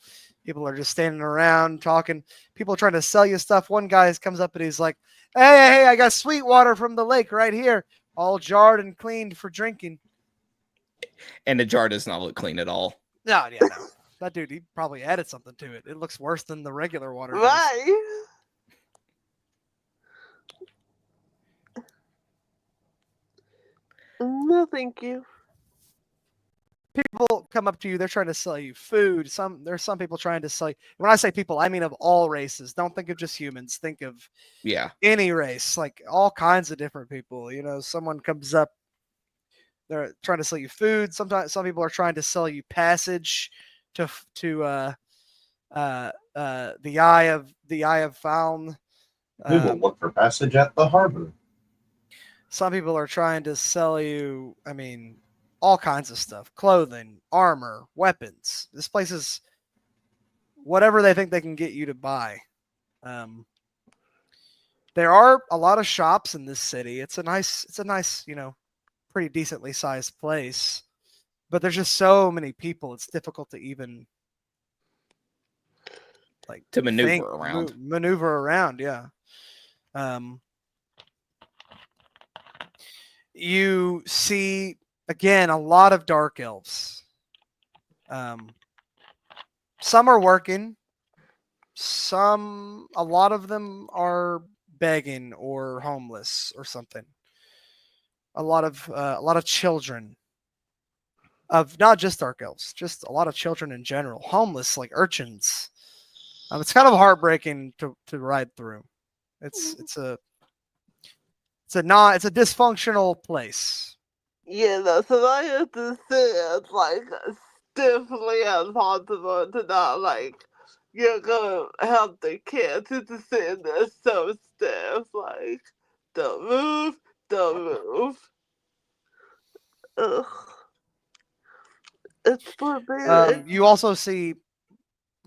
People are just standing around talking. People are trying to sell you stuff. One guy comes up and he's like, hey, I got sweet water from the lake right here, all jarred and cleaned for drinking. And the jar does not look clean at all. No. That dude, he probably added something to it. It looks worse than the regular water. does. Right. No, thank you. People come up to you, they're trying to sell you food. There's some people trying to sell you. When I say people, I mean of all races. Don't think of just humans. Think of Yeah. any race, like all kinds of different people. Someone comes up, they're trying to sell you food. Sometimes some people are trying to sell you passage to the eye of Faln. We will look for passage at the harbor. Some people are trying to sell you, all kinds of stuff: clothing, armor, weapons. This place is whatever they think they can get you to buy. There are a lot of shops in this city. It's a nice, pretty decently sized place, but there's just so many people. It's difficult to even To maneuver around. Maneuver around, yeah. You see again a lot of dark elves. Some are working. A lot of them are begging or homeless or something. A lot of children of not just dark elves, just a lot of children in general, homeless like urchins. It's kind of heartbreaking to ride through. It's a dysfunctional place. Yeah, no, so I understand, like, it's definitely impossible to not, like, you're gonna help the kids. It's just sitting there so stiff, like, don't move. Ugh. It's forbidden. You also see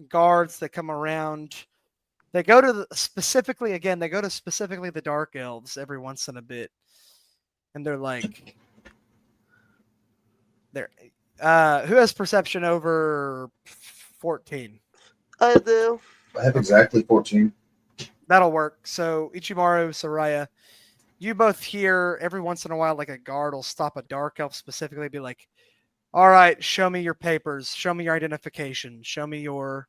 guards that come around. They go to specifically the dark elves every once in a bit, and they're like, who has perception over 14? I do. I have exactly 14. That'll work. So Ichimaru, Saryah, you both hear every once in a while like a guard will stop a dark elf specifically, be like, all right, show me your papers, show me your identification, show me your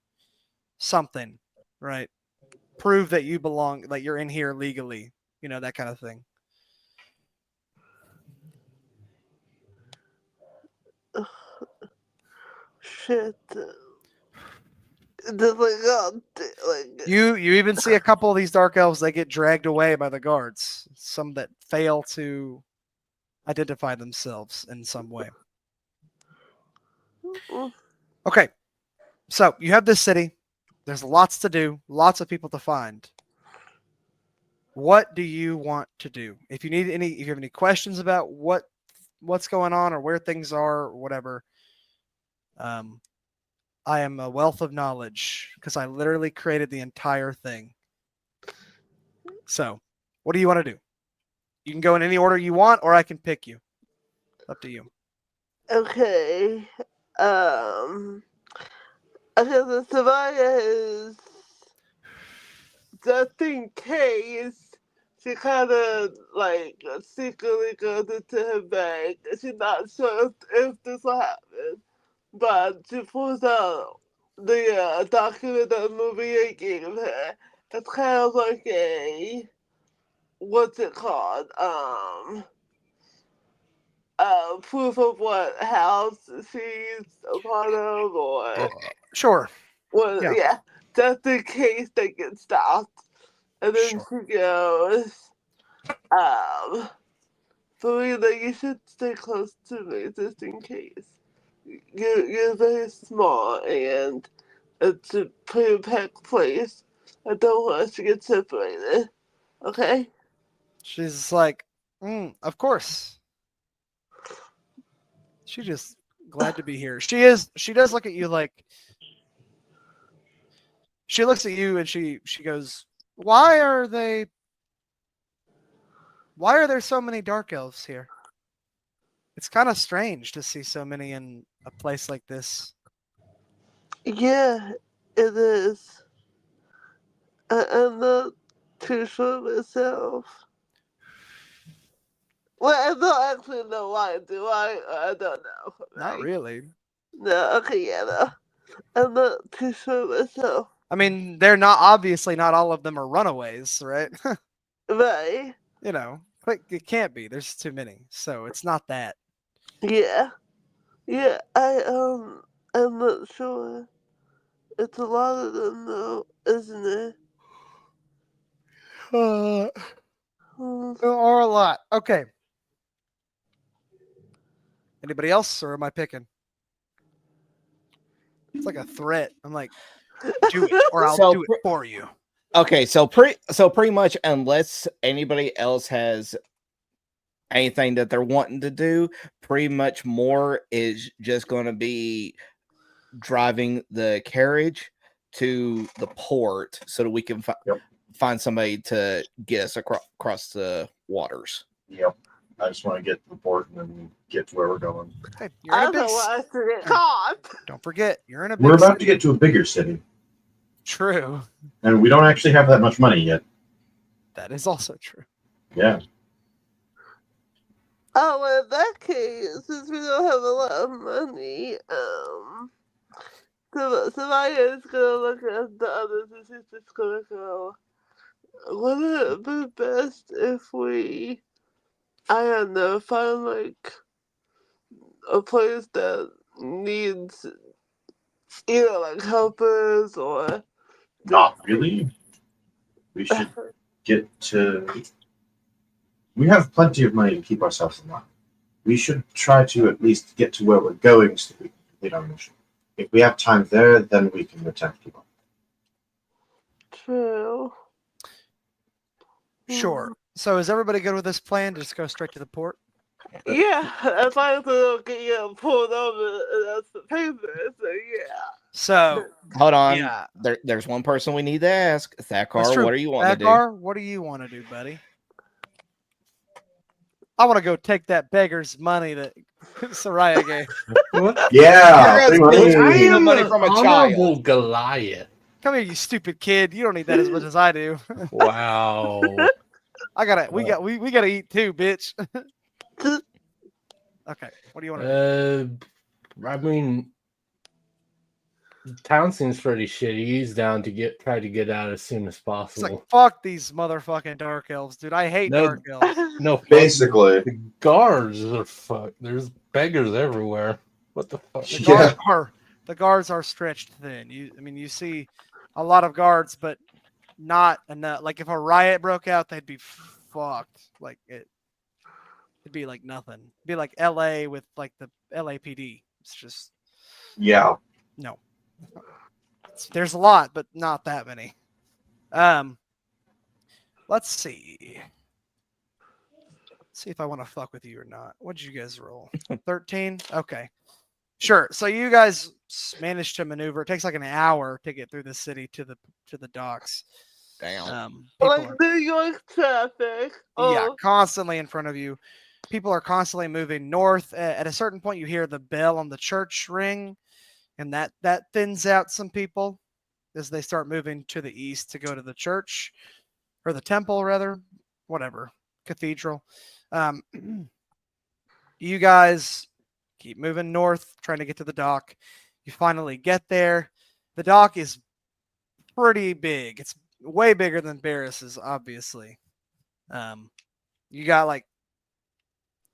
something, right? Prove that you belong, like you're in here legally, that kind of thing. Shit. Just like, You even see a couple of these dark elves, they get dragged away by the guards. Some that fail to identify themselves in some way. Okay. So you have this city. There's lots to do, lots of people to find. What do you want to do? If you have any questions about what's going on or where things are or whatever, I am a wealth of knowledge because I literally created the entire thing. So, what do you want to do? You can go in any order you want, or I can pick you. Up to you. okay. I guess the Saryah is just in case she kind of like secretly goes into her bag. She's not sure if this will happen, but she pulls out the document that Maria gave her. It's kind of like a what's it called? Proof of what house she's a part of, or Sure. well, Yeah. yeah, just in case they get stopped. And then Sure. she goes, Farida, you should stay close to me just in case. You're very small and it's a pretty packed place. I don't want us to get separated. Okay? She's like, of course. She's just glad to be here. She does look at you like. She looks at you and she goes, Why are there so many dark elves here? It's kind of strange to see so many in a place like this. Yeah, it is. I'm not too sure myself. Well, I don't actually know why, do I? I don't know. Not Right? really. No, okay, yeah, no. I'm not too sure myself. I mean, they're not all of them are runaways, right? Right. But it can't be. There's too many. So it's not that. Yeah. Yeah, I'm not sure. It's a lot of them though, isn't it? There are a lot. Okay. Anybody else, or am I picking? It's like a threat. I'm like, do it, or I'll do it for you. Okay, so pretty much, unless anybody else has anything that they're wanting to do, pretty much more is just going to be driving the carriage to the port so that we can find somebody to get us across the waters. Yep. I just want to get to the port and then get to where we're going. Hey, you're in a I big don't want us to get caught. Don't forget, you're in a big We're about city. to get to a bigger city. True. And we don't actually have that much money yet. That is also true. Yeah. Oh, well, in that case, since we don't have a lot of money, So Saryah is gonna look at the others and she's just gonna go, wouldn't it be best if we, I don't know, find like a place that needs either like helpers or Not really. We should get to. We have plenty of money to keep ourselves in line. We should try to at least get to where we're going so we can complete our mission. If we have time there, then we can return to people. True. Sure. So is everybody good with this plan? Just go straight to the port. Yeah, as long as we don't get pulled over and that's the paper, so yeah. So Hold on. yeah, There's one person we need to ask. that's Thakar, true. what do you want to do? Thakar, what do you want to do, buddy? I want to go take that beggar's money that Saryah gave. What? Yeah, You're free asking money. for money from a honorable child. Goliath. Come here, you stupid kid. You don't need that as much as I do. Wow. We gotta eat too, bitch. Okay, what do you want to do? I mean, the town seems pretty shitty. He's down to try to get out as soon as It's possible. like, fuck these motherfucking dark elves, dude. I hate No. dark elves. No, fuck, Basically. the guards are fucked. There's beggars everywhere. What the fuck? The guards are stretched thin. You see a lot of guards, but not enough. Like if a riot broke out, they'd be fucked. Like it'd be like nothing. It'd be like LA with like the LAPD. It's just Yeah. no. There's a lot, but not that many. Let's see. See if I want to fuck with you or not. What did you guys roll? 13? Okay. Sure. So you guys managed to maneuver. It takes like an hour to get through the city to the docks. Damn. Like New York traffic. Yeah, constantly in front of you. People are constantly moving north. At a certain point, you hear the bell on the church ring, and that thins out some people as they start moving to the east to go to the church, or the temple, rather, whatever, cathedral. You guys keep moving north, trying to get to the dock. You finally get there. The dock is pretty big. It's way bigger than Barris's, obviously. You got like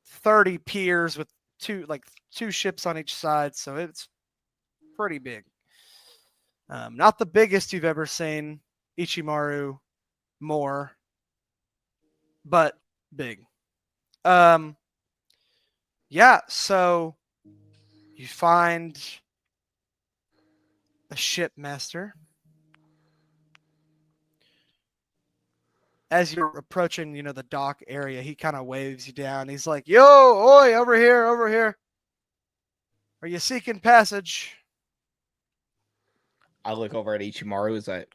30 piers with two ships on each side, so it's pretty big. Not the biggest you've ever seen, Ichimaru, more, but big. Yeah, so you find a shipmaster. As you're approaching, the dock area, he kind of waves you down. He's like, "Yo, oi, over here, over here. Are you seeking passage?" I look over at Ichimaru. Is like,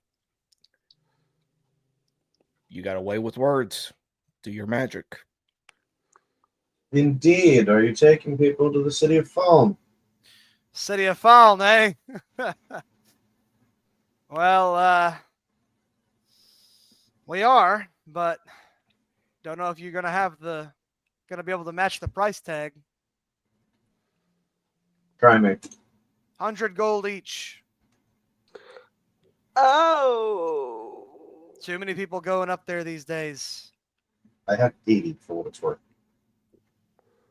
you got a way with words. Do your magic. Indeed. Are you taking people to the city of Faln? City of Faln, eh? Well, we are, but don't know if you're gonna be able to match the price tag. Try me. 100 gold each. Oh. Too many people going up there these days. I have 80 for what it's worth.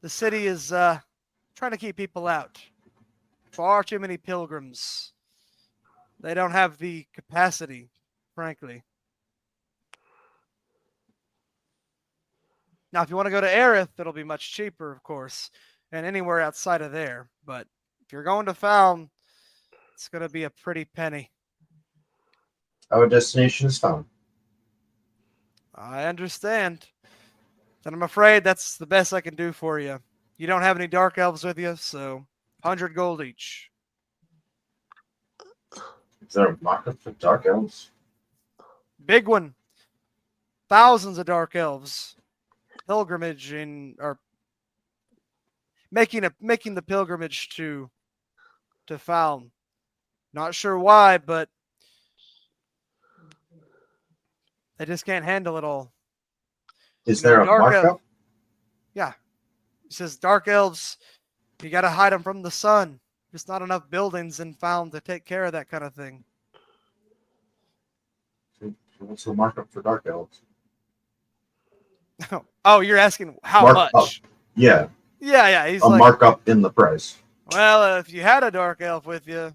The city is trying to keep people out. Far too many pilgrims. They don't have the capacity, frankly. Now, if you want to go to Aerith, it'll be much cheaper, of course, and anywhere outside of there. But if you're going to Faln, it's going to be a pretty penny. Our destination is Faln. I understand. And I'm afraid that's the best I can do for you. You don't have any dark elves with you, so 100 gold each. Is there a market for dark elves? Big one. Thousands of dark elves. Pilgrimage or making the pilgrimage to Faln. Not sure why, but they just can't handle it all. Is there a markup? Yeah. He says dark elves, you got to hide them from the sun. Just not enough buildings in Faln to take care of that kind of thing. What's the markup for Dark Elves? Oh, you're asking how Mark much? up. Yeah, Yeah. He's a like, markup in the price. well, if you had a dark elf with you, it'd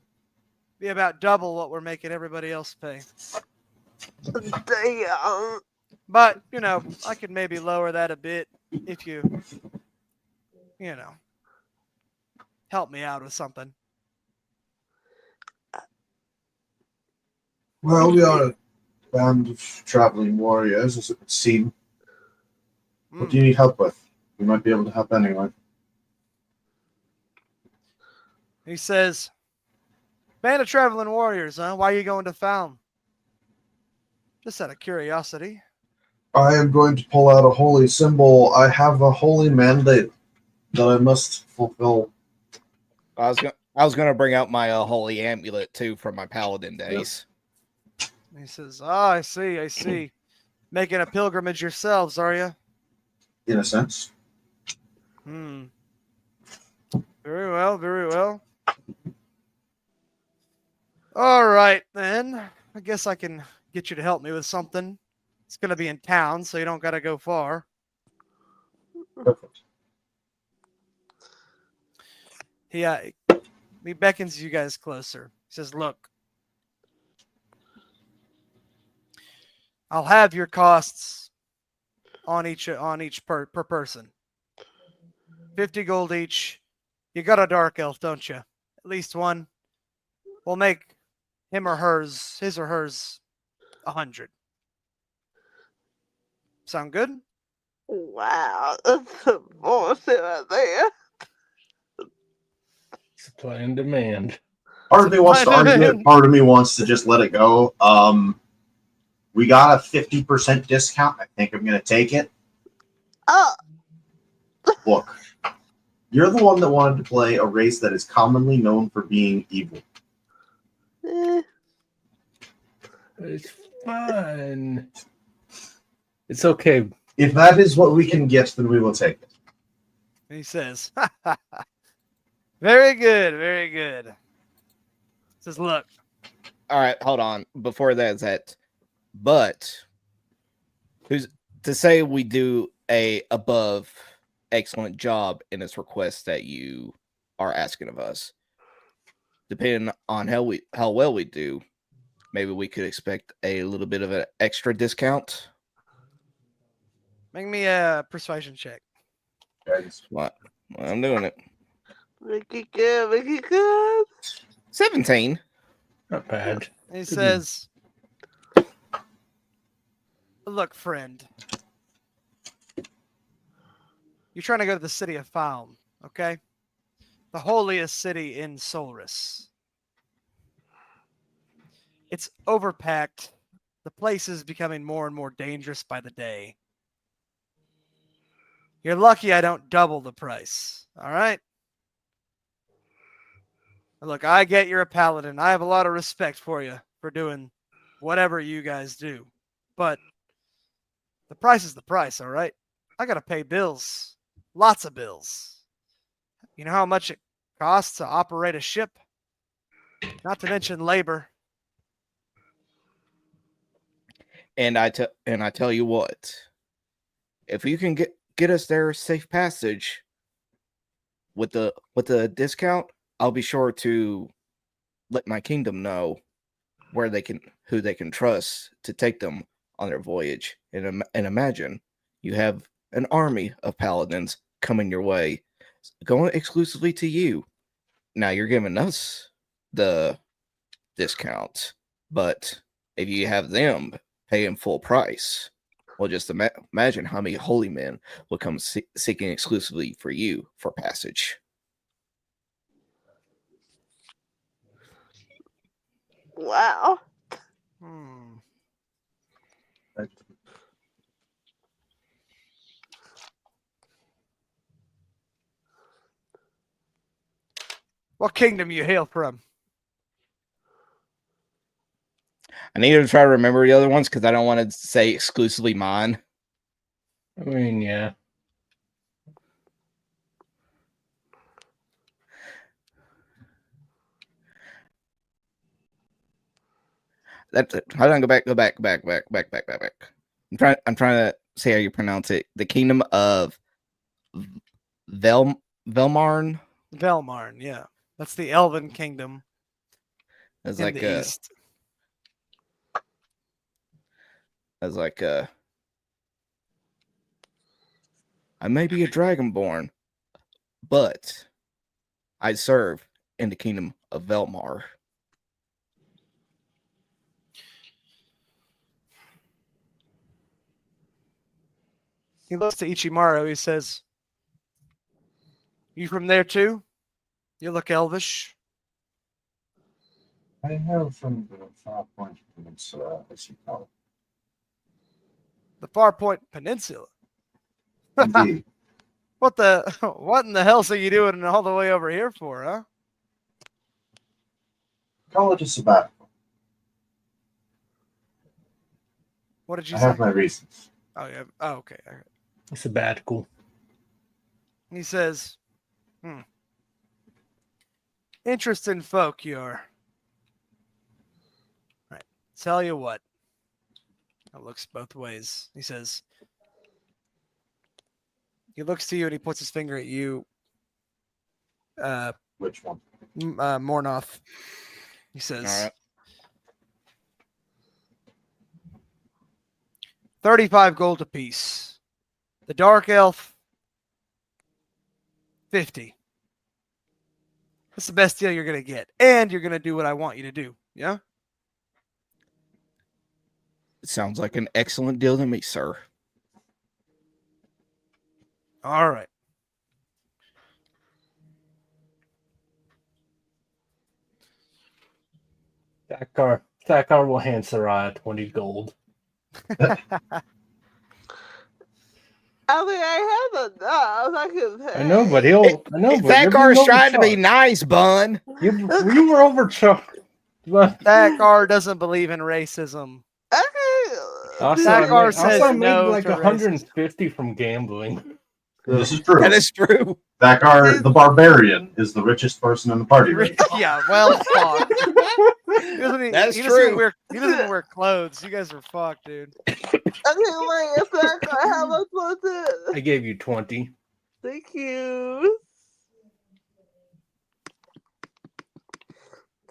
be about double what we're making everybody else pay. Damn. But, I could maybe lower that a bit if you help me out with something. Well, we are a band of traveling warriors, as it would seem. What do you need help with? We might be able to help anyway. He says, band of traveling warriors, huh? Why are you going to Faln? Just out of curiosity. I am going to pull out a holy symbol. I have a holy mandate that I must fulfill. I was gonna bring out my holy amulet too from my paladin days. He says, I see. Making a pilgrimage yourselves, are you? In a sense. Very well. All right, then. I guess I can get you to help me with something. It's going to be in town, so you don't got to go far. Perfect. He beckons you guys closer. He says, look, I'll have your costs on each per person. 50 gold each. You got a dark elf, don't you? At least one. We'll make his or hers 100. Sound good? Wow, that's some bullshit right there. Supply and demand. Part of me wants to argue it. Part of me wants to just let it go. We got a 50% discount. I think I'm going to take it. Look, you're the one that wanted to play a race that is commonly known for being evil. It's fun. It's okay. If that is what we can get, then we will take it. He says, very good. He says, look. All right, hold on. Before that, but who's to say we do a above excellent job in this request that you are asking of us? Depending on how well we do, maybe we could expect a little bit of an extra discount. Make me a persuasion check. What? Well, I'm doing it. Make it good. 17. Not bad. He says, look, friend. You're trying to go to the city of Faln, okay? The holiest city in Solris. It's overpacked. The place is becoming more and more dangerous by the day. You're lucky I don't double the price, all right? Look, I get you're a paladin. I have a lot of respect for you for doing whatever you guys do. But the price is the price, all right? I got to pay bills. Lots of bills. You know how much it costs to operate a ship? Not to mention labor. And I tell you what, if you can get us there safe passage with the discount, I'll be sure to let my kingdom know who they can trust to take them on their voyage. And imagine you have an army of paladins coming your way, going exclusively to you. Now you're giving us the discount, but if you have them paying full price, well, just imagine how many holy men will come seeking exclusively for you for passage. Wow. What kingdom you hail from? I need to try to remember the other ones because I don't want to say exclusively mine. I mean, yeah. That's it. Hold on, go back. I'm trying to see how you pronounce it. The kingdom of Velmarn. Velmarn, yeah. That's the Elven Kingdom It's in like the east. It's like I may be a dragonborn, but I serve in the kingdom of Velmar. He looks to Ichimaru. He says, "You from there too? You look elvish." I hail from the Far Point Peninsula, as you call The Far Point Peninsula. it. Indeed. What in the hell are you doing all the way over here for, huh? Call it a sabbatical. What did you I say? have my reasons. Oh yeah. Oh, okay. All right. Sabbatical. He says, interesting folk you are. Right. Tell you what. It looks both ways. He says, he looks to you and he puts his finger at you. Which one? Mornoth. He says, All right. 35 gold apiece. The Dark Elf, 50. That's the best deal you're going to get. And you're going to do what I want you to do. Yeah? It sounds like an excellent deal to me, sir. All right. Thakar will hand Saryah 20 gold. I mean, I have enough. I can pay. I know, but you're Thakar's being trying to be overcharged. nice, bun. You were overcharged. Thakar doesn't believe in racism. Okay. Thakar says I made no like to 150 from gambling. This is true. That is true. Thakar, the barbarian, is the richest person in the party right now. Yeah, well, fuck. That's He true. doesn't even wear clothes. You guys are fucked, dude. Okay, wait a second. How much was it? I gave you 20. Thank you.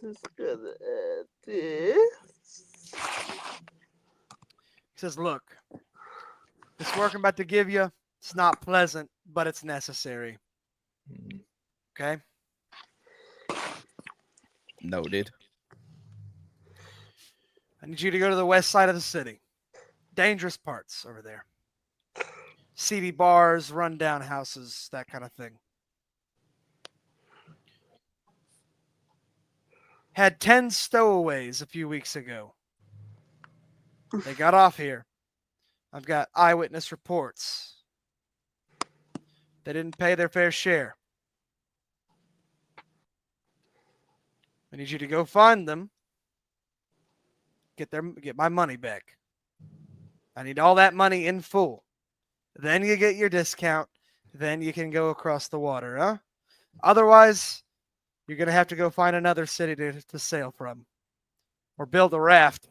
Just gonna add this. He says, look, this work I'm about to give you, it's not pleasant, but it's necessary. Okay? Noted. I need you to go to the west side of the city. Dangerous parts over there. Seedy bars, rundown houses, that kind of thing. Had 10 stowaways a few weeks ago. They got off here. I've got eyewitness reports. They didn't pay their fair share. I need you to go find them. Get my money back. I need all that money in full. Then you get your discount. Then you can go across the water, huh? Otherwise, you're going to have to go find another city to sail from. Or build a raft.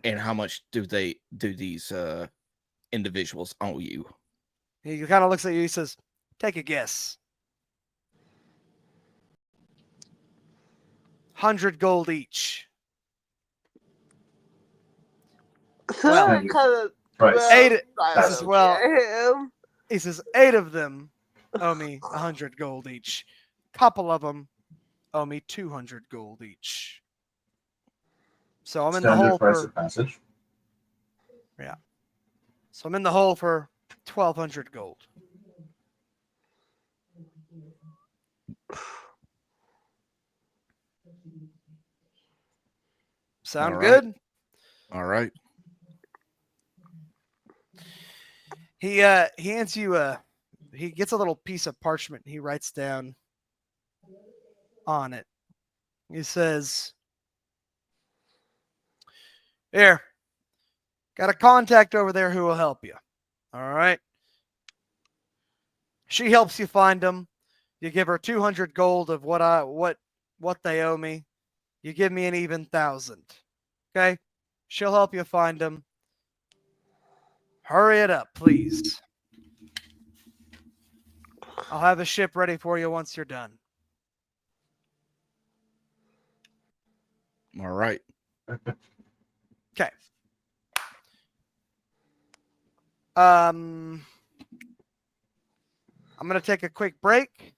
And how much do these individuals owe you? He kind of looks at you. He says, take a guess. 100 gold each. Well, Price. He says 8 of them owe me 100 gold each. Couple of them owe me 200 gold each. So I'm in the hole price for of passage. So I'm in the hole for 1,200 gold. Sound All right. good? All right. He hands you he gets a little piece of parchment. He writes down on it. He says, here, got a contact over there who will help you. All right. She helps you find them. You give her 200 gold of what what they owe me. You give me an even 1,000. Okay? She'll help you find them. Hurry it up, please. I'll have the ship ready for you once you're done. All right. Okay. I'm going to take a quick break.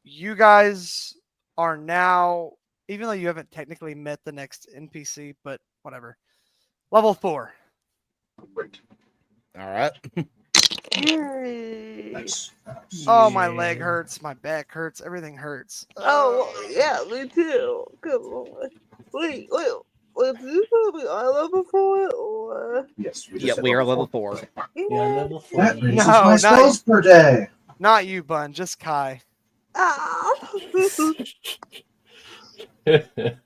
You guys are now, even though you haven't technically met the next NPC, but whatever. Level 4. Great. All right. Yay. That's Oh, my leg hurts. My back hurts. Everything hurts. Oh, well, yeah, me too. Good lord. Wait, did you tell me I level 4 or? yes. We just Yep, hit we are level four. 4. Yeah, level 4. That raises No, my not- spells per day. Not you, Bun. Just Kai. Ah.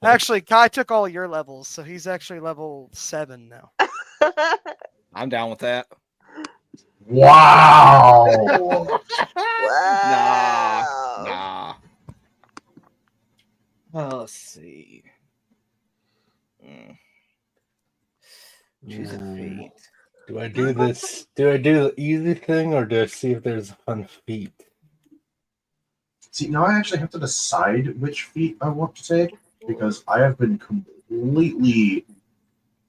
Actually, Kai took all your levels, so he's actually level 7 now. I'm down with that. Wow. Wow. Nah. Let's see. Choose a feat. Do I do this? Do I do the easy thing, or do I see if there's a fun feat? See, now I actually have to decide which feat I want to take because I have been completely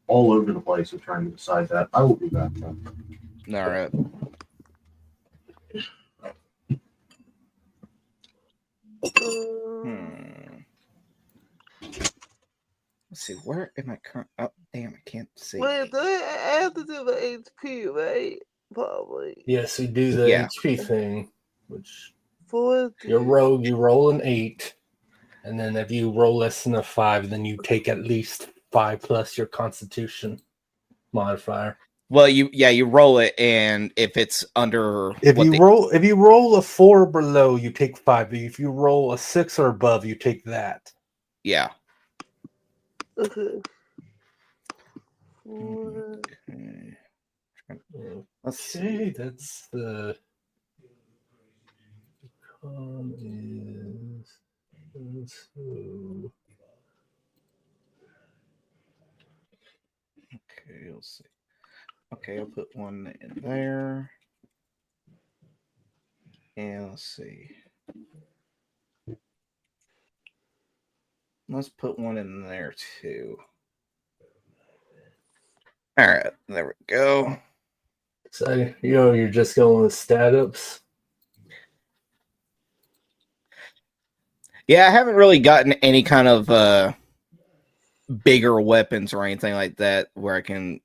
all over the place with trying to decide that. I will be back then. All right. Let's see. Where am I current? Oh, damn! I can't see. Wait, do I have to do the HP, right? Probably. Yes, we do the Yeah. HP thing, which 40. your rogue, you roll an 8, and then if you roll less than a 5, then you take at least 5 plus your Constitution modifier. Well, you roll it, and if it's under If you roll a 4 or below, you take 5. If you roll a 6 or above, you take that. yeah. Okay. Okay. Let's see. Okay, that's the so Okay, let's see. Okay, I'll put one in there. And let's see. Let's put one in there too. All right, there we go. So you're just going with stat ups. Yeah, I haven't really gotten any kind of bigger weapons or anything like that where I can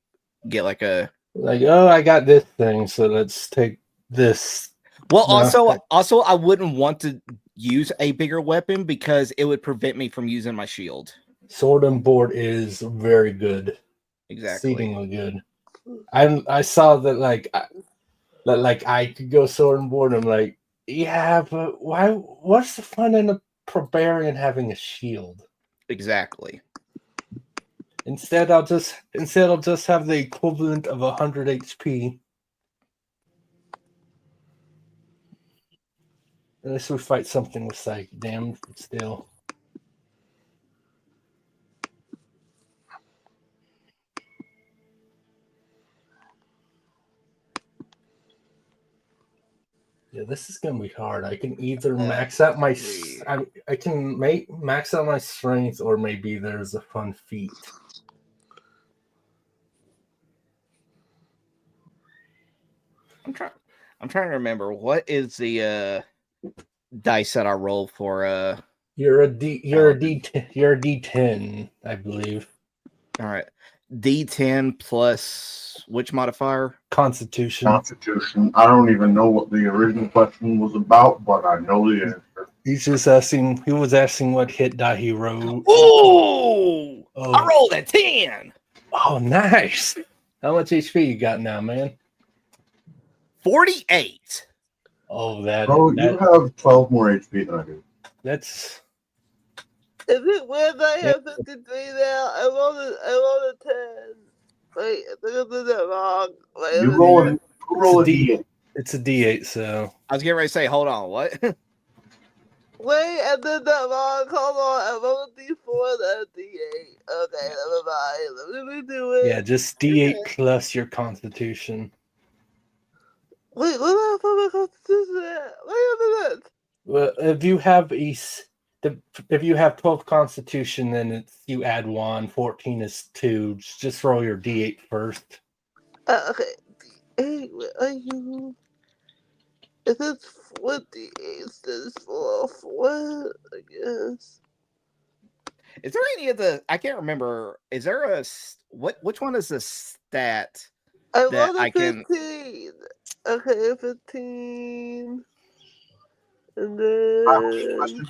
get like a I got this thing, so let's take this. Well, No. also I wouldn't want to use a bigger weapon because it would prevent me from using my shield. Sword and board is very good. Exactly. Exceedingly good. I saw that I could go sword and board. I'm like, yeah, but why? What's the fun in a barbarian having a shield? Exactly. Instead, I'll just have the equivalent of 100 HP. Unless we fight something with psych damage, but still. Yeah, this is gonna be hard. I can either max out my I can max out my strength, or maybe there's a fun feat. I'm trying to remember what is the dice that I roll for You're a D10, I believe. all right. D10 plus which modifier? Constitution. Constitution. I don't even know what the original question was about, but I know the answer. He's just asking. He was asking what hit die he rolled. Ooh! I rolled a 10. Oh, nice. How much HP you got now, man? 48. Oh, You have 12 more HP than I do. That's. Is it weird that I have 53 now? I rolled a 10. Wait, I think I did that wrong. Wait, You roll a D8. It's a D8, so. I was getting ready to say, hold on, what? Wait, and then that wrong. Hold on. I rolled a D4, then a D8. Okay, never mind. Let me do it. Yeah, just D8 plus your Constitution. Wait, what the fuck my constitution at? Wait a minute. Well, if you have if you have 12 Constitution, then it's you add 1. 14 is 2. Just roll your D8 first. Okay. D8, where are you? It says 48 stands for what? I guess. Is there any of the? I can't remember. Is there a Which one is the stat? I That rolled a I can- 15. Okay, 15. And then. Question?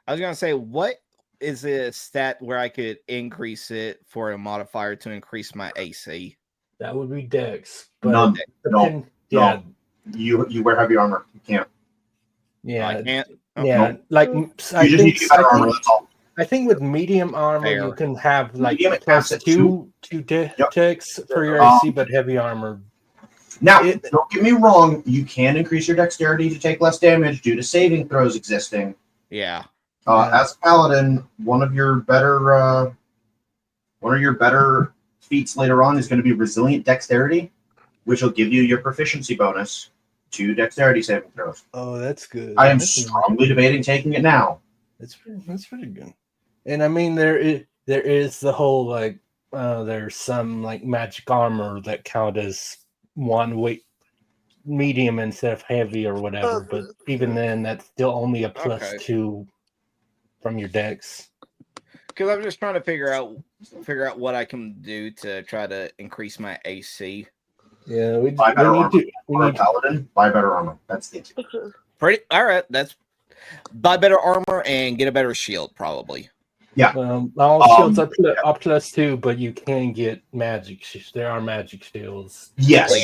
I was gonna say, what is a stat where I could increase it for a modifier to increase my AC? That would be Dex. But None. No. Yeah, You wear heavy armor. You can't. yeah, I can't. yeah. Like You just need to get better armor. That's all. I think with medium armor Fair. you can have like Medium plus asset two Yep. Dex for your Um, AC, but heavy armor. Now, don't get me wrong. You can increase your dexterity to take less damage due to saving throws existing. Yeah. As a paladin, one of your better feats later on is going to be resilient dexterity, which will give you your proficiency bonus to dexterity saving throws. Oh, that's good. I am That's good. strongly debating taking it now. That's pretty good. And I mean, there is the whole like there's some like magic armor that count as one weight medium instead of heavy or whatever. But even then, that's still only a plus Okay. 2 from your Dex. Because I'm just trying to figure out what I can do to try to increase my AC. Yeah, we Buy better armor. need For a paladin, buy better armor. That's it. Pretty all right. That's buy better armor and get a better shield, probably. all shields are plus 2, but you can get magic. There are magic shields. Yes. Well,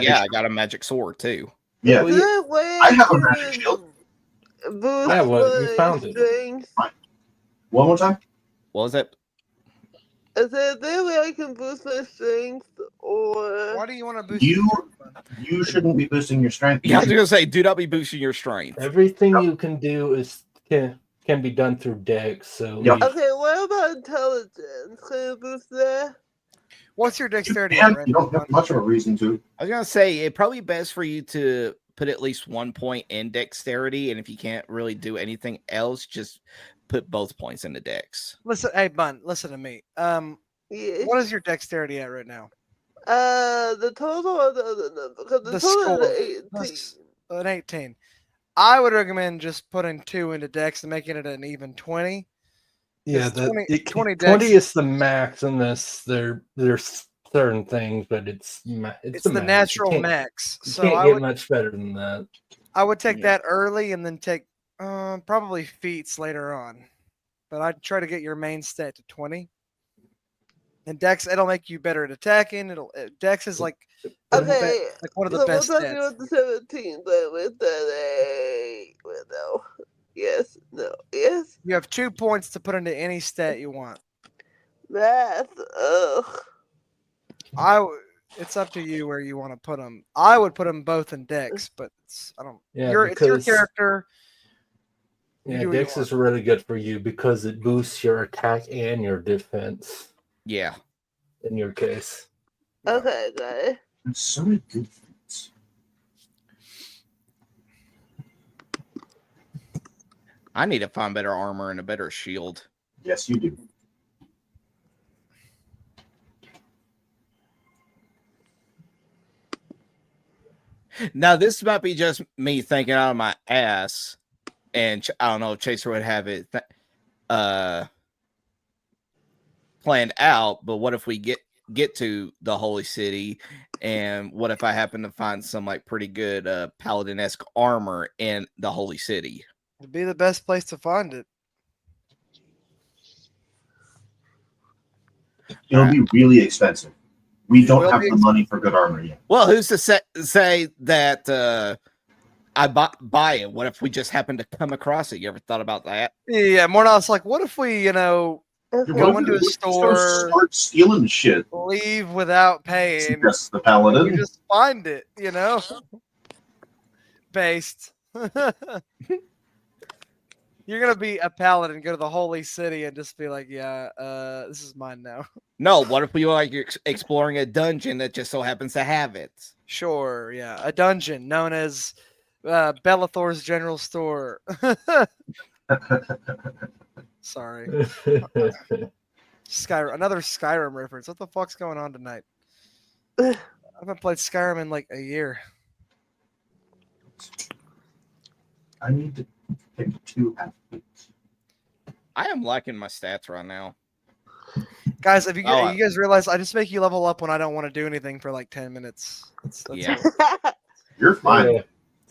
yeah, I got a magic sword too. Yeah. Well, I have a magic shield. Yeah, well, you found it. One more time. What was that? Is there a way I can boost my strength or? Why do you want to boost? You shouldn't be boosting your strength. Yeah, I was gonna say, do not be boosting your strength. Everything you can do can be done through Dex. So Yep. Okay, what about intelligence? Can I boost that? What's your dexterity? You don't have much of a reason to. I was gonna say it'd probably be best for you to put at least 1 point in dexterity, and if you can't really do anything else, just put both points in the dex. Listen, hey Bun, listen to me. Yeah. What is your dexterity at right now? The total of the other number, because the total score. is 18. An 18. I would recommend just putting 2 into dex and making it an even 20. yeah, It's 20 20 Dex. is the max unless there's certain things, but it's It's the the max. natural You can't- max. You So can't I get would much better than that. take Yeah. that early and then take probably feats later on. But I'd try to get your main stat to 20. And Dex, it'll make you better at attacking. Dex is like Okay, like one of the so best we'll talk about stats. the 17, but with that, wait, no. Yes, no, yes. You have 2 points to put into any stat you want. Math, ugh. It's up to you where you want to put them. I would put them both in Dex, but it's Yeah, it's your because- character. You Yeah, do what you Dex is really good for you because it boosts your attack and your defense. Yeah. In your case, Okay, guys. There's so many good things. I need to find better armor and a better shield. Yes, you do. Now, this might be just me thinking out of my ass, and I don't know if Chaser would have it planned out, but what if we get to the holy city, and what if I happen to find some like pretty good paladin-esque armor in the holy city? It'd be the best place to find it. It'll be really expensive. We don't will have be the money for good armor yet. Well, who's to say that I buy it? What if we just happen to come across it? You ever thought about that? Yeah, more or less like, what if we, go into a store, start stealing shit. leave without paying, Yes, the you paladin. just find it, based. You're gonna be a paladin, go to the holy city, and just be like, "Yeah, this is mine now." No, what if we were like exploring a dungeon that just so happens to have it? Sure, yeah, a dungeon known as Bellathor's General Store. Sorry, another Skyrim reference. What the fuck's going on tonight? I haven't played Skyrim in like a year. I need to pick 2 athletes. I am liking my stats right now. Guys, if you guys realize, I just make you level up when I don't want to do anything for like 10 minutes. That's Yeah. it. You're fine. Yeah.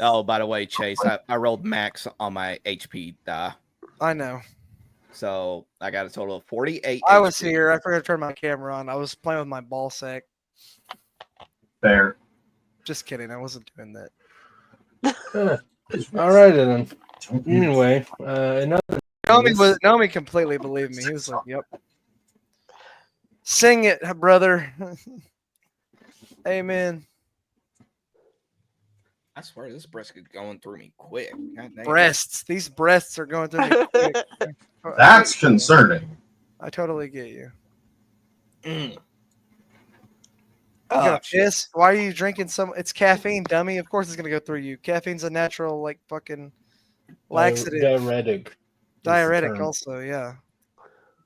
Oh, by the way, Chase, I rolled max on my HP die. I know. So I got a total of 48. I was HP. here. I forgot to turn my camera on. I was playing with my ball sack. Fair. Just kidding. I wasn't doing that. All right, then. Anyway, another. Nomi completely believed me. He was like, "Yep, sing it, brother." Amen. I swear this brisket going through me quick. God dang. Breasts. These breasts are going through me quick. That's concerning. I totally get you. Mm. You Oh, gonna shit. piss? Why are you drinking some? It's caffeine, dummy. Of course it's gonna go through you. Caffeine's a natural, like, fucking laxative. Diuretic. Diuretic, also, yeah.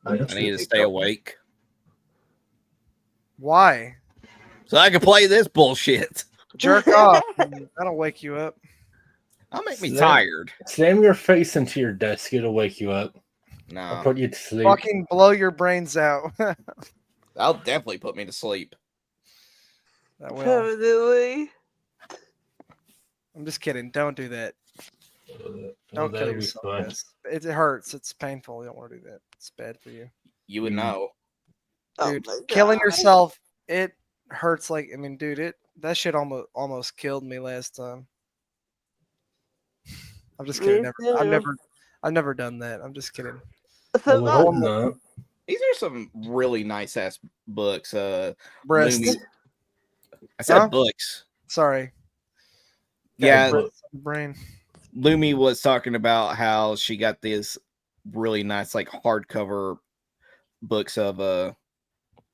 I need to stay awake Why? so I can play this bullshit. Jerk off. That'll wake you up. That'll make me Slam- tired. Slam your face into your desk. It'll wake you up. I'll No, put you to sleep. Fucking blow your brains out. that'll definitely put me to sleep. That will. Permanently. I'm just kidding. Don't do that. Don't kill That'll be yourself. fun. Guys. It hurts. It's painful. You don't want to do that. It's bad for you. You would know. Dude, Oh my killing God. yourself, it hurts like, I mean, dude, that shit almost killed me last time. I'm just kidding. Me I've never done that. I'm just kidding. I would hope not. These are some really nice ass books. Breasts. Lumi- I said Huh? books. Sorry. Yeah, Brain. Lumi was talking about how she got this really nice, like, hardcover books of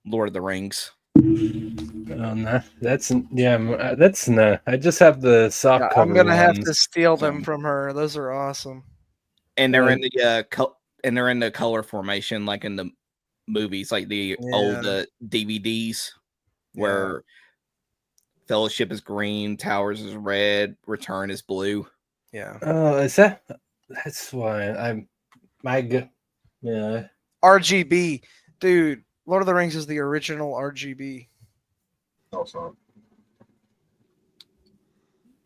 Lord of the Rings. No, that's no. I just have the soft cover. I'm gonna have ones. to steal them from her. Those are awesome. And they're Like- in the and they're in the color formation, like in the movies, like the old DVDs, where Fellowship is green, Towers is red, Return is blue. Yeah. Oh, that's why yeah. RGB, dude. Lord of the Rings is the original RGB. Also,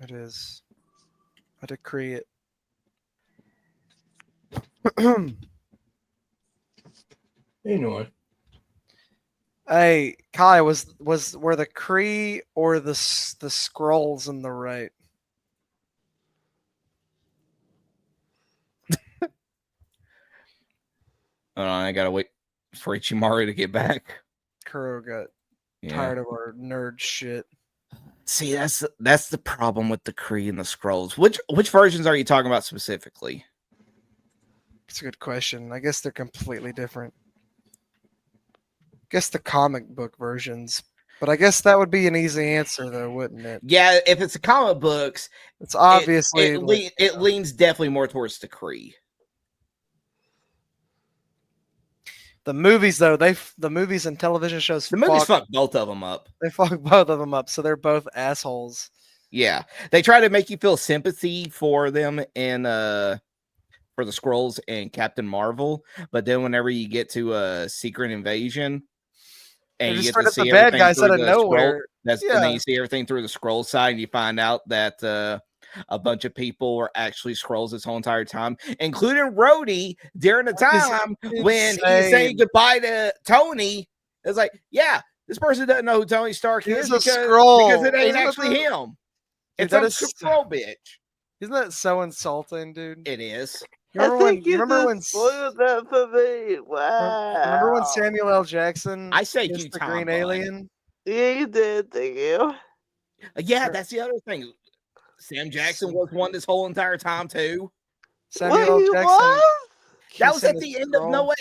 It is. I decree it. Anyway. Hey, Kai, were the Kree or the scrolls in the right? Hold on, I gotta wait for Ichimaru to get back. Kuro got Yeah. tired of our nerd shit. See, that's the problem with the Kree and the Scrolls. Which versions are you talking about specifically? It's a good question. I guess they're completely different. I guess the comic book versions, but I guess that would be an easy answer, though, wouldn't it? Yeah, if it's the comic books, It's obviously it leans definitely more towards the Kree. the movies, though. The movies and television shows. The movies fuck both of them up. They fuck both of them up, so they're both assholes. Yeah, they try to make you feel sympathy for them in for the Skrulls and Captain Marvel, but then whenever you get to Secret Invasion, and you get to see the bad everything guys through out of the nowhere. and then you see everything through the Skrull side, and you find out that a bunch of people were actually Skrulls this whole entire time, including Rhodey during the time when he's saying goodbye to Tony. It's like, yeah, this person doesn't know who Tony Stark is He's a Skrull. because it ain't Isn't actually that him. Dude, It's that a is- Skrull bitch. Isn't that so insulting, dude? It is. You remember when spoiled that for me? Wow. Remember when Samuel L. Jackson I say is you, the Tom green Bun. alien? Yeah, you did. Thank you. Yeah, that's the other thing. Sam Jackson was one this whole entire time too. Samuel Wait, L. he Jackson. was? That was kissing at the the end of scroll.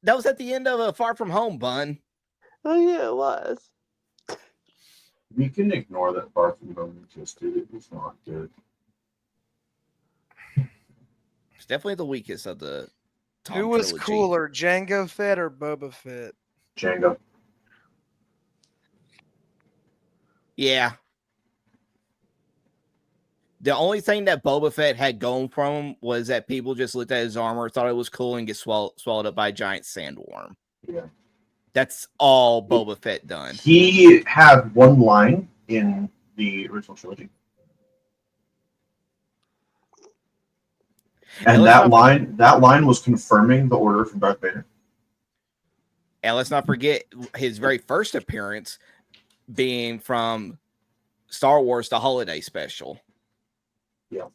That was at the end of Far From Home, Bun. Oh yeah, it was. We can ignore that Far From Home existed. It was not good. It's definitely the weakest of the Tom Who was trilogy. cooler, Jango Fett or Boba Fett? Django. Yeah. The only thing that Boba Fett had going from him was that people just looked at his armor, thought it was cool, and get swallowed up by a giant sandworm. Yeah. That's all Boba Fett done. He had one line in the original trilogy. And that line was confirming the order from Darth Vader. And let's not forget his very first appearance being from Star Wars: The Holiday Special. Yeah.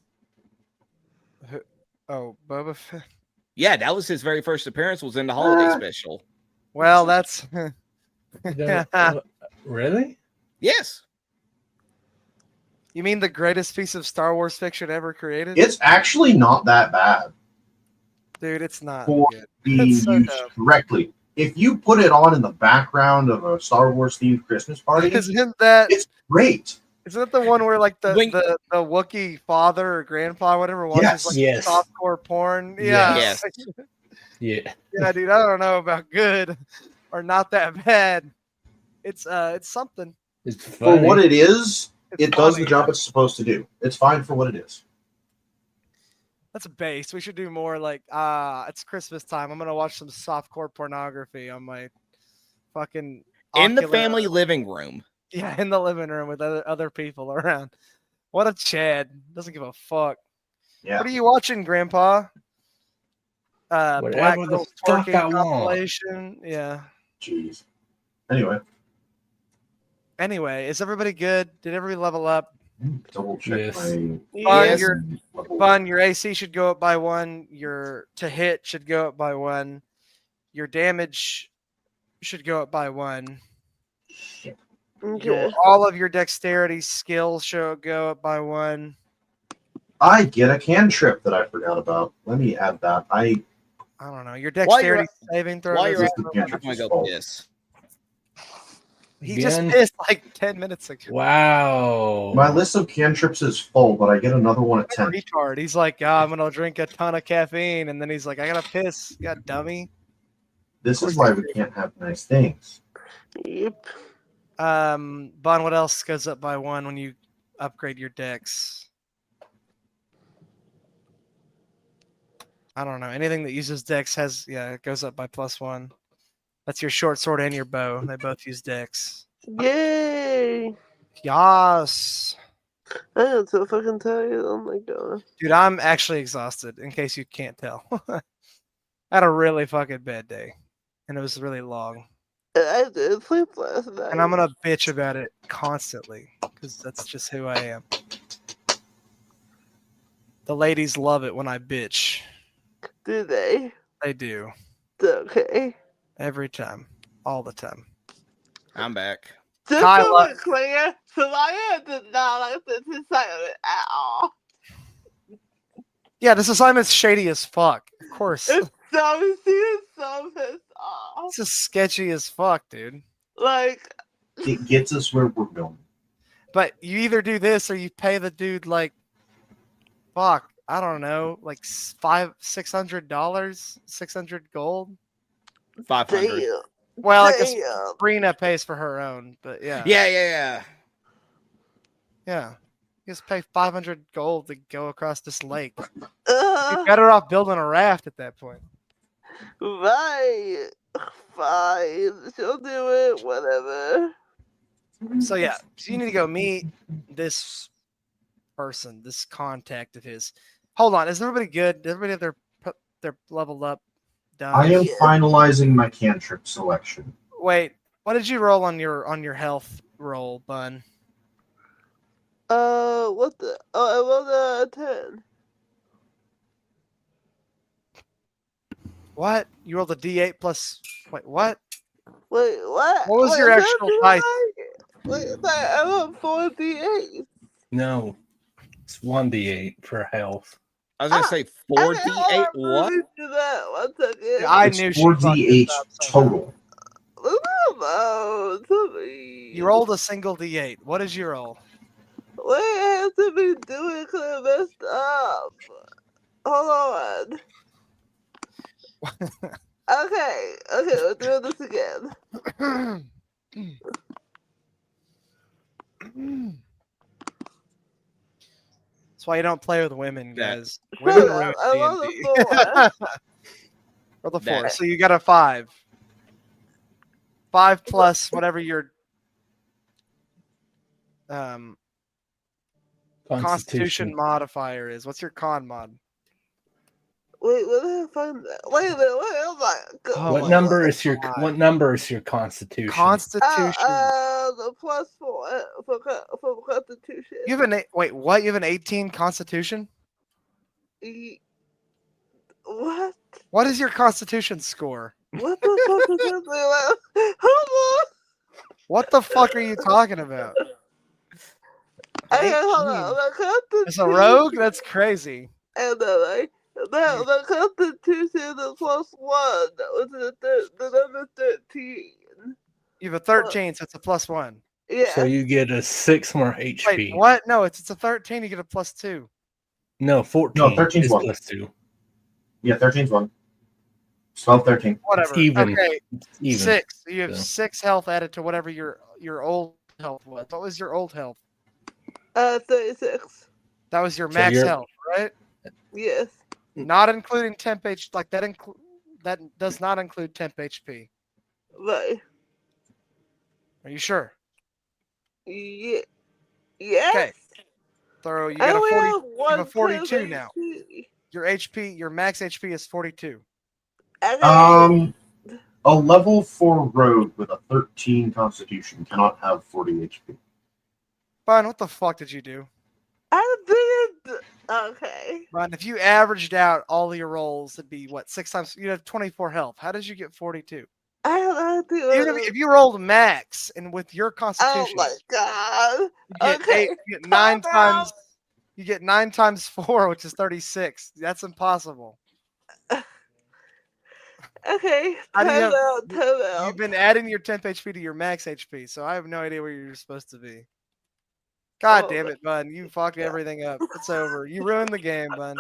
Oh, Boba Fett. Yeah, that was his very first appearance. Was in the Holiday Special. Well, that's Really? Yes. You mean the greatest piece of Star Wars fiction ever created? It's actually not that bad Dude, it's not for good. being It's so used dumb. correctly. If you put it on in the background of a Star Wars themed Christmas party, Isn't that it's great. isn't that the one where like the When- the Wookiee father or grandpa, whatever watches Yes. like Yes. softcore porn? Yeah. Yes. Yeah. Yeah, dude, I don't know about good or not that bad. It's something. It's For funny. what it is, It's it does the funny. job it's supposed to do. It's fine for what it is. That's a base. We should do more like it's Christmas time. I'm gonna watch some softcore pornography on my fucking In the Oculus. family living room. Yeah, in the living room with other people around. What a Chad. Doesn't give a fuck. Yeah. What are you watching, Grandpa? Black Whatever the Girls fuck Twerking I want. compilation. Yeah. Jeez. Anyway, Anyway, is everybody good? Did everybody level up? double check Yes. my. Yes. Your AC should go up by 1. Your to hit should go up by 1. Your damage should go up by 1. Okay. All of your dexterity skills should go up by 1. I get a cantrip that I forgot about. Let me add that. I don't know. Your While you're- dexterity saving throw. While you're This at is the I'm cantrip's gonna go fault. piss. He just Again? pissed like 10 minutes ago. Wow. My list of cantrips is full, but I get another one at 10. Retard. He's like, I'm gonna drink a ton of caffeine, and then he's like, I gotta piss. You got dummy. This is why we can't have nice things. Yep. Bon, what else goes up by 1 when you upgrade your dex? I don't know. Anything that uses dex it goes up by +1. That's your short sword and your bow. They both use dex. Yay! Yas. I am so fucking tired. Oh my god. Dude, I'm actually exhausted, in case you can't tell. I had a really fucking bad day, and it was really long. I did sleep last night. And I'm going to bitch about it constantly, because that's just who I am. The ladies love it when I bitch. Do they? They do. Okay. Every time. All the time. I'm back. Just Kyla- to be clear, Saryah did not like this assignment at all. Yeah, this assignment's shady as fuck. Of course. It's so, she is so pissed off. It's just sketchy as fuck, dude. Like, It gets us where we're going. But you either do this or you pay the dude like, fuck, I don't know, like $600, 600 gold. 500. damn. Well, I guess Damn. Brina pays for her own, but yeah, Yeah. yeah. You just pay 500 gold to go across this lake. You're Uh, better off building a raft at that point. right. Fine. She'll do it. Whatever. So yeah, so you need to go meet this person, this contact of his. Hold on, is everybody good? Did everybody have their leveled up done? I am Yeah. finalizing my cantrip selection. Wait, what did you roll on your health roll, Bun? What the? Oh, I rolled a 10. What? You rolled a D8 plus. Wait, what? Wait, what? What was Wait, your is that actual too dice? high? Wait, I rolled 4 D8. No. It's 1d8 for health. I was gonna say Okay, 4d8. hold on, What? let me do that 1 second. Yeah, I It's knew she fucked this 4d8 up somehow. total. No, You rolled a single d8. What is your roll? What it has to be doing because I messed up. Hold on. Okay, we're doing this again. That's why you don't play with women, That- guys. Women ruin I'm on the D&D. floor. Or the 4. That- So you got a 5. 5 plus whatever your Constitution modifier is. What's your con mod? Wait, what did I find that? Wait a minute, oh my god. Oh What my number is your God. what number is your constitution? Constitution. The +4 for Constitution. You have an wait. What? You have an 18 Constitution? What? What is your Constitution score? What the fuck is this? Hold on. What the fuck are you talking about? Okay, hold 18. on. The Constitution. As a rogue, that's crazy. And the Constitution is +1. Which is the number 13. You have a 13, so it's a +1. Yeah. So you get a 6 more HP. Wait, what? No, it's a 13. You get a +2. No, 14. No, 13 is is one. +2. Yeah, 13's one. 12, 13. Whatever. It's even. Okay, It's even. 6. You have so. 6 health added to whatever your old health was. What was your old health? 36. That was your So max you're- health, right? Yes. Not including temp HP. Like that that does not include temp HP. Right. Are you sure? Yeah. Yes. Okay. Thorough. You I got a only 40. have You have a 42 10 now. HP. Your HP, your max HP is 42. Okay. A level 4 rogue with a 13 constitution cannot have 40 HP. Bun, what the fuck did you do? I didn't. Okay. Bun, if you averaged out all of your rolls, it'd be what, 6 times? You'd have 24 health. How did you get 42? I don't know. Even if you rolled max and with your Oh constitution, my god. you get Okay. you get 9 Calm times. You get 9 times 4, which is 36. That's impossible. Okay. How do you have- Time out. You've been adding your temp HP to your max HP, so I have no idea where you're supposed to be. God Oh, damn it, Bun. You fucked everything up. It's over. You ruined the game, Bun.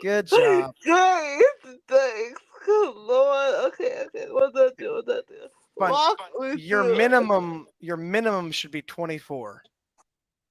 Good job. Great. Thanks. Good lord. Okay. What's that do? Bun, Walk me your through it. minimum should be 24.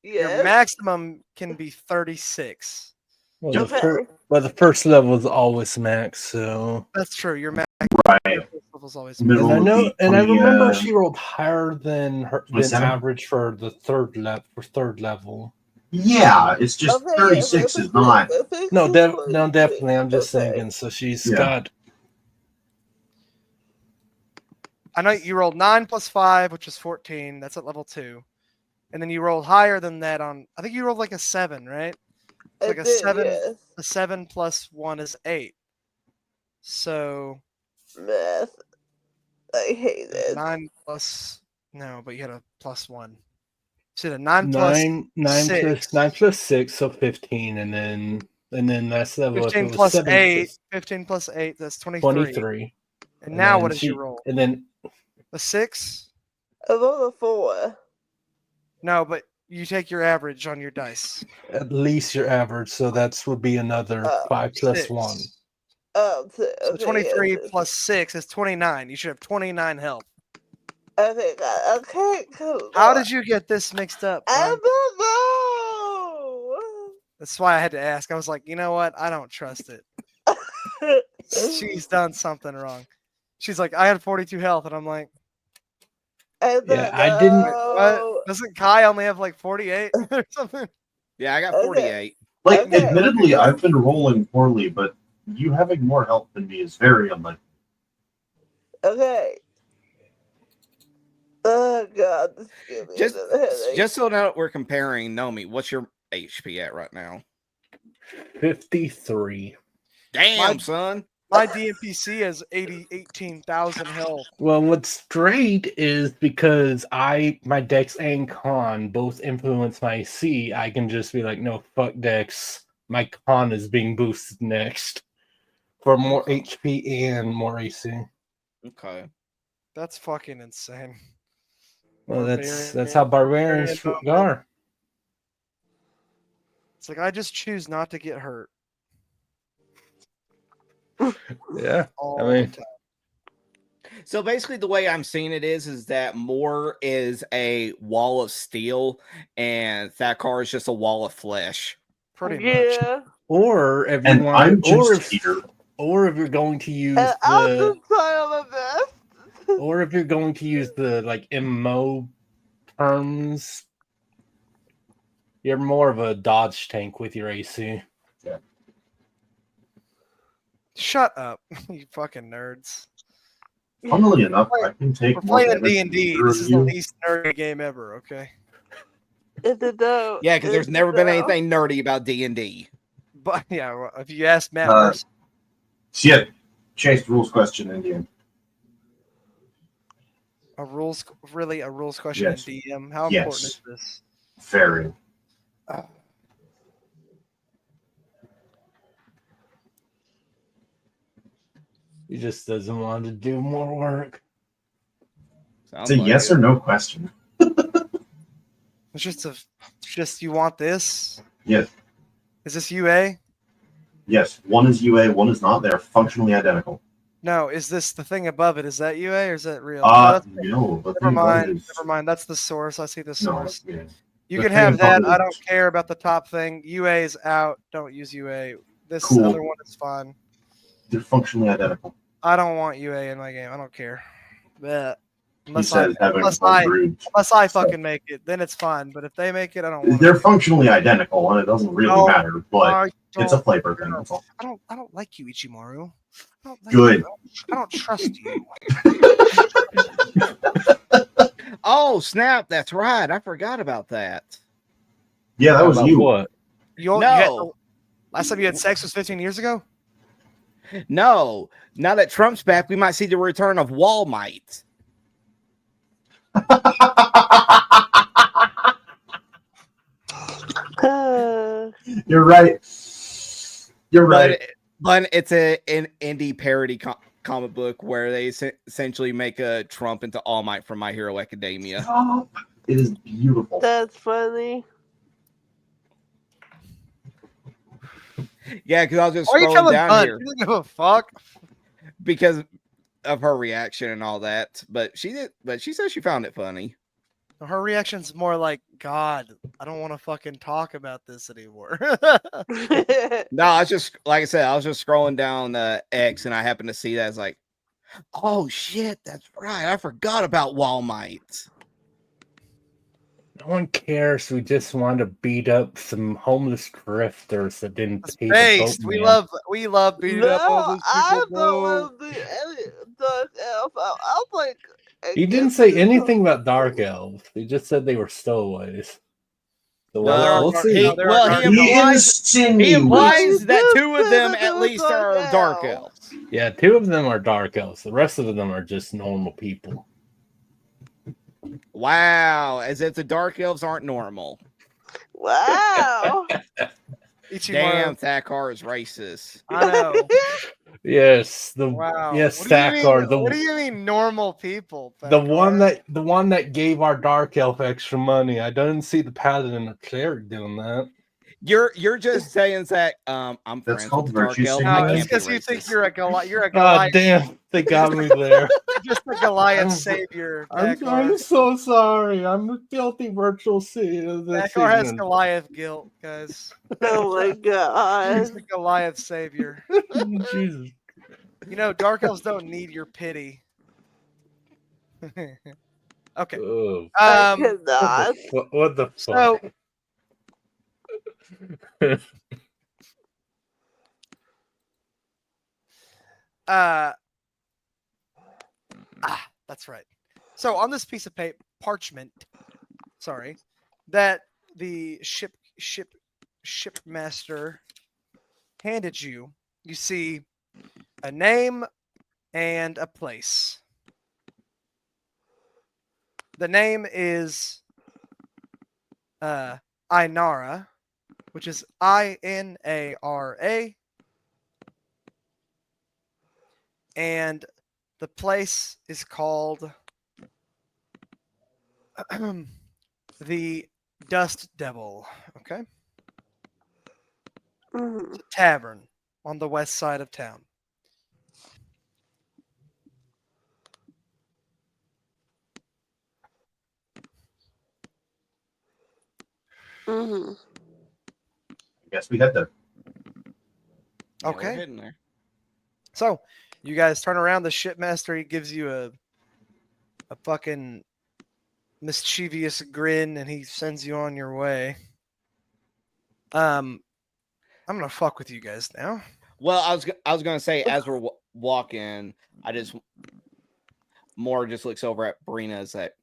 Yes. Your maximum can be 36. Well, Okay. the first level is always max, so. That's true. Your max Right. level is always Middle And I would know, be and I 20, remember she rolled higher than 27? average for the third level. Yeah, it's just Okay, 36 yeah, is not. No, definitely. I'm just Okay. thinking. So she's Yeah. got. I know you rolled 9 plus 5, which is 14. That's at level 2. And then you rolled higher than that on, I think you rolled like a 7, right? It's like a 7. Yes. A 7 plus 1 is 8. So Math. I hate it. 9 plus, no, but you had a plus 1. So the 9 plus 9 plus 6, so 15, and then that's level. 15 plus 8. 15 plus 8, that's 23. 23. And now then what is she- your roll? And then A 6? I'm on a 4. No, but you take your average on your dice. at least your average, so that's would be another 5 plus 6. 1. So So 23 plus 6 is 29. You should have 29 health. Okay, God. Okay, cool. How did you get this mixed up, I bud? don't know. That's why I had to ask. I was like, you know what? I don't trust it. She's done something wrong. She's like, I had 42 health, and I'm like, I Yeah, I didn't- what? Doesn't Kai only have like 48 or something? Yeah, I got Okay. 48. Like, Okay. admittedly, I've been rolling poorly, but you having more health than me is very unlikely. Okay. Oh God, this gives me Just, another headache. just so now we're comparing, Nomi, what's your HP at right now? 53. Damn, My- son. My DMPC has 18,000 health. Well, what's great is because my Dex and Con both influence my C, I can just be like, no, fuck Dex, my con is being boosted next for more HP and more AC. Okay. That's fucking insane. Well, that's how barbarians are. It's like I just choose not to get hurt. Yeah, all I mean, the time. So basically, the way I'm seeing it is that Moore is a wall of steel, and Thakar is just a wall of flesh. Pretty much. Yeah. or if you And want, I'm or just here. or if you're going to use And I'll the, just try my best. or if you're going to use the like MMO terms, you're more of a dodge tank with your AC. Shut up, you fucking nerds. Funnily enough, I can take We're more playing damage D than and D. either This of is the you. least nerdy game ever. Okay, It's a dope. Yeah, because there's It's a never been dope. anything nerdy about D&D. but yeah, well, if you ask Matt Uh, Mercer, So yeah, change the rules question in the end. a rules question Yes. in DM. How Yes. important is this? Very. He just doesn't want to do more work. Sounds It's a like yes it. or no question. It's just you want this? Yes. Is this UA? Yes. One is UA, one is not. They're functionally identical. No, is this the thing above it? Is that UA or is that real? No, that's- No. The never thing about it mind. is, Never mind. That's the source. I see the no, source. yeah. You The can thing have about that. it I don't is- care about the top thing. UA is out. Don't use UA. This Cool. other one is fine. They're functionally identical. I don't want UA in my game. I don't care. But He unless says having unless I homebrewed. fucking make it, then it's fine. But if they make it, I don't want They're it. functionally identical, and it doesn't really No, matter. But I it's a don't flavor care. thing. That's all. I don't like you, Ichimaru. I don't like Good. you. I don't trust you. Oh, snap. That's right. I forgot about that. Yeah, that was About you. what? No. Last time you had sex was 15 years ago? No. Now that Trump's back, we might see the return of Walmart. You're right. You're right. But it's an indie parody comic book where they essentially make a Trump into All Might from My Hero Academia. Stop. It is beautiful. That's funny. Yeah, because I was just Why are you scrolling telling down Bud? here You don't give a fuck. because of her reaction and all that. But she said she found it funny. Her reaction's more like, God, I don't want to fucking talk about this anymore. No, I was just like I said, I was just scrolling down X and I happened to see that. It's like, oh shit, that's right. I forgot about Walmart. No one cares. We just want to beat up some homeless drifters that didn't It's pay the based. boatman. We love beating up all No, those I people. don't bro. want to do any dark elf. I'm like. He didn't say anything about dark elves. He just said they were stowaways. So No, there are we'll dark- see. no, there are dark He elves. He implies that Just two of say them that they at were least dark are dark elves. elves. Yeah, 2 of them are dark elves. The rest of them are just normal people. Wow, as if the dark elves aren't normal. Wow. Ichimaru. Damn, Thakar is racist. I know. Yes, Wow. yes, What do you mean? Thakar, What do you mean normal people? the Thakar? one that gave our dark elf extra money. I don't see the paladin or cleric doing that. You're just saying that I'm That's friends with called the dark virtue elf. signaling. I No, it's can't be because you think racist. you're a Goliath. God damn, they got me there. You're just a Goliath savior. I'm Thakar. so sorry. I'm a filthy virtual Thakar has Goliath guilt, guys. Oh my He's god. the Goliath savior. Jesus. You know, dark elves don't need your pity. Okay. Oh, I Um. cannot. what the So fuck? That's right. So on this piece of paper, parchment, sorry, that the shipmaster handed you, you see a name and a place. The name is Ainara, which is INARA. And the place is called the Dust Devil. Okay? Mhm. It's a tavern on the west side of town. Mhm. I guess we head there. Yeah, Okay. we're heading there. So you guys turn around. The shipmaster, he gives you a fucking mischievous grin, and he sends you on your way. I'm gonna fuck with you guys now. Well, I was gonna say as we're walking, I just more just looks over at Brina. Is that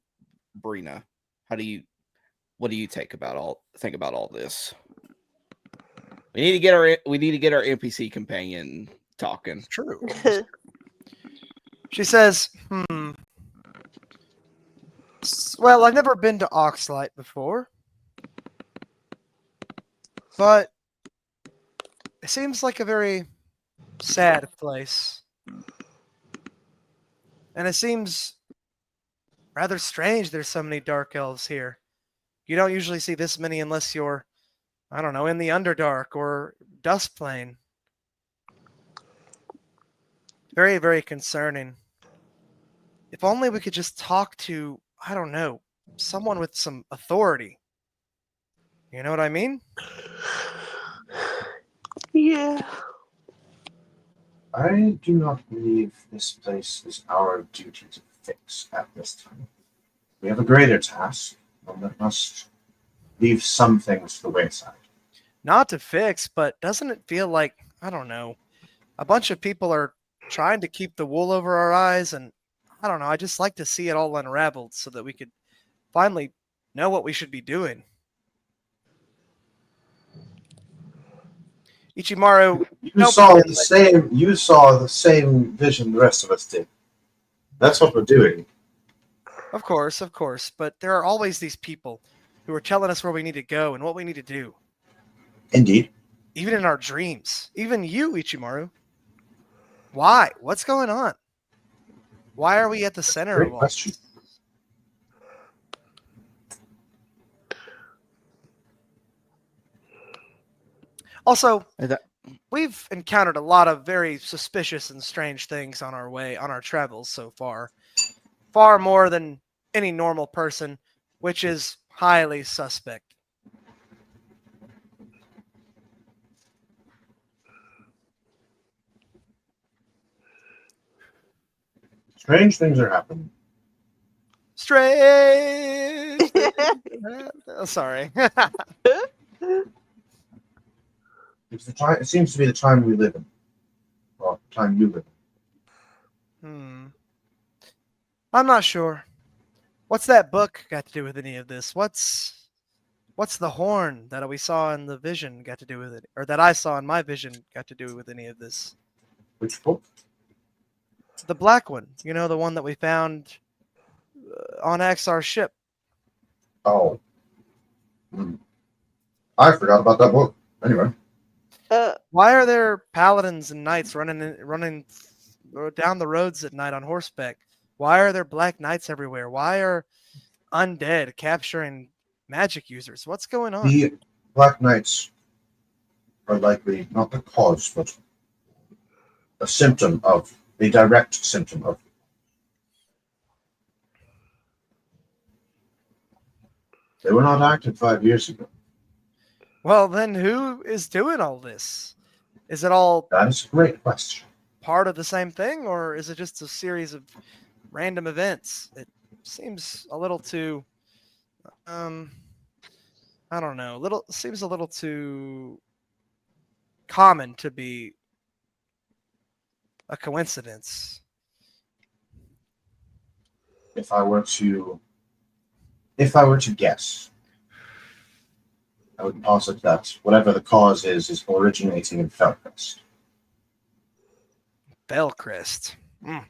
Brina? What do you think about all this? We need to get our NPC companion talking. True. She says, well, I've never been to Oxlight before, but it seems like a very sad place. And it seems rather strange there's so many dark elves here. You don't usually see this many unless you're, I don't know, in the Underdark or Dustplane. Very, very concerning. If only we could just talk to, I don't know, someone with some authority. You know what I mean? Yeah. I do not believe this place is our duty to fix at this time. We have a greater task, one that must leave some things to the wayside. Not to fix, but doesn't it feel like, I don't know, a bunch of people are trying to keep the wool over our eyes, and I don't know, I just like to see it all unraveled so that we could finally know what we should be doing. Ichimaru, You saw the same vision the rest of us did. That's what we're doing. of course, but there are always these people who are telling us where we need to go and what we need to do. Indeed. Even in our dreams. Even you, Ichimaru. Why? What's going on? Why are we at the center Great of all question. this? Also, we've encountered a lot of very suspicious and strange things on our travels so far. Far more than any normal person, which is highly suspect. Strange things are happening. Strange. Oh, sorry. It seems to be the time we live in. Or the time you live in. I'm not sure. What's that book got to do with any of this? What's the horn that we saw in the vision got to do with it? Or that I saw in my vision got to do with any of this? Which book? The black one. You know, the one that we found on Axar's ship. Oh. I forgot about that book. Anyway. Why are there paladins and knights running down the roads at night on horseback? Why are there black knights everywhere? Why are undead capturing magic users? What's going on? The Black Knights are likely not the cause, but a direct symptom of. They were not active 5 years ago. Well, then who is doing all this? Is it all That is a great question. part of the same thing, or is it just a series of random events? It seems a little too, I don't know, seems a little too common to be a coincidence. If I were to guess, I would posit that whatever the cause is originating in Fellcrest. Fellcrest. You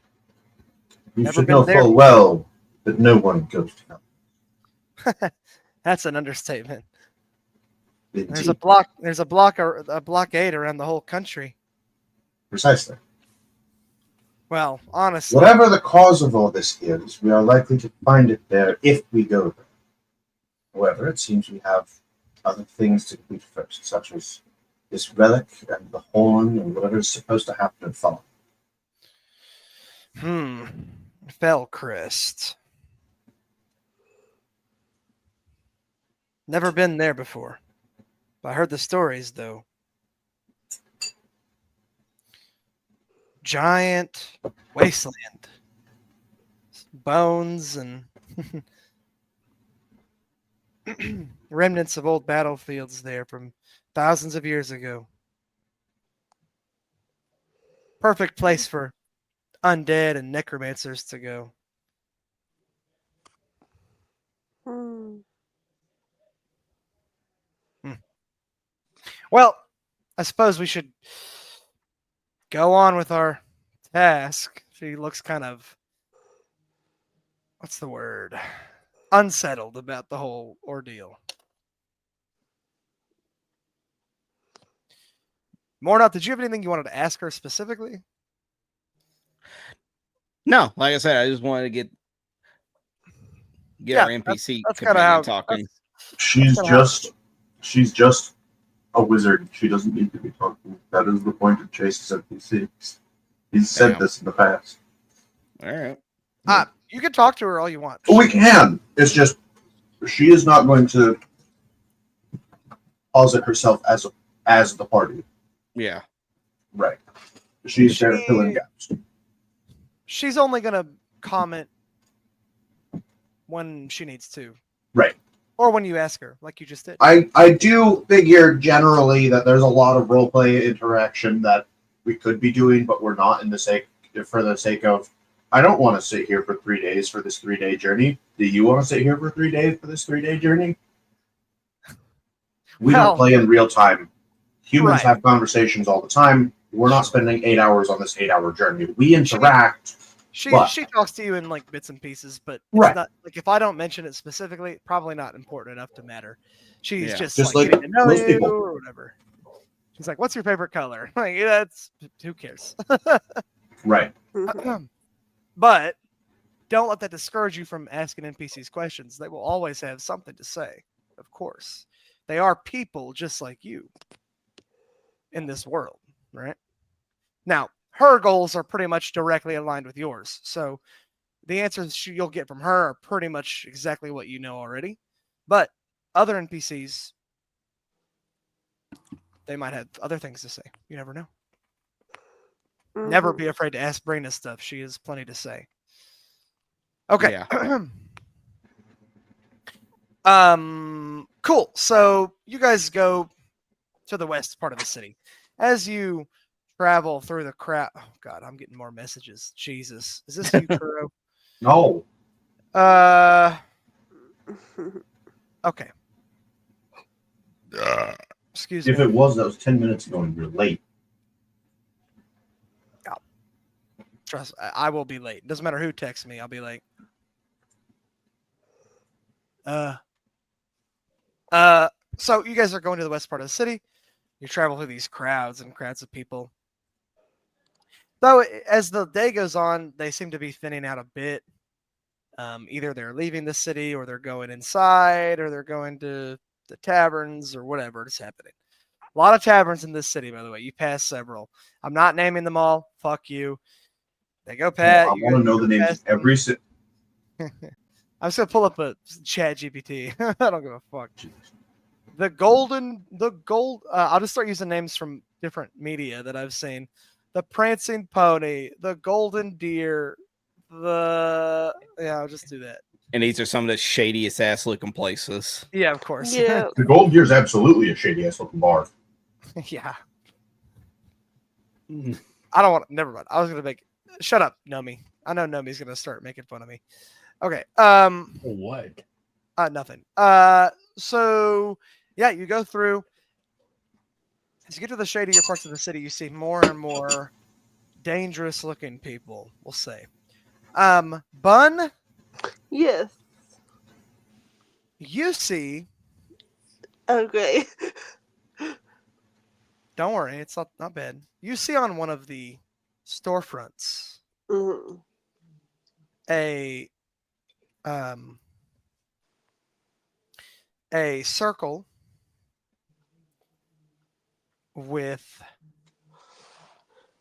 Never should been know there. full well that no one goes to hell. That's an understatement. There's a blockade around the whole country. Precisely. Well, honestly, Whatever the cause of all this is, we are likely to find it there if we go there. However, it seems we have other things to complete first, such as this relic and the horn and whatever is supposed to happen in Falnos. Fellcrest. Never been there before. I heard the stories, though. Giant wasteland. Bones and remnants of old battlefields there from thousands of years ago. Perfect place for undead and necromancers to go. Well, I suppose we should go on with our task. She looks kind of, what's the word? Unsettled about the whole ordeal. Mornoth, did you have anything you wanted to ask her specifically? No, like I said, I just wanted to get our NPC that's kind of how talking. She's just a wizard. She doesn't need to be talking. That is the point of Chase's NPCs. He's said this in the past. All right. You can talk to her all you want. We can. It's just she is not going to posit herself as the party. Yeah. Right. She's there to fill in gaps. She's only going to comment when she needs to. Right. Or when you ask her, like you just did. I do figure generally that there's a lot of roleplay interaction that we could be doing, but we're not for the sake of, I don't want to sit here for 3 days for this 3-day journey. Do you want to sit here for 3 days for this 3-day journey? We don't play in real time. Humans have conversations all the time. We're not spending 8 hours on this 8-hour journey. We interact. She talks to you in like bits and pieces, but it's not like if I don't mention it specifically, probably not important enough to matter. She's just like getting to know most you people. or whatever. She's like, "What's your favorite color?" Like that's who cares. Right. But don't let that discourage you from asking NPCs questions. They will always have something to say. Of course, they are people just like you in this world, right? Now, her goals are pretty much directly aligned with yours. So the answers you'll get from her are pretty much exactly what you know already. But other NPCs, they might have other things to say. You never know. Mm-hmm. Never be afraid to ask Brina stuff. She has plenty to say. Okay. Yeah. Cool. So you guys go to the west part of the city. As you travel through the crowd. Oh God, I'm getting more messages. Jesus, is this you, Kuro? No. Okay. Excuse me. If it was, that was 10 minutes ago, and you're late. Yeah. Trust, I will be late. Doesn't matter who texts me, I'll be late. So you guys are going to the west part of the city. You travel through these crowds and crowds of people. Though, as the day goes on, they seem to be thinning out a bit. Either they're leaving the city, or they're going inside, or they're going to the taverns, or whatever is happening. A lot of taverns in this city, by the way. You pass several. I'm not naming them all. Fuck you. They go past. I want to know the names of every city. I'm just going to pull up a chat GPT. I don't give a fuck. I'll just start using names from different media that I've seen. The Prancing Pony, the Golden Deer, I'll just do that. And these are some of the shadiest ass looking places. Yeah, of course. Yeah. The Golden Deer is absolutely a shady ass looking bar. Yeah. I don't want. Never mind. I was gonna make. Shut up, Nomi. I know Nomi's gonna start making fun of me. Okay. What? Nothing. So yeah, you go through. As you get to the shadier parts of the city, you see more and more dangerous looking people, we'll say. Bun? Yes. You see Okay. Don't worry, it's not bad. You see on one of the storefronts Mhm. a circle with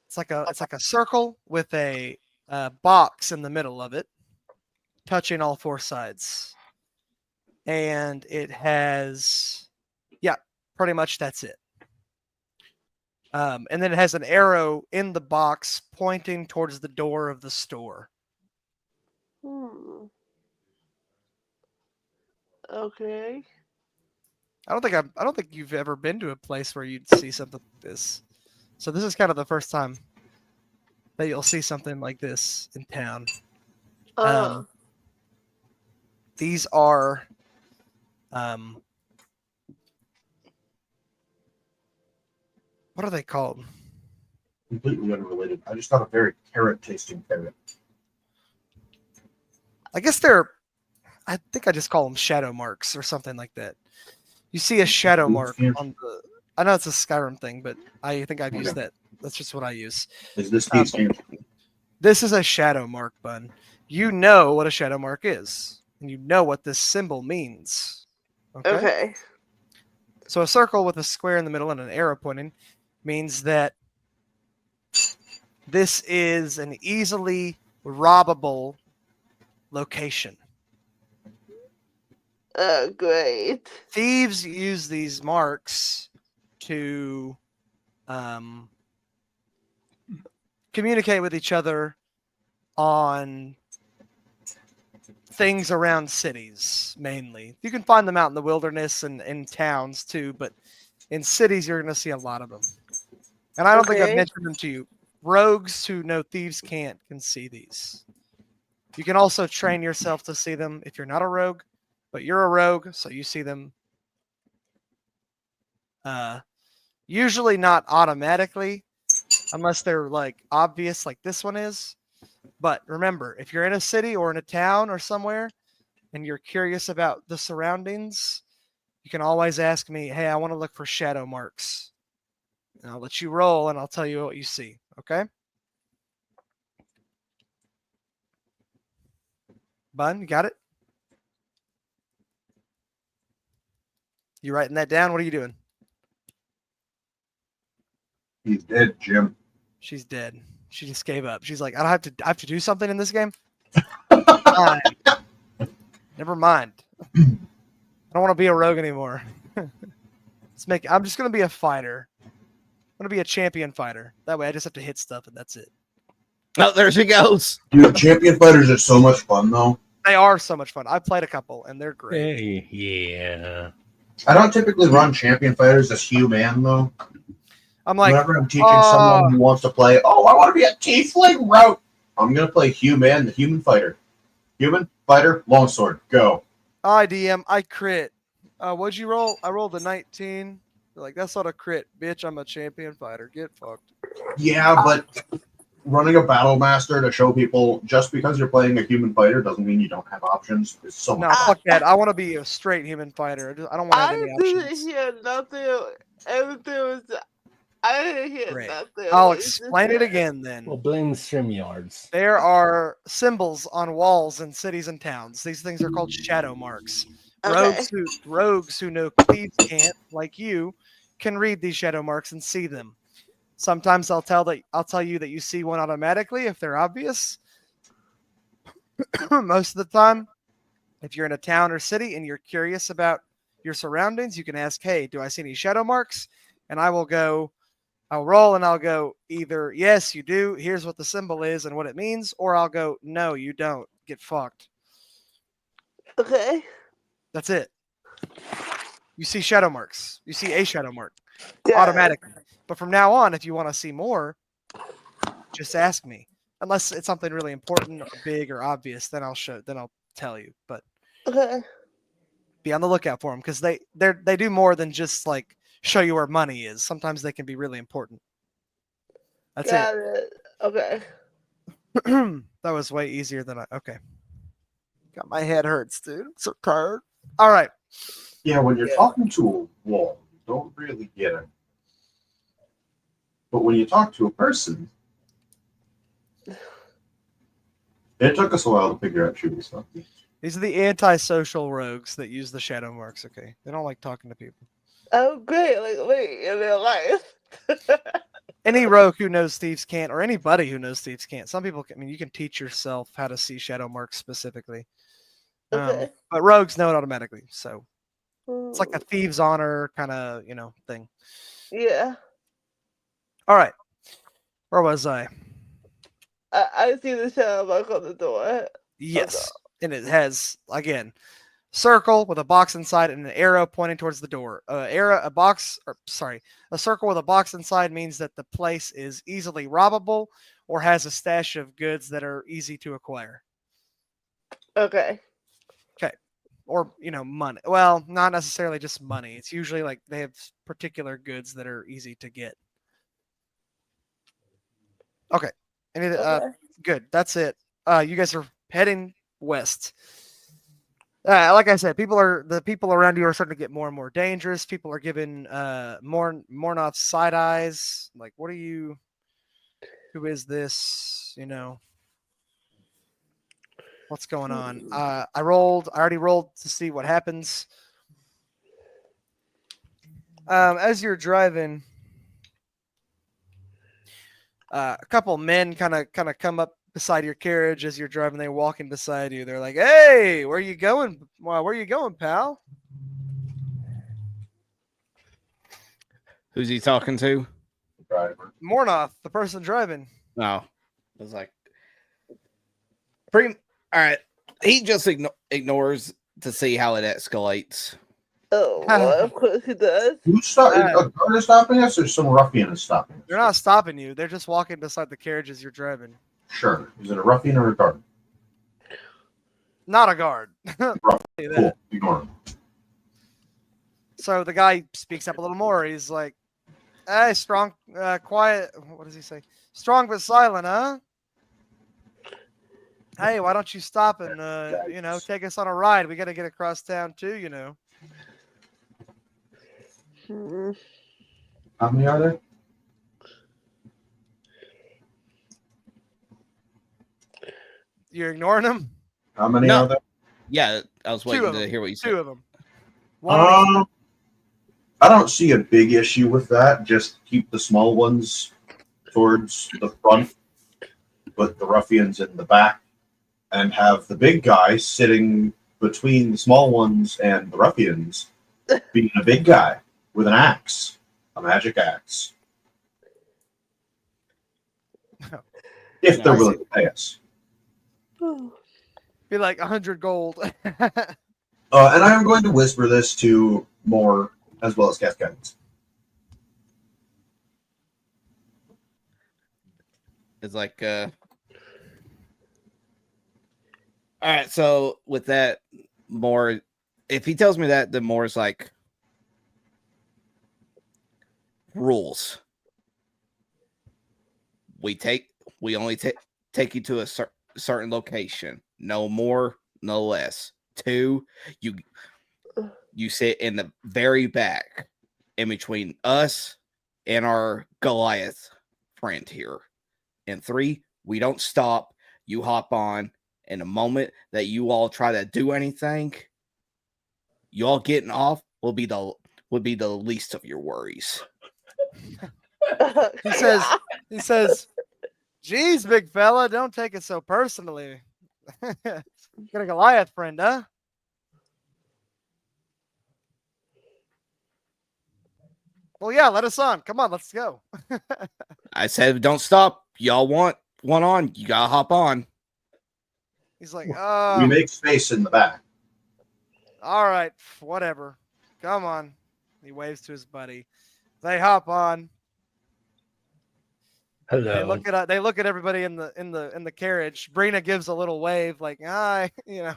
it's like a circle with a box in the middle of it, touching all four sides, and it has pretty much that's it. And then it has an arrow in the box pointing towards the door of the store. Okay. I don't think you've ever been to a place where you'd see something like this. So this is kind of the first time that you'll see something like this in town. These are what are they called? Completely unrelated. I just got a very carrot tasting carrot. I think I just call them shadow marks or something like that. You see a shadow mark on the. I know it's a Skyrim thing, but I think I've used that. That's just what I use. Is this Steve's game? This is a shadow mark, Bun. You know what a shadow mark is, and you know what this symbol means. Okay. So a circle with a square in the middle and an arrow pointing means that this is an easily robbable location. Great. Thieves use these marks to communicate with each other on things around cities, mainly. You can find them out in the wilderness and in towns too, but in cities you're going to see a lot of them. And I don't think I've mentioned them to you. Rogues who know thieves can't can see these. You can also train yourself to see them if you're not a rogue, but you're a rogue, so you see them. Usually not automatically, unless they're like obvious, like this one is. But remember, if you're in a city or in a town or somewhere, and you're curious about the surroundings, you can always ask me, "Hey, I want to look for shadow marks," and I'll let you roll, and I'll tell you what you see. Okay? Bun, you got it? You writing that down? What are you doing? He's dead, Jim. She's dead. She just gave up. She's like, I have to do something in this game. Fine. Never mind. I don't want to be a rogue anymore. I'm just gonna be a fighter. I'm gonna be a champion fighter. That way I just have to hit stuff and that's it. Oh, there she goes. Dude, champion fighters are so much fun though. They are so much fun. I've played a couple and they're great. Hey, yeah. I don't typically run champion fighters as human though. I'm like, whenever I'm teaching someone who wants to play, I want to be a tiefling route. I'm gonna play human, the human fighter. Human fighter, longsword, go. DM, I crit. What'd you roll? I rolled a 19. They're like, that's not a crit, bitch. I'm a champion fighter. Get fucked. Yeah, but running a battle master to show people just because you're playing a human fighter doesn't mean you don't have options. It's so No, much. fuck that. I want to be a straight human fighter. I don't want to have any options. I didn't hear nothing. Everything was. I didn't hear Great. nothing. I'll explain it again then. Well, blame StreamYards. There are symbols on walls in cities and towns. These things are called shadow marks. Okay. Rogues who know thieves can't, like you, can read these shadow marks and see them. Sometimes I'll tell you that you see one automatically if they're obvious. Most of the time, if you're in a town or city and you're curious about your surroundings, you can ask, "Hey, do I see any shadow marks?" And I'll roll and I'll go either, yes, you do. Here's what the symbol is and what it means. Or I'll go, no, you don't. Get fucked. Okay. That's it. You see shadow marks. You see a shadow mark Yeah. automatically. But from now on, if you want to see more, just ask me. Unless it's something really important or big or obvious, then I'll tell you. But Okay. be on the lookout for them because they do more than just like show you where money is. Sometimes they can be really important. That's Got it. Okay. That was way easier than okay. God, my head hurts, dude. I'm so tired. All right. Yeah, when you're talking to a wall, you don't really get it. But when you talk to a person, it took us a while to figure out shooting stuff. These are the antisocial rogues that use the shadow marks. Okay, they don't like talking to people. Oh, great! Like me in real life. Any rogue who knows thieves can't, or anybody who knows thieves can't. Some people, I mean, you can teach yourself how to see shadow marks specifically, Okay. but rogues know it automatically. So it's like a Mm, thieves' honor kind of, thing. yeah, All right, where was I? I see the shadow mark on the door. Yes, and it has again circle with a box inside and an arrow pointing towards the door. A circle with a box inside means that the place is easily robbable or has a stash of goods that are easy to acquire. Okay. Or, money. Well, not necessarily just money. It's usually like they have particular goods that are easy to get. Okay. Good. That's it. You guys are heading west. Like I said, the people around you are starting to get more and more dangerous. People are giving Mornoth side eyes. Like, who is this? What's going on? I already rolled to see what happens. As you're driving, a couple men kind of come up beside your carriage as you're driving. They're walking beside you. They're like, "Hey, where you going? Well, where you going, pal?" Who's he talking to? Driver. Mornoth, the person driving. No, it was like all right. He just ignores to see how it escalates. Oh, well, of course he does. Who's a guard is stopping us, or some ruffian is stopping us? They're not stopping you. They're just walking beside the carriage as you're driving. Sure. Is it a ruffian or a guard? Not a guard. Cool. Ignore him. So the guy speaks up a little more. He's like, "Hey, strong, quiet. What does he say? Strong but silent, huh? Hey, why don't you stop and take us on a ride? We got to get across town too, Hmm. How many are there? You're ignoring him? How many No. are there? Yeah, I was waiting to them. hear what you said. Two of them. One on each- I don't see a big issue with that. Just keep the small ones towards the front, put the ruffians in the back, and have the big guy sitting between the small ones and the ruffians, being a big guy with an axe, a magic axe. If they're willing to pay us. Be like 100 gold. And I am going to whisper this to Moore as well as Cascades. It's like all right, so with that, more if he tells me that, then Moore's like rules. We only take you to a certain location. No more, no less. 2, you sit in the very back in between us and our Goliath friend here. And 3, we don't stop. You hop on. In the moment that you all try to do anything, you all getting off would be the least of your worries. He says, "Geez, big fella, don't take it so personally. Got a Goliath friend, huh?" Well, yeah, let us on. Come on, let's go. I said, don't stop. Y'all want one on? You gotta hop on. He's like, We make space in the back. All right, whatever. Come on. He waves to his buddy. They hop on. Hello. They look at everybody in the carriage. Brina gives a little wave, like, "Hi," And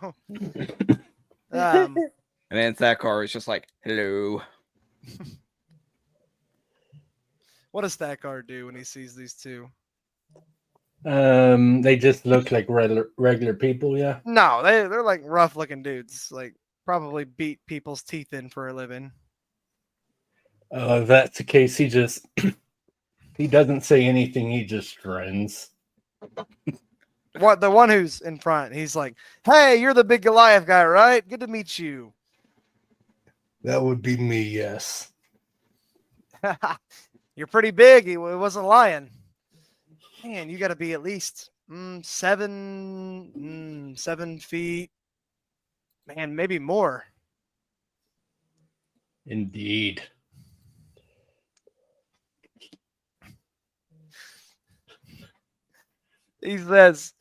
then Thakar is just like, hello. What does Thakar do when he sees these two? They just look like regular people, yeah. No, they're like rough looking dudes, like probably beat people's teeth in for a living. If that's the case, he just he doesn't say anything. He just grins. What the one who's in front? He's like, "Hey, you're the big Goliath guy, right? Good to meet you." That would be me, yes. You're pretty big. He wasn't lying. Man, you got to be at least 7 feet. Man, maybe more. Indeed. He says,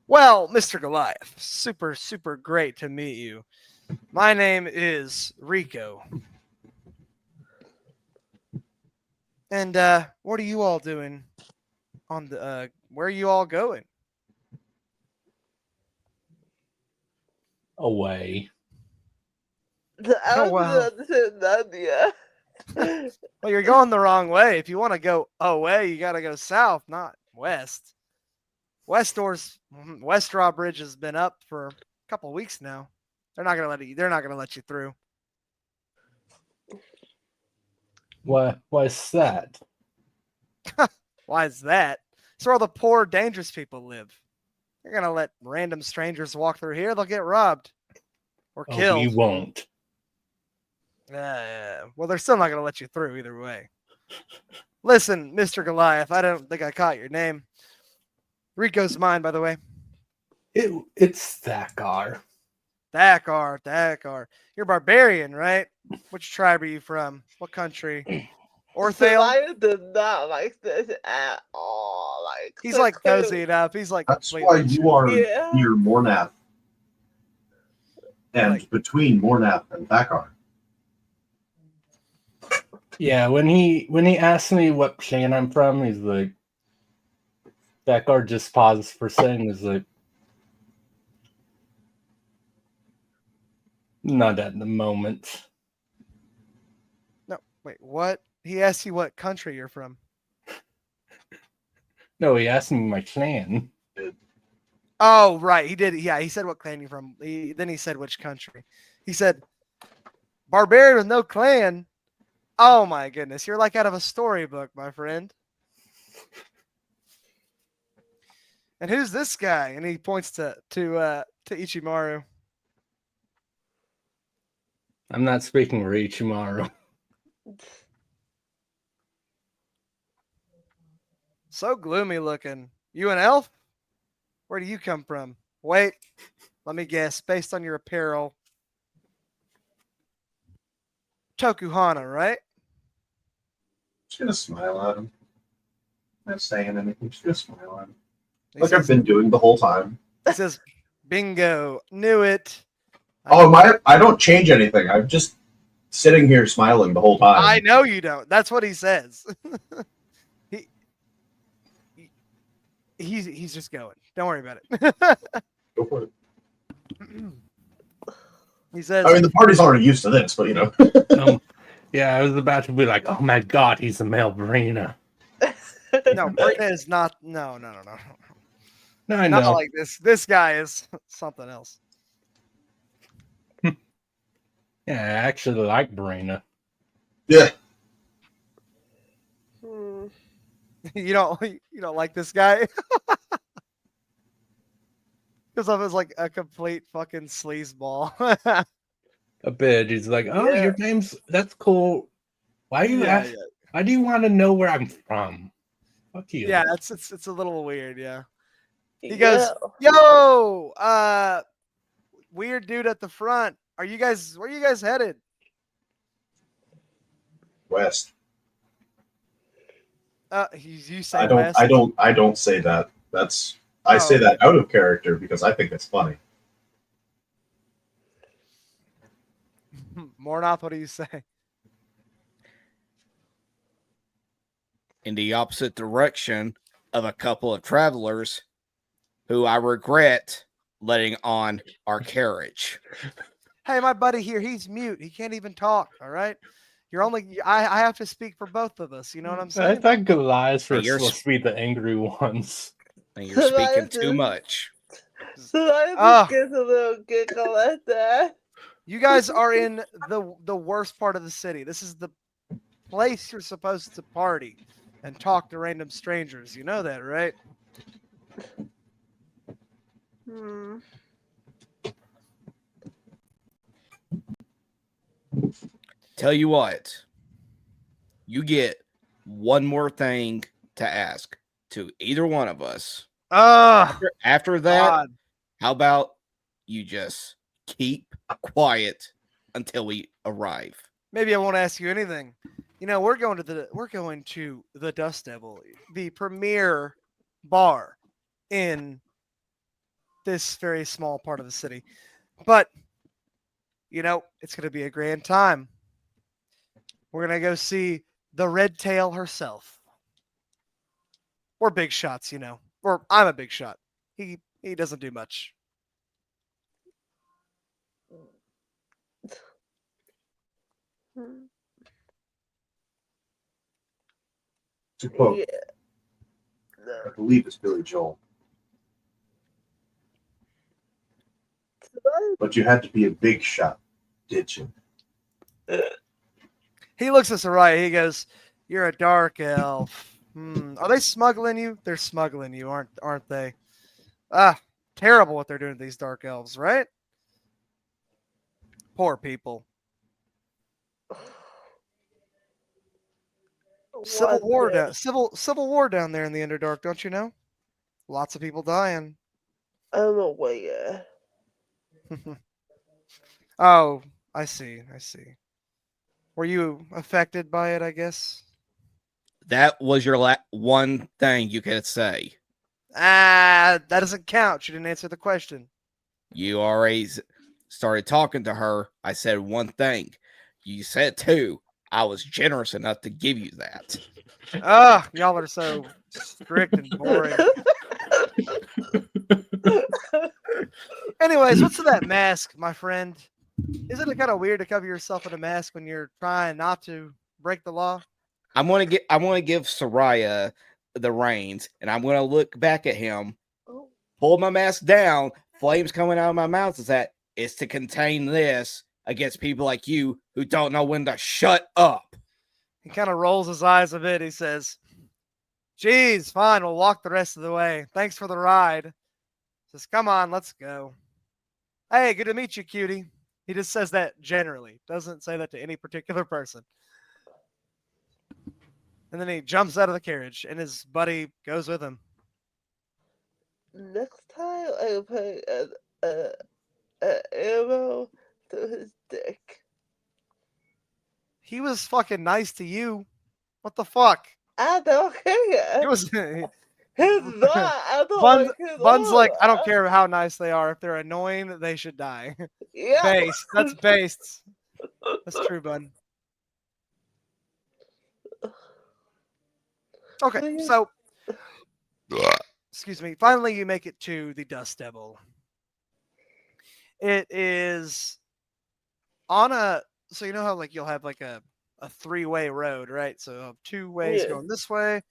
"Well, Mr. Goliath, super, super great to meet you. My name is Rico. And what are you all doing on the where are you all going?" Away. I wow. don't understand that yet. Well, you're going the wrong way. If you want to go away, you got to go south, not west. West Drawbridge has been up for a couple weeks now. They're not gonna let you through. Why's that? Why is that? It's where all the poor, dangerous people live. They're gonna let random strangers walk through here. They'll get robbed or killed. We won't. Well, they're still not gonna let you through either way. Listen, Mr. Goliath, I don't think I caught your name. Rico's mine, by the way. It's Thakar. Thakar. You're barbarian, right? Which tribe are you from? What country? Orthale? I did not like this at all. Like He's like cozying up. He's like, That's why you are near Mornath. And Like- between Mornath and Thakar. Yeah, when he asked me what clan I'm from, he's like, Thakar just pauses for a second. He's like, not at the moment. No, wait, what? He asked you what country you're from. No, he asked me my clan. Oh, right. He did. Yeah, he said what clan you're from. Then he said which country. He said, barbarian with no clan. Oh, my goodness. You're like out of a storybook, my friend. And who's this guy? And he points to Ichimaru. I'm not speaking for Ichimaru. So gloomy looking. You an elf? Where do you come from? Wait, let me guess. Based on your apparel, Tokuhana, right? Just gonna smile at him. Not saying anything, just gonna smile at him. He Like says, I've been doing the whole time. he says, bingo, knew it. I don't change anything. I'm just sitting here smiling the whole time. I know you don't. That's what he says. He's just going. Don't worry about it. Go for it. He says, I mean, the party's already used to this, but you know. Yeah, I was about to be like, oh my god, he's a male Brina. no, Brina is not. No. No, I Not know. like this. This guy is something else. Yeah, I actually like Brina. Yeah. You don't like this guy because of his like a complete fucking sleazeball. A bit. He's like, oh, Yeah. your name's that's cool. Why do you ask? Why do you want to know where I'm from? Fuck you. Yeah, it's a little weird. Yeah. He goes, yo, weird dude at the front. Where are you guys headed? West. You say I don't. west? I don't say that. I say that out of character because I think it's funny. Mornoth, what do you say? In the opposite direction of a couple of travelers who I regret letting on our carriage. Hey, my buddy here, he's mute. He can't even talk. All right. I have to speak for both of us. You know what I'm I saying? thought Goliaths were You're supposed to be the angry ones. And you're speaking too much. So I Ah. just get a little giggle at that. You guys are in the worst part of the city. This is the place you're supposed to party and talk to random strangers. You know that, right? Hmm. Tell you what, you get one more thing to ask to either one of us. After that, God. how about you just keep quiet until we arrive? Maybe I won't ask you anything. You know, we're going to the Dust Devil, the premier bar in this very small part of the city. But you know, it's going to be a grand time. We're going to go see the Red Tail herself. We're big shots, you know. Or I'm a big shot. He doesn't do much. To quote, Yeah. I believe it's Billy Joel. But you had to be a big shot, did you? He looks at Saryah. He goes, "You're a dark elf. Are they smuggling you? They're smuggling you, aren't they? Ah, terrible what they're doing to these dark elves, right? Poor people. Civil war down there in the Underdark, don't you know? Lots of people dying. I'm aware. Oh, I see. Were you affected by it, I guess? That was your one thing you could say. That doesn't count. You didn't answer the question. You already started talking to her. I said one thing. You said two. I was generous enough to give you that. Y'all are so strict and boring. Anyways, what's in that mask, my friend? Isn't it kind of weird to cover yourself in a mask when you're trying not to break the law? I'm gonna give Saryah the reins, and I'm gonna look back at him, pull my mask down, flames coming out of my mouth. Is to contain this against people like you who don't know when to shut up. He kind of rolls his eyes a bit. He says, "Geez, fine, we'll walk the rest of the way. Thanks for the ride." Says, "Come on, let's go." Hey, good to meet you, cutie. He just says that generally. Doesn't say that to any particular person. And then he jumps out of the carriage, and his buddy goes with him. Next time I put an arrow through his dick. He was fucking nice to you. What the fuck? I don't care. He was. He's not. I don't Bun's, like his Bun's like, I don't aura. care how nice they are. If they're annoying, they should die. Yeah. Based. That's based. That's true, Bun. Okay, so excuse me. Finally, you make it to the Dust Devil. It is on a. So you know how like you'll have like a three-way road, right? So you'll have two ways going this way.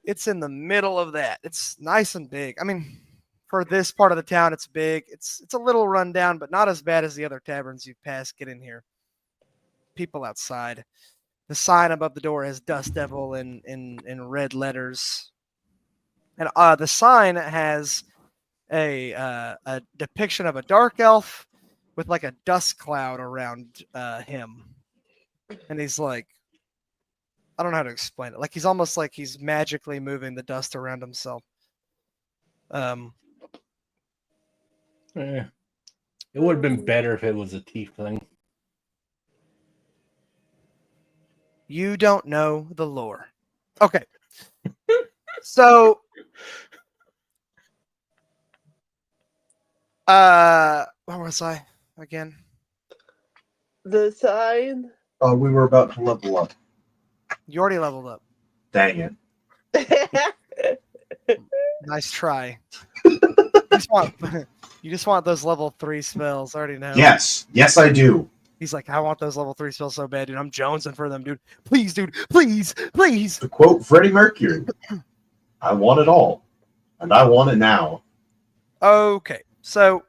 It's in the middle of that. It's nice and big. I mean, for this part of the town, it's big. It's a little run down, but not as bad as the other taverns you've passed. Get in here. People outside. The sign above the door has Dust Devil in red letters. And the sign has a depiction of a dark elf with like a dust cloud around him. And he's like, I don't know how to explain it. Like he's almost like he's magically moving the dust around himself. It would have been better if it was a tiefling. You don't know the lore. Okay. So where was I again? The sign. We were about to level up. You already leveled up. Dang it. Nice try. You just want those level 3 spells. I already know. Yes, I do. He's like, I want those level 3 spells so bad, dude. I'm jonesing for them, dude. Please, dude. Please. To quote Freddie Mercury, I want it all, and I want it now. Okay, so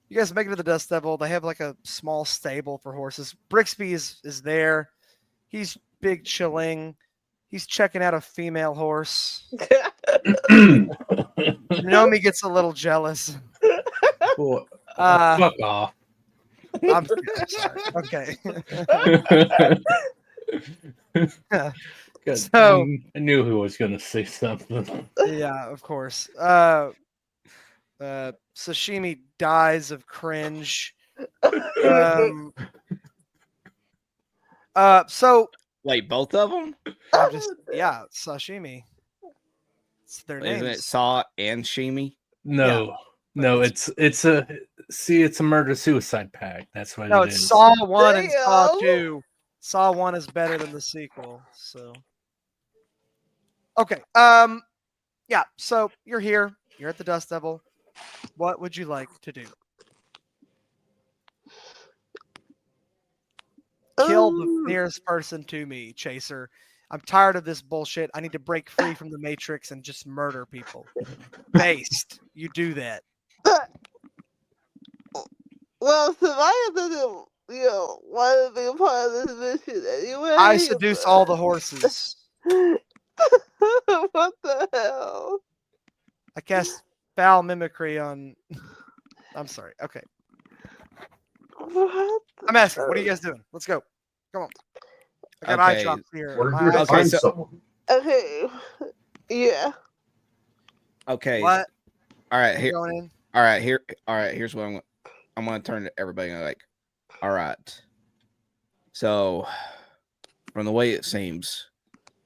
you guys make it to the Dust Devil. They have like a small stable for horses. Brixby is there. He's big chilling. He's checking out a female horse. Nomi gets a little jealous. Well, Uh, fuck off. I'm sorry. Okay. Good. So- I knew who was going to say something. Yeah, of course. Sashimi dies of cringe. So Wait, both of them? sashimi. It's their Isn't it names. Saw and Shimi? No, no, it's a murder suicide pact. That's what No, it it's is. Saw 1 and Saw Damn. 2. Saw 1 is better than the sequel. So okay. Yeah, so you're here. You're at the Dust Devil. What would you like to do? Kill the nearest person to me, Chaser. I'm tired of this bullshit. I need to break free from the Matrix and just murder people. Based. You do that. Well, Saryah doesn't, want to be a part of this mission anyway. I seduce all the horses. What the hell? I cast foul mimicry on. I'm sorry. Okay. What? I'm asking. What are you guys doing? Let's go. Come on. I got eye Okay, drops here. We're My here to eyes- find so- someone. Okay. Yeah. Okay. What? All right. You Here. going in? All right. Here. All right. Here's what I'm going to turn to everybody and like. All right. So, from the way it seems,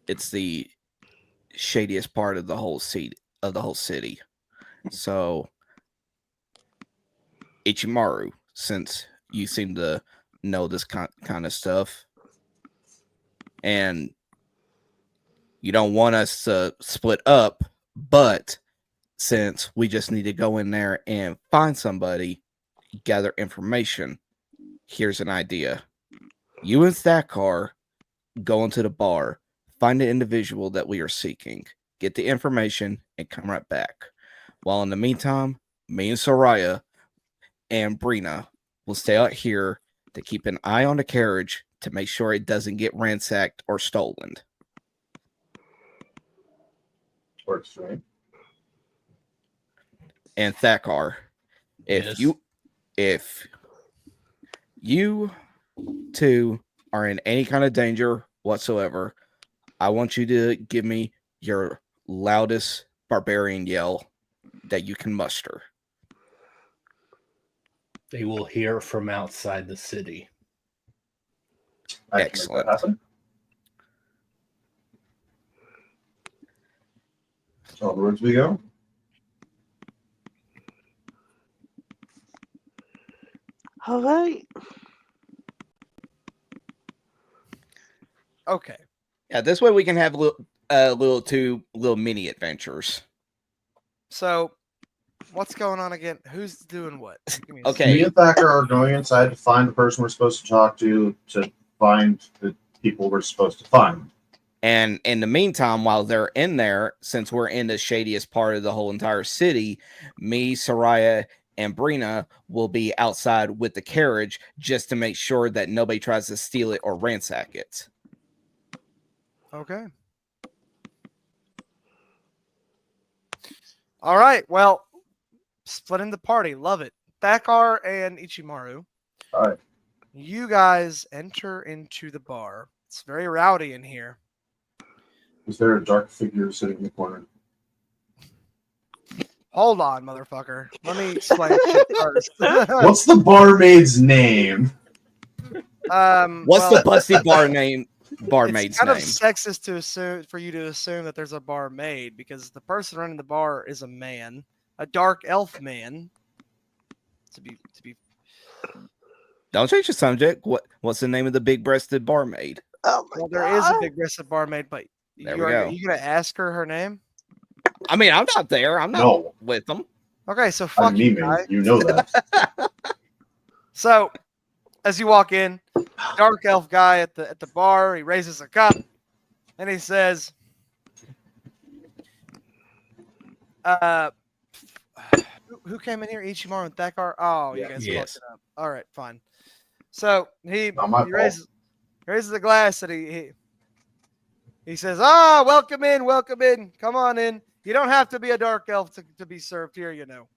it's the shadiest part of the whole city. So, Ichimaru, since you seem to know this kind of stuff, and you don't want us to split up, but since we just need to go in there and find somebody, gather information, here's an idea. You and Thakar go into the bar, find the individual that we are seeking, get the information, and come right back. While in the meantime, me and Saryah and Brina will stay out here to keep an eye on the carriage to make sure it doesn't get ransacked or stolen. Works, right? And Thakar, Yes. if you two are in any kind of danger whatsoever, I want you to give me your loudest barbarian yell that you can muster. They will hear from outside the city. I can make Excellent. that happen. Onwards we go. All right. Okay. Yeah, this way we can have little mini adventures. So, what's going on again? Who's doing what? Give me a Okay. Me and Thakar are going inside to find the person we're supposed to talk to find the people we're supposed to find. And in the meantime, while they're in there, since we're in the shadiest part of the whole entire city, me, Saryah, and Brina will be outside with the carriage just to make sure that nobody tries to steal it or ransack it. Okay. All right. Well, splitting the party. Love it. Thakar and Ichimaru. All right. You guys enter into the bar. It's very rowdy in here. Is there a dark figure sitting in the corner? Hold on, motherfucker. Let me explain shit first. What's the barmaid's name? What's the busty barmaid's it's kind name? of sexist to assume for you to assume that there's a barmaid because the person running the bar is a man, a dark elf man. To be Don't change the subject. What's the name of the big-breasted barmaid? Oh my well, God. there is a big aggressive barmaid, but There we go. you gonna ask her name? I mean, I'm not there. I'm not No, with them. Okay, so I'm fuck you, Nimi. guy. You know that. So, as you walk in, dark elf guy at the bar, he raises a cup and he says, who came in here? Ichimaru and Thakar. Oh, you guys Yes. fucked it up. All right, fine. So he Not my fault. raises the glass and he says, "Ah, welcome in, welcome in. Come on in. You don't have to be a dark elf to be served here, you know.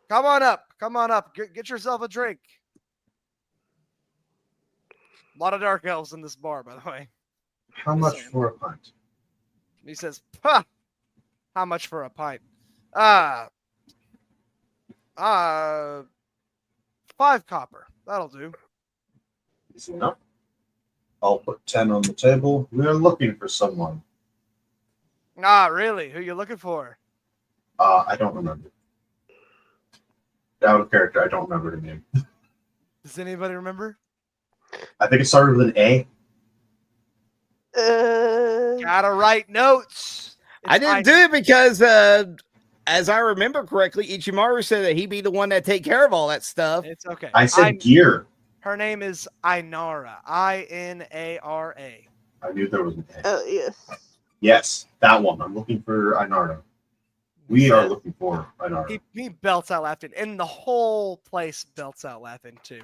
Come on up. Come on up. Get yourself a drink." A lot of dark elves in this bar, by the way. How much for a pint? He says, "Ha! How much for a pint? 5 copper. That'll do." Easy enough. I'll put 10 on the table. We're looking for someone. Ah, really? Who you looking for? I don't remember. Out of character, I don't remember her name. Does anybody remember? I think it started with an A. Gotta write notes. I didn't do it because, as I remember correctly, Ichimaru said that he'd be the one that take care of all that stuff. It's okay. I said gear. Her name is Inara. Inara. I knew there was an A. Oh, yes. Yes, that one. I'm looking for Inardo. We are looking for Inardo. He belts out laughing, and the whole place belts out laughing too.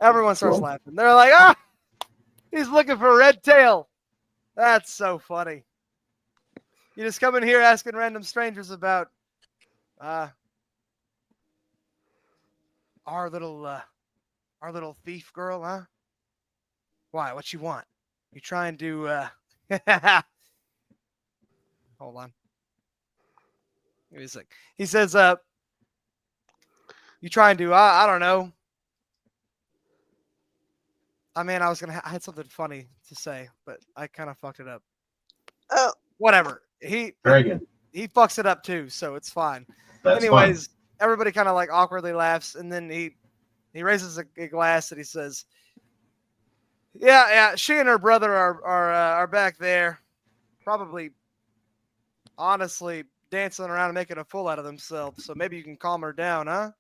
Everyone starts laughing. They're like, "Ah, he's looking for Red Tail." That's so funny. You just come in here asking random strangers about our little thief girl, huh? Why? What you want? You trying to hold on. Give me a sec. He says, you trying to I don't know. I mean, I had something funny to say, but I kind of fucked it up. Oh. Whatever. Very good. He fucks it up too, so it's fine. That's Anyways, fine. everybody kind of like awkwardly laughs, and then he raises a glass and he says, "Yeah, she and her brother are back there, probably, honestly, dancing around and making a fool out of themselves. So maybe you can calm her down, huh?"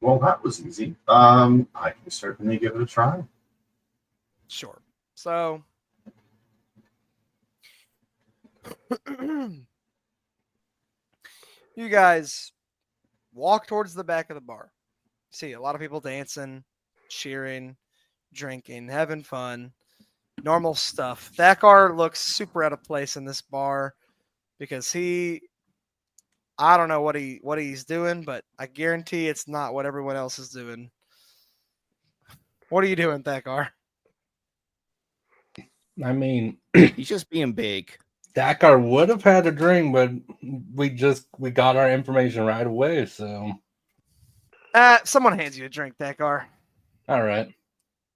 Well, that was easy. I can certainly give it a try. Sure. So you guys walk towards the back of the bar. See a lot of people dancing, cheering, drinking, having fun, normal stuff. Thakar looks super out of place in this bar because I don't know what he's doing, but I guarantee it's not what everyone else is doing. What are you doing, Thakar? I mean, He's just being big. Thakar would have had a drink, but we got our information right away. So, Someone hands you a drink, Thakar. all right.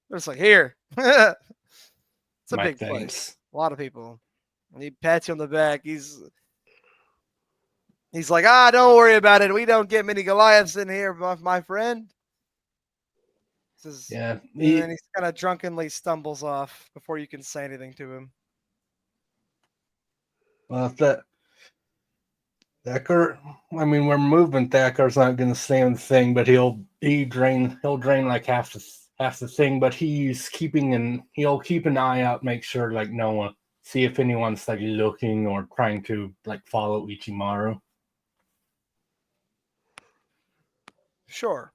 They're just like, here. It's a My big thanks. place. A lot of people. And he pats you on the back. He's like, don't worry about it. We don't get many Goliaths in here, my friend. Says, Yeah. and then he kind of drunkenly stumbles off before you can say anything to him. Well, if Thakar, I mean, we're moving. Thakar's not going to say anything, but he'll drain like half the thing. But he'll keep an eye out, make sure like no one, see if anyone's like looking or trying to like follow Ichimaru. Sure.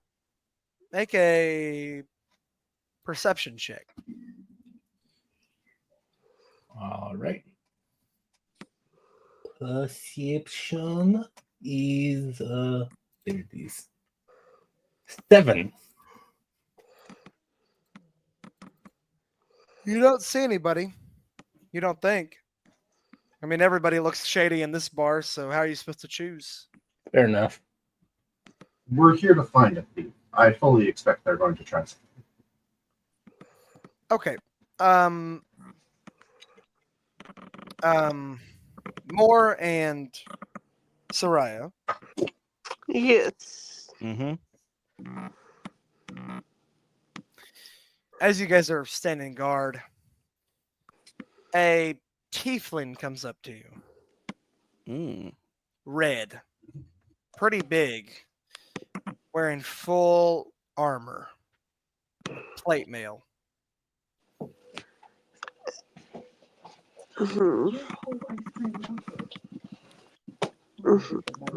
Make a perception check. All right. Perception is there it is. 7. You don't see anybody. You don't think. I mean, everybody looks shady in this bar, so how are you supposed to choose? Fair enough. We're here to find a thief. I fully expect they're going to try something. Okay. Moore and Saryah. Yes. Mm-hmm. As you guys are standing guard, a tiefling comes up to you. Red. Pretty big. Wearing full armor. Plate mail.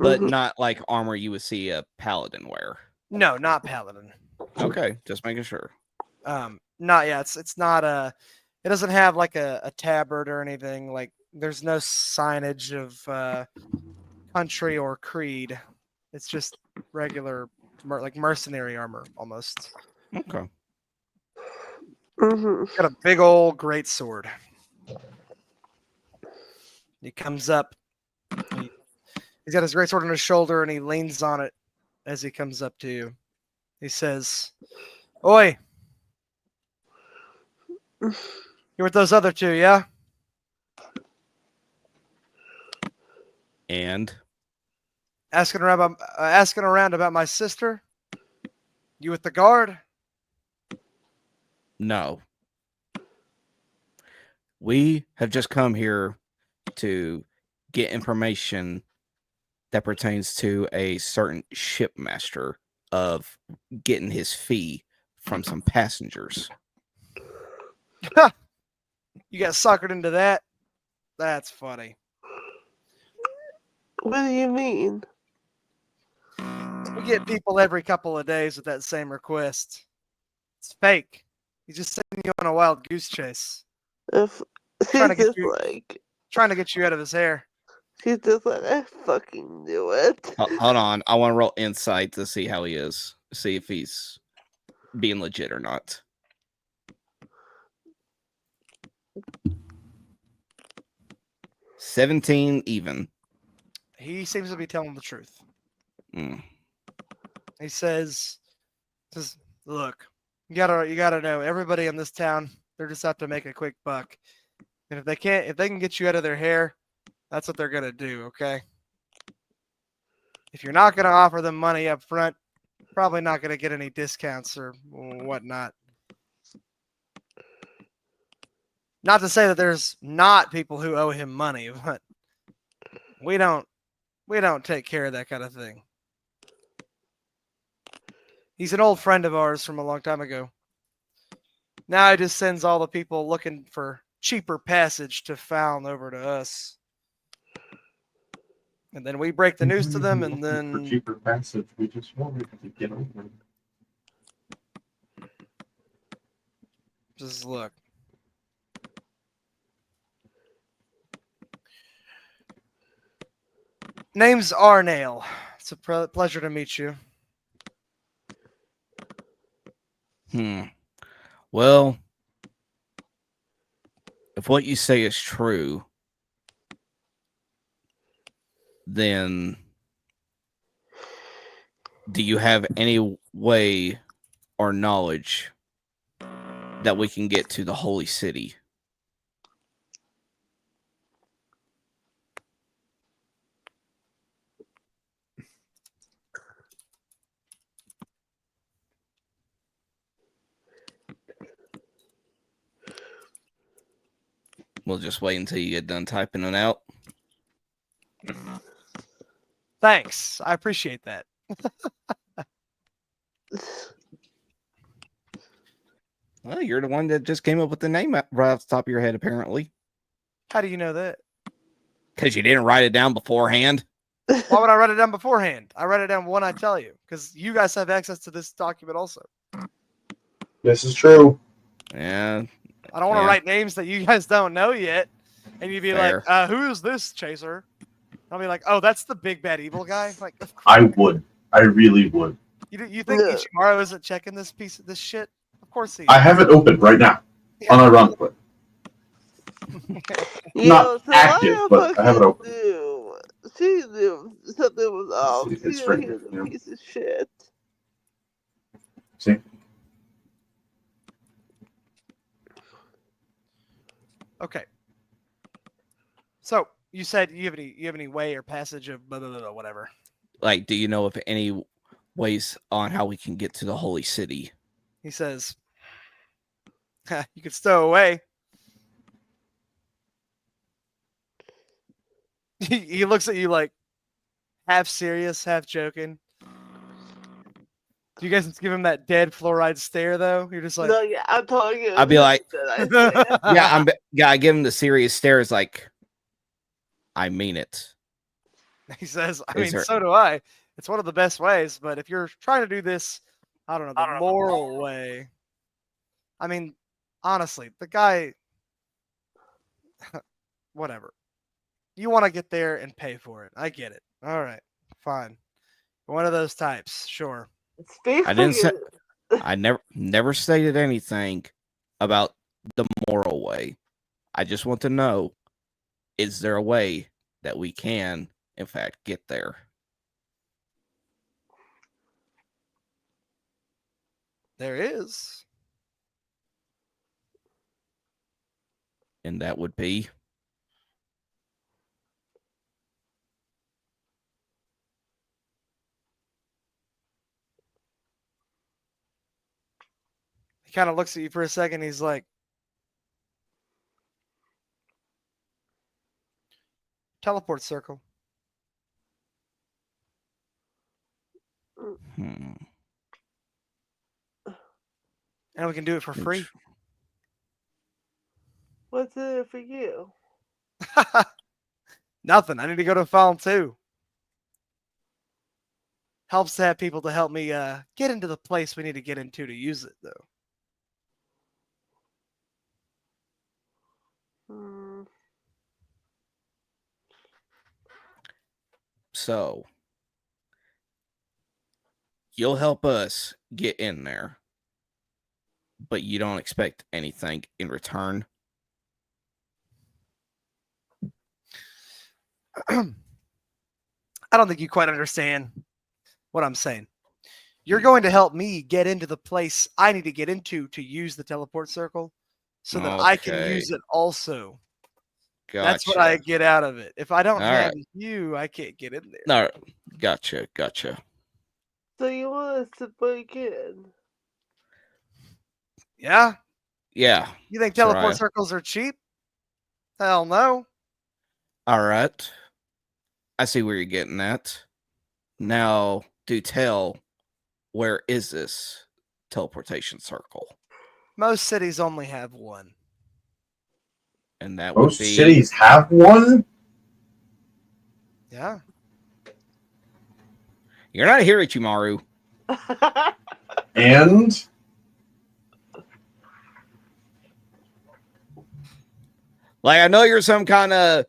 but not like armor you would see a paladin wear. No, not paladin. Okay, just making sure. Not yeah. It's not a. It doesn't have like a tabard or anything. Like there's no signage of country or creed. It's just regular like mercenary armor almost. Okay. Got a big old great sword. He comes up. He's got his great sword on his shoulder and he leans on it as he comes up to you. He says, "Oi, you're with those other two, yeah? And Asking around about my sister? You with the guard?" no. We have just come here to get information that pertains to a certain shipmaster of getting his fee from some passengers. You got suckered into that? That's funny. What do you mean? We get people every couple of days with that same request. It's fake. He's just sending you on a wild goose chase. If Trying to she's get just you- like, Trying to get you out of his hair. she's just like, I fucking knew it. Hold on. I want to roll insight to see how he is. See if he's being legit or not. $17 even. He seems to be telling the truth. Mm. He says, look, you gotta know, everybody in this town, they're just out to make a quick buck. And if they can get you out of their hair, that's what they're gonna do, okay? If you're not gonna offer them money up front, probably not gonna get any discounts or whatnot. Not to say that there's not people who owe him money, but we don't take care of that kind of thing. He's an old friend of ours from a long time ago. Now he just sends all the people looking for cheaper passage to Faln over to us. And then we break the news to them, and For then cheaper passage, we just wanted to get over it. just look. Name's Arnail. It's a pleasure to meet you. Well, if what you say is true, then do you have any way or knowledge that we can get to the holy city? We'll just wait until you get done typing it out. Thanks. I appreciate that. Well, you're the one that just came up with the name right off the top of your head, apparently. How do you know that? Because you didn't write it down beforehand. Why would I write it down beforehand? I write it down when I tell you, because you guys have access to this document also. This is true. Yeah. I don't want to write names that you guys don't know yet, and you'd be Fair. like, "Who is this chaser?" I'll be like, "Oh, that's the big bad evil guy." Like, I would. I really would. You think No. Ichimaru isn't checking this shit? Of course he is. I have it open right now. Unironically. Not active, but I have it open. She knew something was off. It's She right knew he was here, a piece of shit. See? Okay. So you said you have any way or passage of blah, blah, blah, blah, whatever. Like, do you know of any ways on how we can get to the holy city? He says, "You could stow away." He looks at you like half serious, half joking. Do you guys give him that dead fluoride stare though? You're just like, No, yeah, I'm talking. I'd be like, I I give him the serious stare. It's like, I mean it. He says, I Is mean, there- so do I. It's one of the best ways, but if you're trying to do this, I don't know, the moral way. I mean, honestly, the guy, whatever. You want to get there and pay for it. I get it. All right, fine. One of those types, sure. Speak I for didn't say. you. I never stated anything about the moral way. I just want to know: is there a way that we can, in fact, get there? There is. And that would be. He kind of looks at you for a second. He's like, teleport circle. Hmm. And we can do it for free. What's in it for you? Nothing. I need to go to Faln too. Helps to have people to help me get into the place we need to get into to use it, though. Hmm. So you'll help us get in there, but you don't expect anything in return. I don't think you quite understand what I'm saying. You're going to help me get into the place I need to get into to use the teleport circle so that I can Okay. use it also. Gotcha. That's what I get out of it. If I don't All have right. you, I can't get in there. No, gotcha. So you want us to break in? Yeah? Yeah. You think teleport Saryah. circles are cheap? Hell no. All right. I see where you're getting at. Now, do tell, where is this teleportation circle? Most cities only have one. And that would Most be cities have one? Yeah. You're not here, Ichimaru. And Like, I know you're some kind of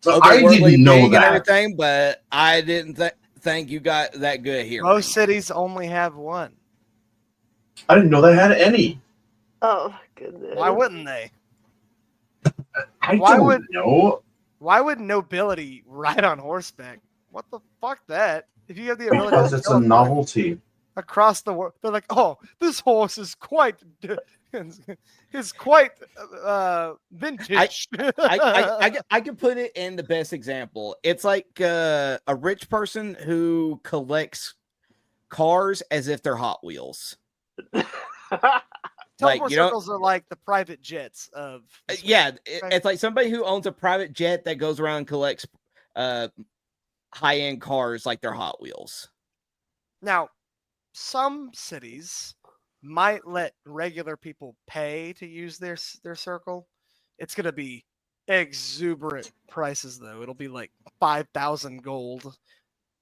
so I didn't know and that. everything, but I didn't think you got that good here. Most cities only have one. I didn't know they had any. Oh my goodness. Why wouldn't they? I Why don't would- know. Why would nobility ride on horseback? What the fuck that? If you have the ability Because to it's a teleport novelty. across the world, they're like, oh, this horse is quite vintage. I could put it in the best example. It's like a rich person who collects cars as if they're Hot Wheels. Teleport you know- circles are like the private jets of. Yeah, it's like somebody who owns a private jet that goes around and collects high-end cars like they're Hot Wheels. Now, some cities might let regular people pay to use their circle. It's going to be exuberant prices, though. It'll be like 5,000 gold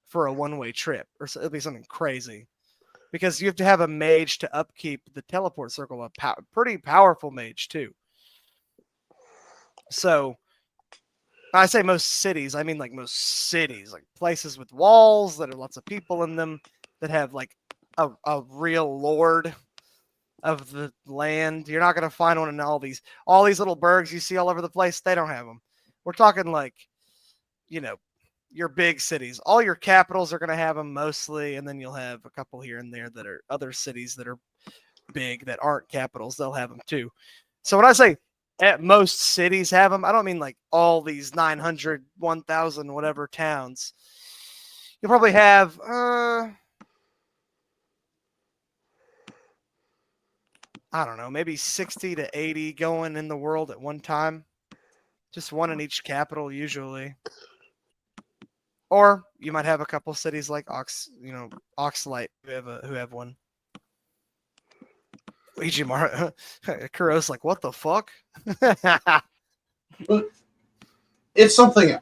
for a one-way trip, or it'll be something crazy. Because you have to have a mage to upkeep the teleport circle, a pretty powerful mage, too. So, I say most cities, I mean like most cities, like places with walls that are lots of people in them that have like a real lord of the land. You're not going to find one in all these little burgs you see all over the place. They don't have them. We're talking like, your big cities. All your capitals are going to have them mostly, and then you'll have a couple here and there that are other cities that are big that aren't capitals. They'll have them too. So when I say at most cities have them, I don't mean like all these 900, 1,000, whatever towns. You'll probably have I don't know, maybe 60 to 80 going in the world at one time. Just one in each capital usually. Or you might have a couple cities like Oxlight who have one. Ichimaru, Kuros like, what the fuck? It's something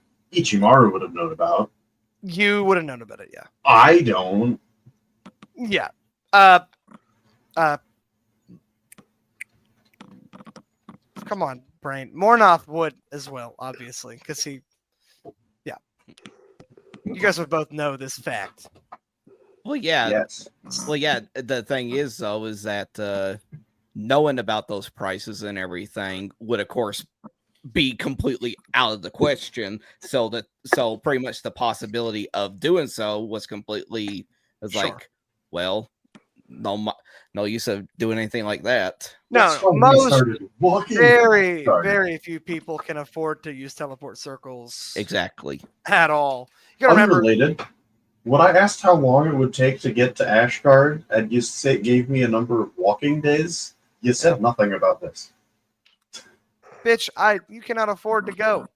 Ichimaru would have known about. You would have known about it, yeah. I don't. Yeah. Come on, brain. Mornoth would as well, obviously, because he. Yeah. You guys would both know this fact. Well, yeah. Yes. Well, yeah. The thing is, though, is that knowing about those prices and everything would, of course, be completely out of the question. So pretty much the possibility of doing so was completely Sure. like, well, no use of doing anything like that. That's No, why we most started walking. very, Sorry. very few people can afford to use teleport circles Exactly. at all. You gotta remember, Unrelated. When I asked how long it would take to get to Ashgard, and you gave me a number of walking days, you said nothing about this. bitch, you cannot afford to go.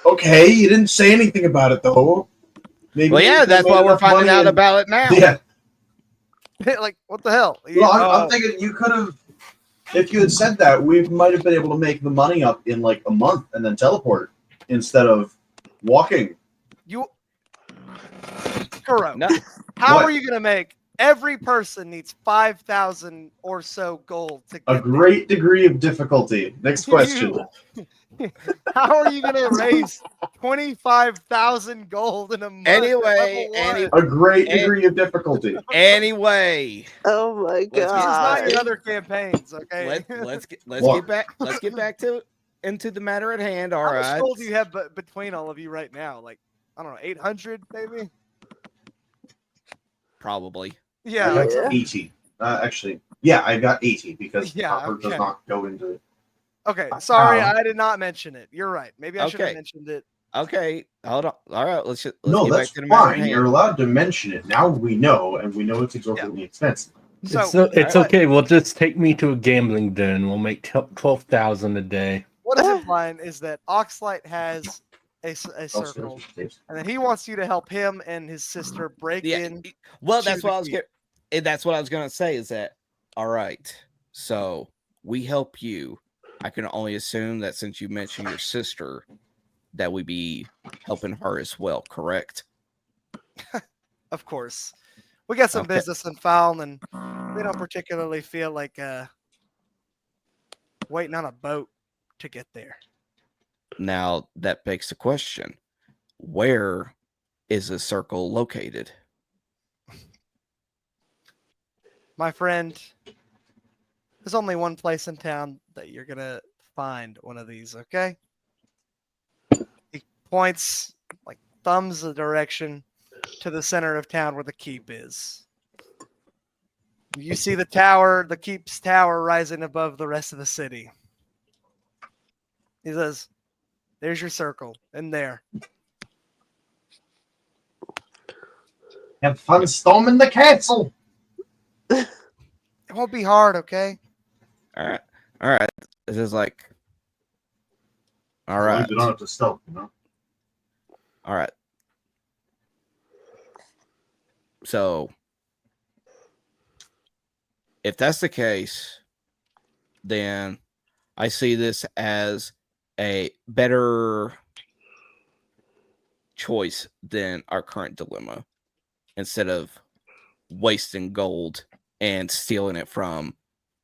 Okay, you didn't say anything about it though. Maybe Well, yeah, that's why we're finding out about it now. Yeah. Like, what the hell? Well, I'm thinking you could have, if you had said that, we might have been able to make the money up in like a month and then teleport instead of walking. Kuro, No. how What? are you going to make every person needs 5,000 or so gold to get A great degree of difficulty. Next question. How are you going to raise 25,000 gold in a month? Anyway, A great degree of difficulty. Anyway, Oh my This is not god. your other campaigns, okay? let's What? get back to into the matter at hand. All How right. much gold do you have between all of you right now? Like, I don't know, 800 maybe? Probably. Yeah. I Like, got 80. Actually, yeah, I got 80 because Yeah, copper does okay. not go into it. okay, sorry, Wow. I did not mention it. You're right. Maybe I should have Okay. mentioned it. Okay, hold on. All right, let's No, get that's back to the matter at fine. hand. You're allowed to mention it. Now we know, and we know it's exorbitantly expensive. So, It's okay. We'll just take me to a gambling den. We'll make 12,000 a day. what is implying is that Oxlight has a circle, and then he wants you to help him and his sister break in. Well, to that's the what I was keep. that's what I was gonna say. Is that all right? So we help you. I can only assume that since you mentioned your sister, that we be helping her as well. Correct? Of course. We got some Okay. business in Faln, and we don't particularly feel like waiting on a boat to get there. Now that begs the question: where is the circle located? My friend, there's only one place in town that you're going to find one of these, okay? He points, like thumbs the direction to the center of town where the keep is. You see the tower, the keep's tower rising above the rest of the city. He says, there's your circle in there. Have fun storming the castle. It won't be hard, okay? All right. This is like, all As long as right, you don't have to stealth, you know? all right. So, if that's the case, then I see this as a better choice than our current dilemma. Instead of wasting gold and stealing it from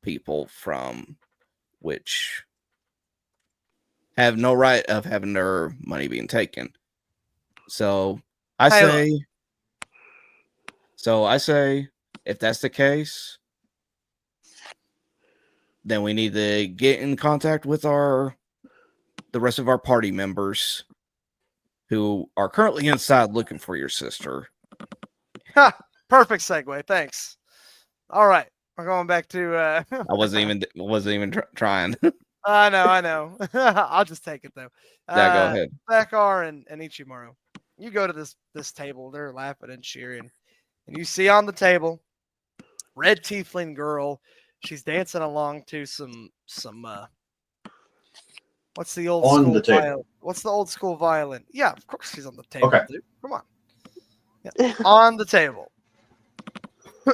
people from which have no right of having their money being taken. So I say, if that's the case, then we need to get in contact with the rest of our party members who are currently inside looking for your sister. Ha! Perfect segue. Thanks. All right. We're going back to. I wasn't even trying. I know. I'll just take it though. Yeah, go ahead. Thakar and Ichimaru. You go to this table. They're laughing and cheering, and you see on the table, red tiefling girl. She's dancing along to some. What's the old On school the table. violin? What's the old school violin? Yeah, of course she's on the table, Okay. dude. Come on. Yeah. On the table.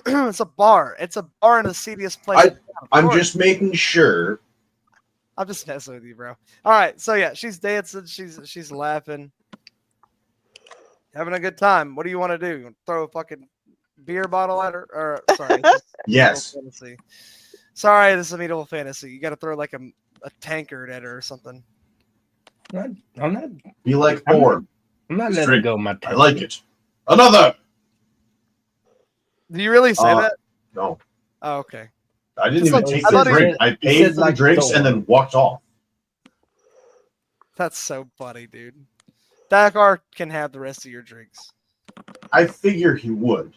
It's a bar. It's a bar in the seediest place. in town, of I'm course. just making sure. I'm just messing with you, bro. All right, so yeah, she's dancing, she's laughing. Having a good time. What do you want to do? You want to throw a fucking beer bottle at her? Or sorry, Yes. fantasy. Sorry, this is a medieval fantasy. You got to throw like a tankard at her or something. I'm not. Be like I'm Thor. I'm not This letting drink, go of my. I like it. Another. Do you really say that? No, Oh, okay. I didn't Just even like- take I the thought he drink. said- I he paid said for the like drinks Thor. and then walked off. That's so funny, dude. Thakar can have the rest of your drinks. I figure he would,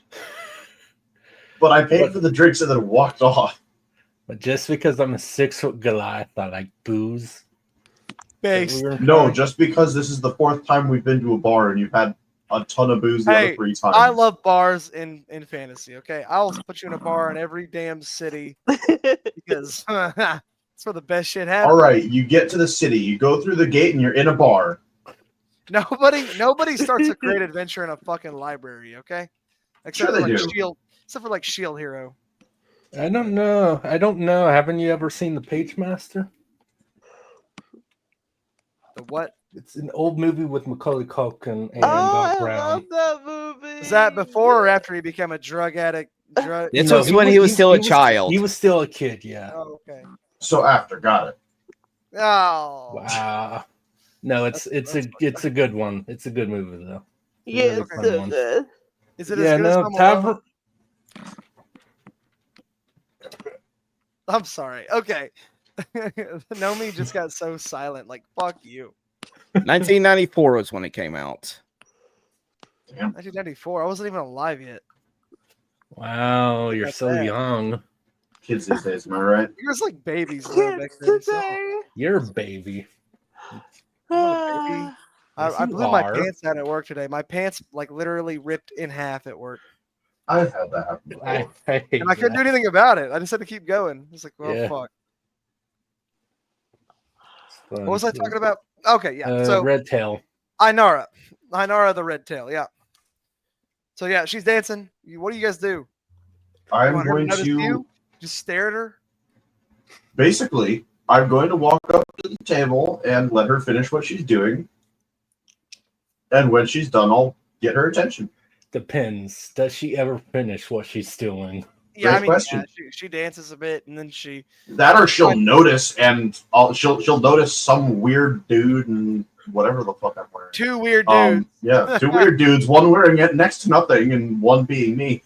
but I paid What? for the drinks and then walked off. But just because I'm a 6-foot Goliath, I like booze. Based. No, just because this is the 4th time we've been to a bar and you've had a ton of booze the Hey, other 3 times. I love bars in fantasy. Okay, I'll put you in a bar in every damn city because it's where the best shit happens. All right, you get to the city, you go through the gate, and you're in a bar. Nobody starts a great adventure in a fucking library. Okay, except Sure for they like do. Shield, except for like Shield Hero. I don't know. Haven't you ever seen The Page Master? The what? It's an old movie with Macaulay Culkin and Oh, Doc I Brown. love that movie. Is that before or after he became a drug addict? This was when he was still a child. He was still a kid, yeah. Oh, okay. So after, got it. Oh. Wow. No, it's That's a good one. It's a good movie though. Yeah, really it's fun so one. good. Is it Yeah, as good as no, Home Alone? Tavern. I'm sorry. Okay. Nomi just got so silent. Like, fuck you. 1994 was when it came out. 1994. I wasn't even alive yet. Wow, you're About so that. young. Kids these days, am I right? You guys like babies though back Kids then. So today. You're a baby. I'm not a baby. Yes, I you blew my are. pants down at work today. My pants like literally ripped in half at work, I've had that happen before. I hate and I couldn't do that. anything about it. I just had to keep going. It's like, well, Yeah. fuck. It's fun, What was I too. talking about? Okay, yeah. So Red Tail. Inara the red tail. Yeah. So yeah, she's dancing. What do you guys do? You I'm want her going notice to you? Just stare at her. basically. I'm going to walk up to the table and let her finish what she's doing, and when she's done, I'll get her attention. Depends. Does she ever finish what she's doing? Yeah, Great I mean, question. yeah, she dances a bit, and then she. That or she'll notice, and she'll notice some weird dude and whatever the fuck I'm wearing. Two weird dudes. Yeah, 2 weird dudes, one wearing it next to nothing, and one being me.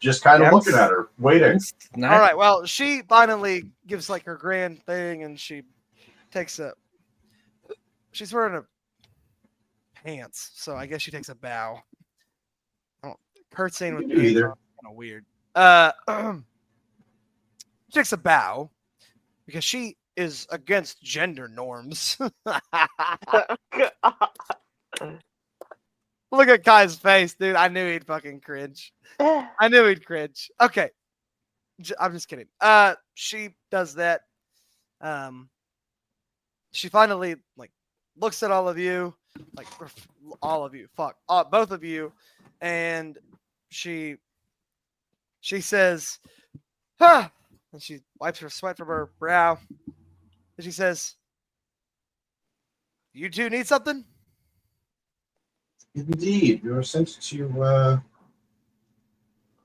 Just kind of Yeah, looking at her, waiting. All right. Well, she finally gives like her grand thing, and she takes a. She's wearing a pants, so I guess she takes a bow. Curtsying with You can do pants either. on, kind of weird. She takes a bow because she is against gender norms. Look at Kai's face, dude. I knew he'd fucking cringe. I knew he'd cringe. Okay. I'm just kidding. She does that. She finally like looks at all of you, like all of you, both of you, and she says, "Huh," and she wipes her sweat from her brow, and she says, "You two need something?" Indeed, we were sent to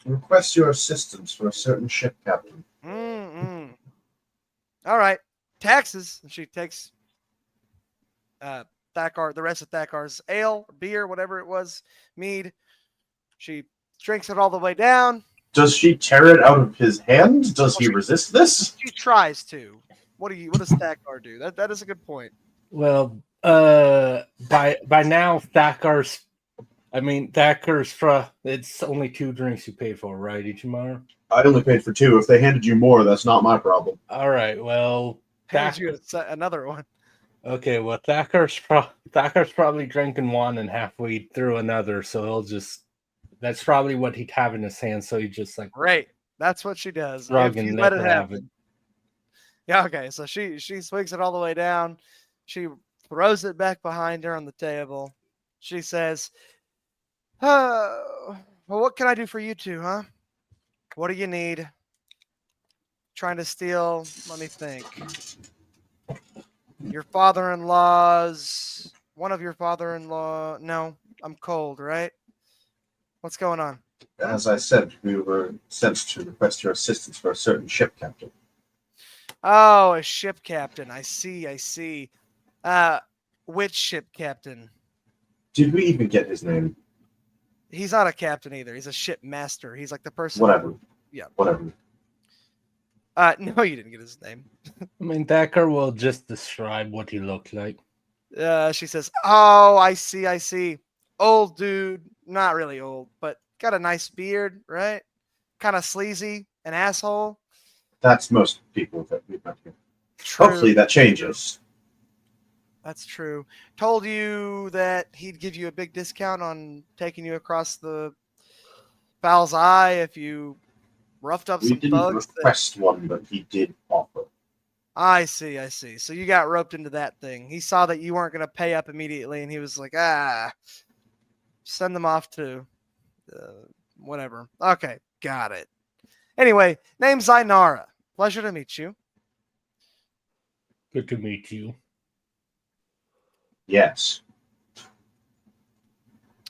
request your assistance for a certain ship captain. Mm-mm. All right, taxes. And she takes Thakar, the rest of Thakar's ale, beer, whatever it was, mead. She drinks it all the way down. Does she tear it out of his hand? Does he resist this? She tries to. What does Thakar do? That is a good point. Well, by now Thakar's it's only 2 drinks you paid for, right, Ichimaru? I only paid for 2. If they handed you more, that's not my problem. All right, well, Hands you another one. okay, well, Thakar's probably drinking one and halfway through another, so that's probably what he'd have in his hand, so he just like Great. That's what she does. shrug If you and let let it her have happen. Yeah, okay. So she swings it all the way down. She throws it back behind her on the table. She says, "Oh, well, what can I do for you two, huh? What do you need? Trying to steal, let me think. Your father-in-law's one of your father-in-law. No, I'm cold, right? What's going on? As I said, we were sent to request your assistance for a certain ship captain. Oh, a ship captain. I see. I see. Which ship captain? Did we even get his name? He's not a captain either. He's a ship master. He's like the person. Whatever. Yeah. Whatever. No, you didn't get his name. I mean, Thakar will just describe what he looked like. She says, "Oh, I see. I see. Old dude. Not really old, but got a nice beard, right? Kind of sleazy, an asshole. That's most people that we've met here. True. Hopefully that changes. That's true. Told you that he'd give you a big discount on taking you across the Fowl's Eye if you roughed up We some didn't thugs. request one, but he did offer. I see, I see. So you got roped into that thing. He saw that you weren't going to pay up immediately, and he was like, send them off to whatever. Okay, got it. Anyway, name's Zainara. Pleasure to meet you. Good to meet you. Yes.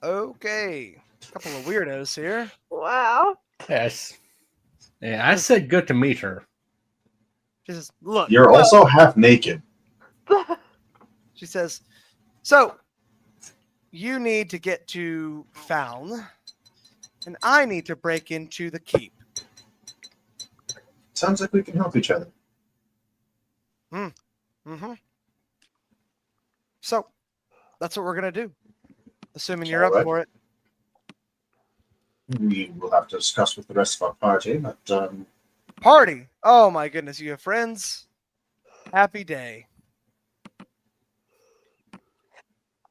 Okay. Couple of weirdos here. Wow. Yes. Yeah, I said good to meet her. She says, look. You're also half naked. She says, so you need to get to Faln, and I need to break into the keep. Sounds like we can help each other. Mm-hmm. So that's what we're going to do, assuming you're All up right. for it. We will have to discuss with the rest of our party, but Party. Oh, my goodness. You have friends. Happy day.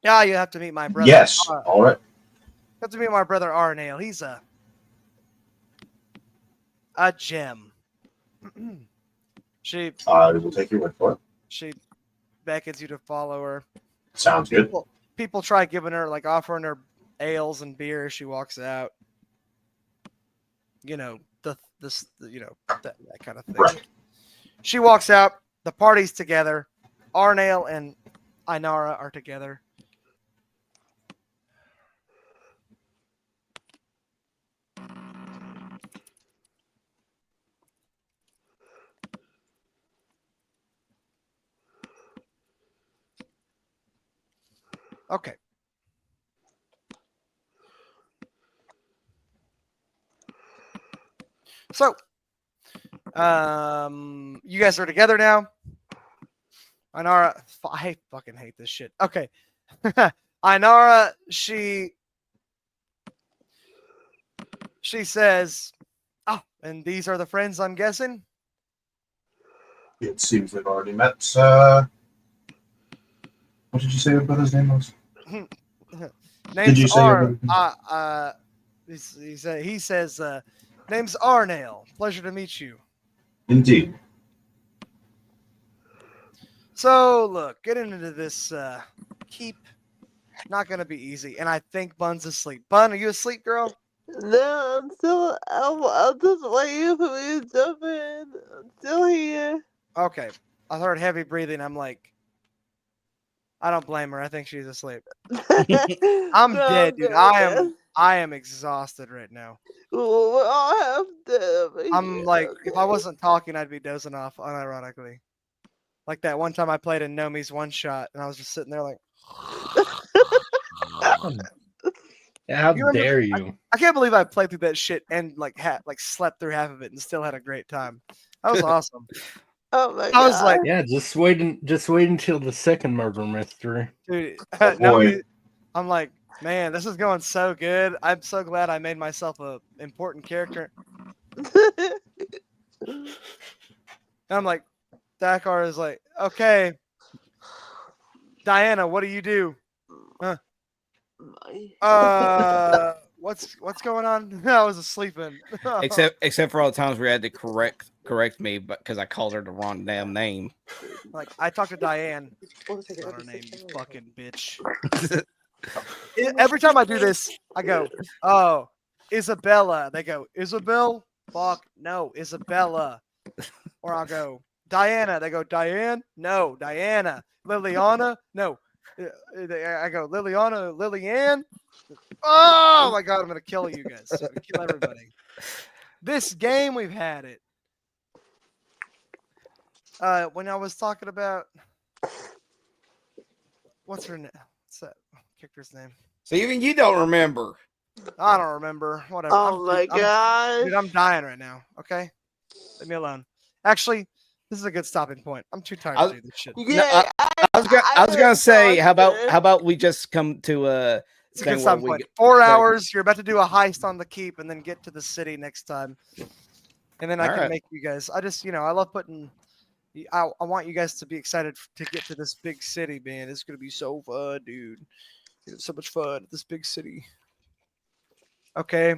Yeah, you have to meet my brother. yes. All right. You have to meet my brother Arnail. He's a gem. She I will take your word for it. she beckons you to follow her. Sounds good. People try giving her, like, offering her ales and beer as she walks out. You know, that kind of thing. Right. She walks out. The party's together. Arnail and Ainara are together. Okay. So, you guys are together now. Ainara, I fucking hate this shit. Okay. Ainara, she says, oh, and these are the friends, I'm guessing? It seems they've already met. What did you say your brother's name was? Name's you say your he says, name's Arnail. Pleasure to meet you. Indeed. So, look, getting into this keep, not going to be easy. And I think Bun's asleep. Bun, are you asleep, girl? No, I'm just waiting for me to jump in. I'm still here. Okay. I heard heavy breathing. I'm like, I don't blame her. I think she's asleep. I'm No, dead, dude. good. I am exhausted right now. We all have to. I'm like, if I wasn't talking, I'd be dozing off, unironically. Like that one time I played in Nomi's one shot, and I was just sitting there like, How You remember- dare you? I can't believe I played through that shit and like slept through half of it and still had a great time. That was awesome. Oh my god. I was like, Yeah, just wait until the second murder mystery. dude, Oh, Nomi, boy. I'm like, man, this is going so good. I'm so glad I made myself a important character. And I'm like, Thakar is like, okay, Diana, what do you do? What's going on? I was sleeping. Except for all the times we had to correct me, but because I called her the wrong damn name. Like, I talked to Diane. That's not her name, you fucking bitch. Every time I do this, I go, oh, Isabella. They go, Isabel? Fuck, no, Isabella. Or I'll go, Diana. They go, Diane? No, Diana. Liliana? No, I go, Lilianne. Oh my god, I'm gonna kill you guys. I'm gonna kill everybody. This game, we've had it. When I was talking about what's her name? What's that character's name? So even you don't remember. I don't remember. Whatever. Oh my god. Dude, I'm dying right now. Okay, leave me alone. Actually, this is a good stopping point. I'm too tired to do this shit. Yeah, I was gonna say, how about we just come to a It's a good thing where stopping we point. get- 4 so- hours. You're about to do a heist on the keep and then get to the city next time. And then I All can right. make you guys. I just, I love putting. I want you guys to be excited to get to this big city, man. It's gonna be so fun, dude. It's so much fun at this big city. Okay,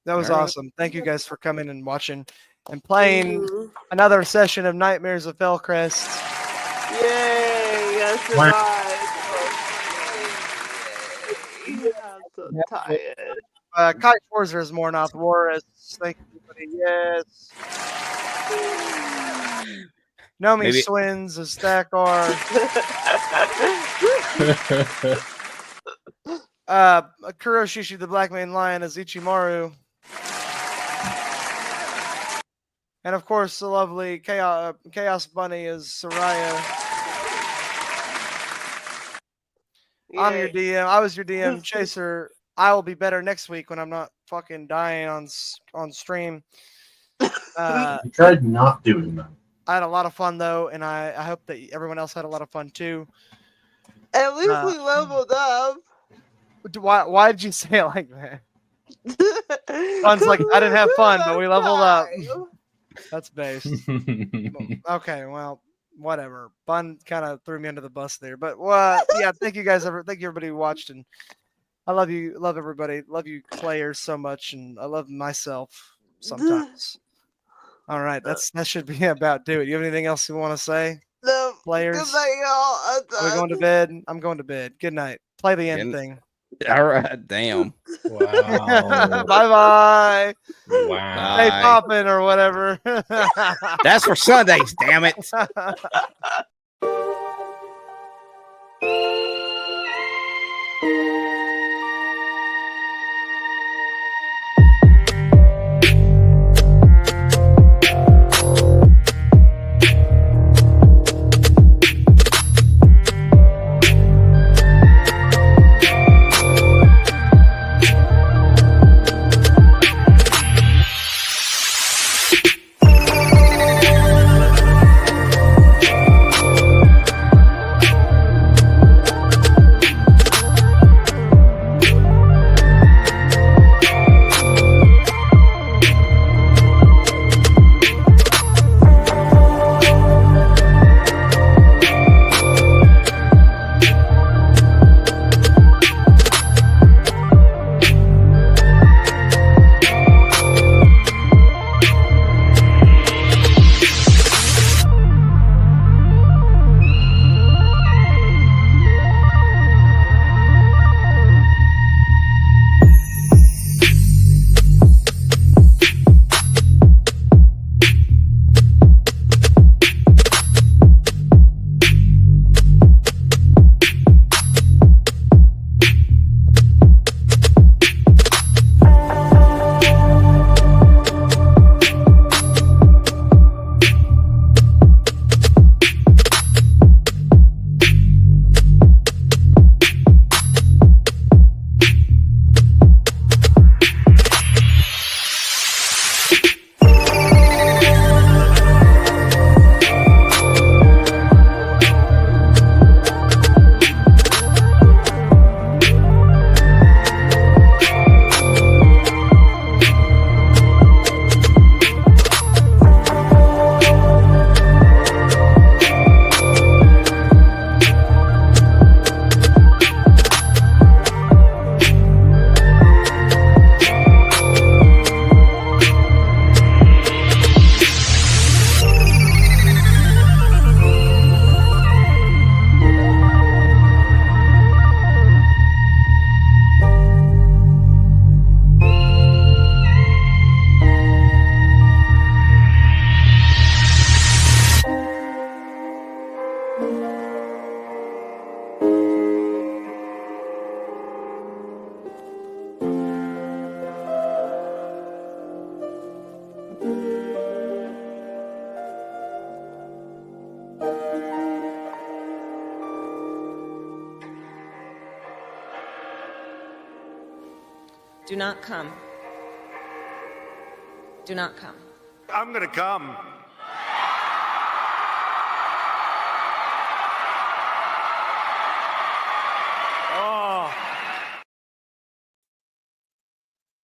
that was All right. awesome. Thank you guys for coming and watching and playing Mhm. another session of Nightmares of Fellcrest. Yay! I survived. I'm so tired. Kai Schwarzer is more not Warris. Thank you, everybody. Yes. Nomi Maybe- Swins is Thakar. Kuroshishi the Black Mane Lion is Ichimaru. And of course, the lovely Chaos Bunny is Saryah. I'm your Yay. DM. I was your DM, Chaser. I will be better next week when I'm not fucking dying on stream. I tried not doing that. I had a lot of fun though, and I hope that everyone else had a lot of fun too. At least we leveled up. Why did you say it like that? Fun's like, I didn't have fun, but we leveled up. That's based. Okay, well, whatever. Bun kind of threw me under the bus there, but yeah. Thank you guys. Thank you everybody who watched, and I love you. Love everybody. Love you players so much, and I love myself sometimes. All right, that should be about do it. You have anything else you want to say, No, players? good night, y'all. Are we going to bed? I'm going to bed. Good night. Play the end thing. All right, damn. Wow. Bye bye. Wow. Stay Bye. popping or whatever. That's for Sundays, damn it. Do not come. Do not come. I'm gonna come.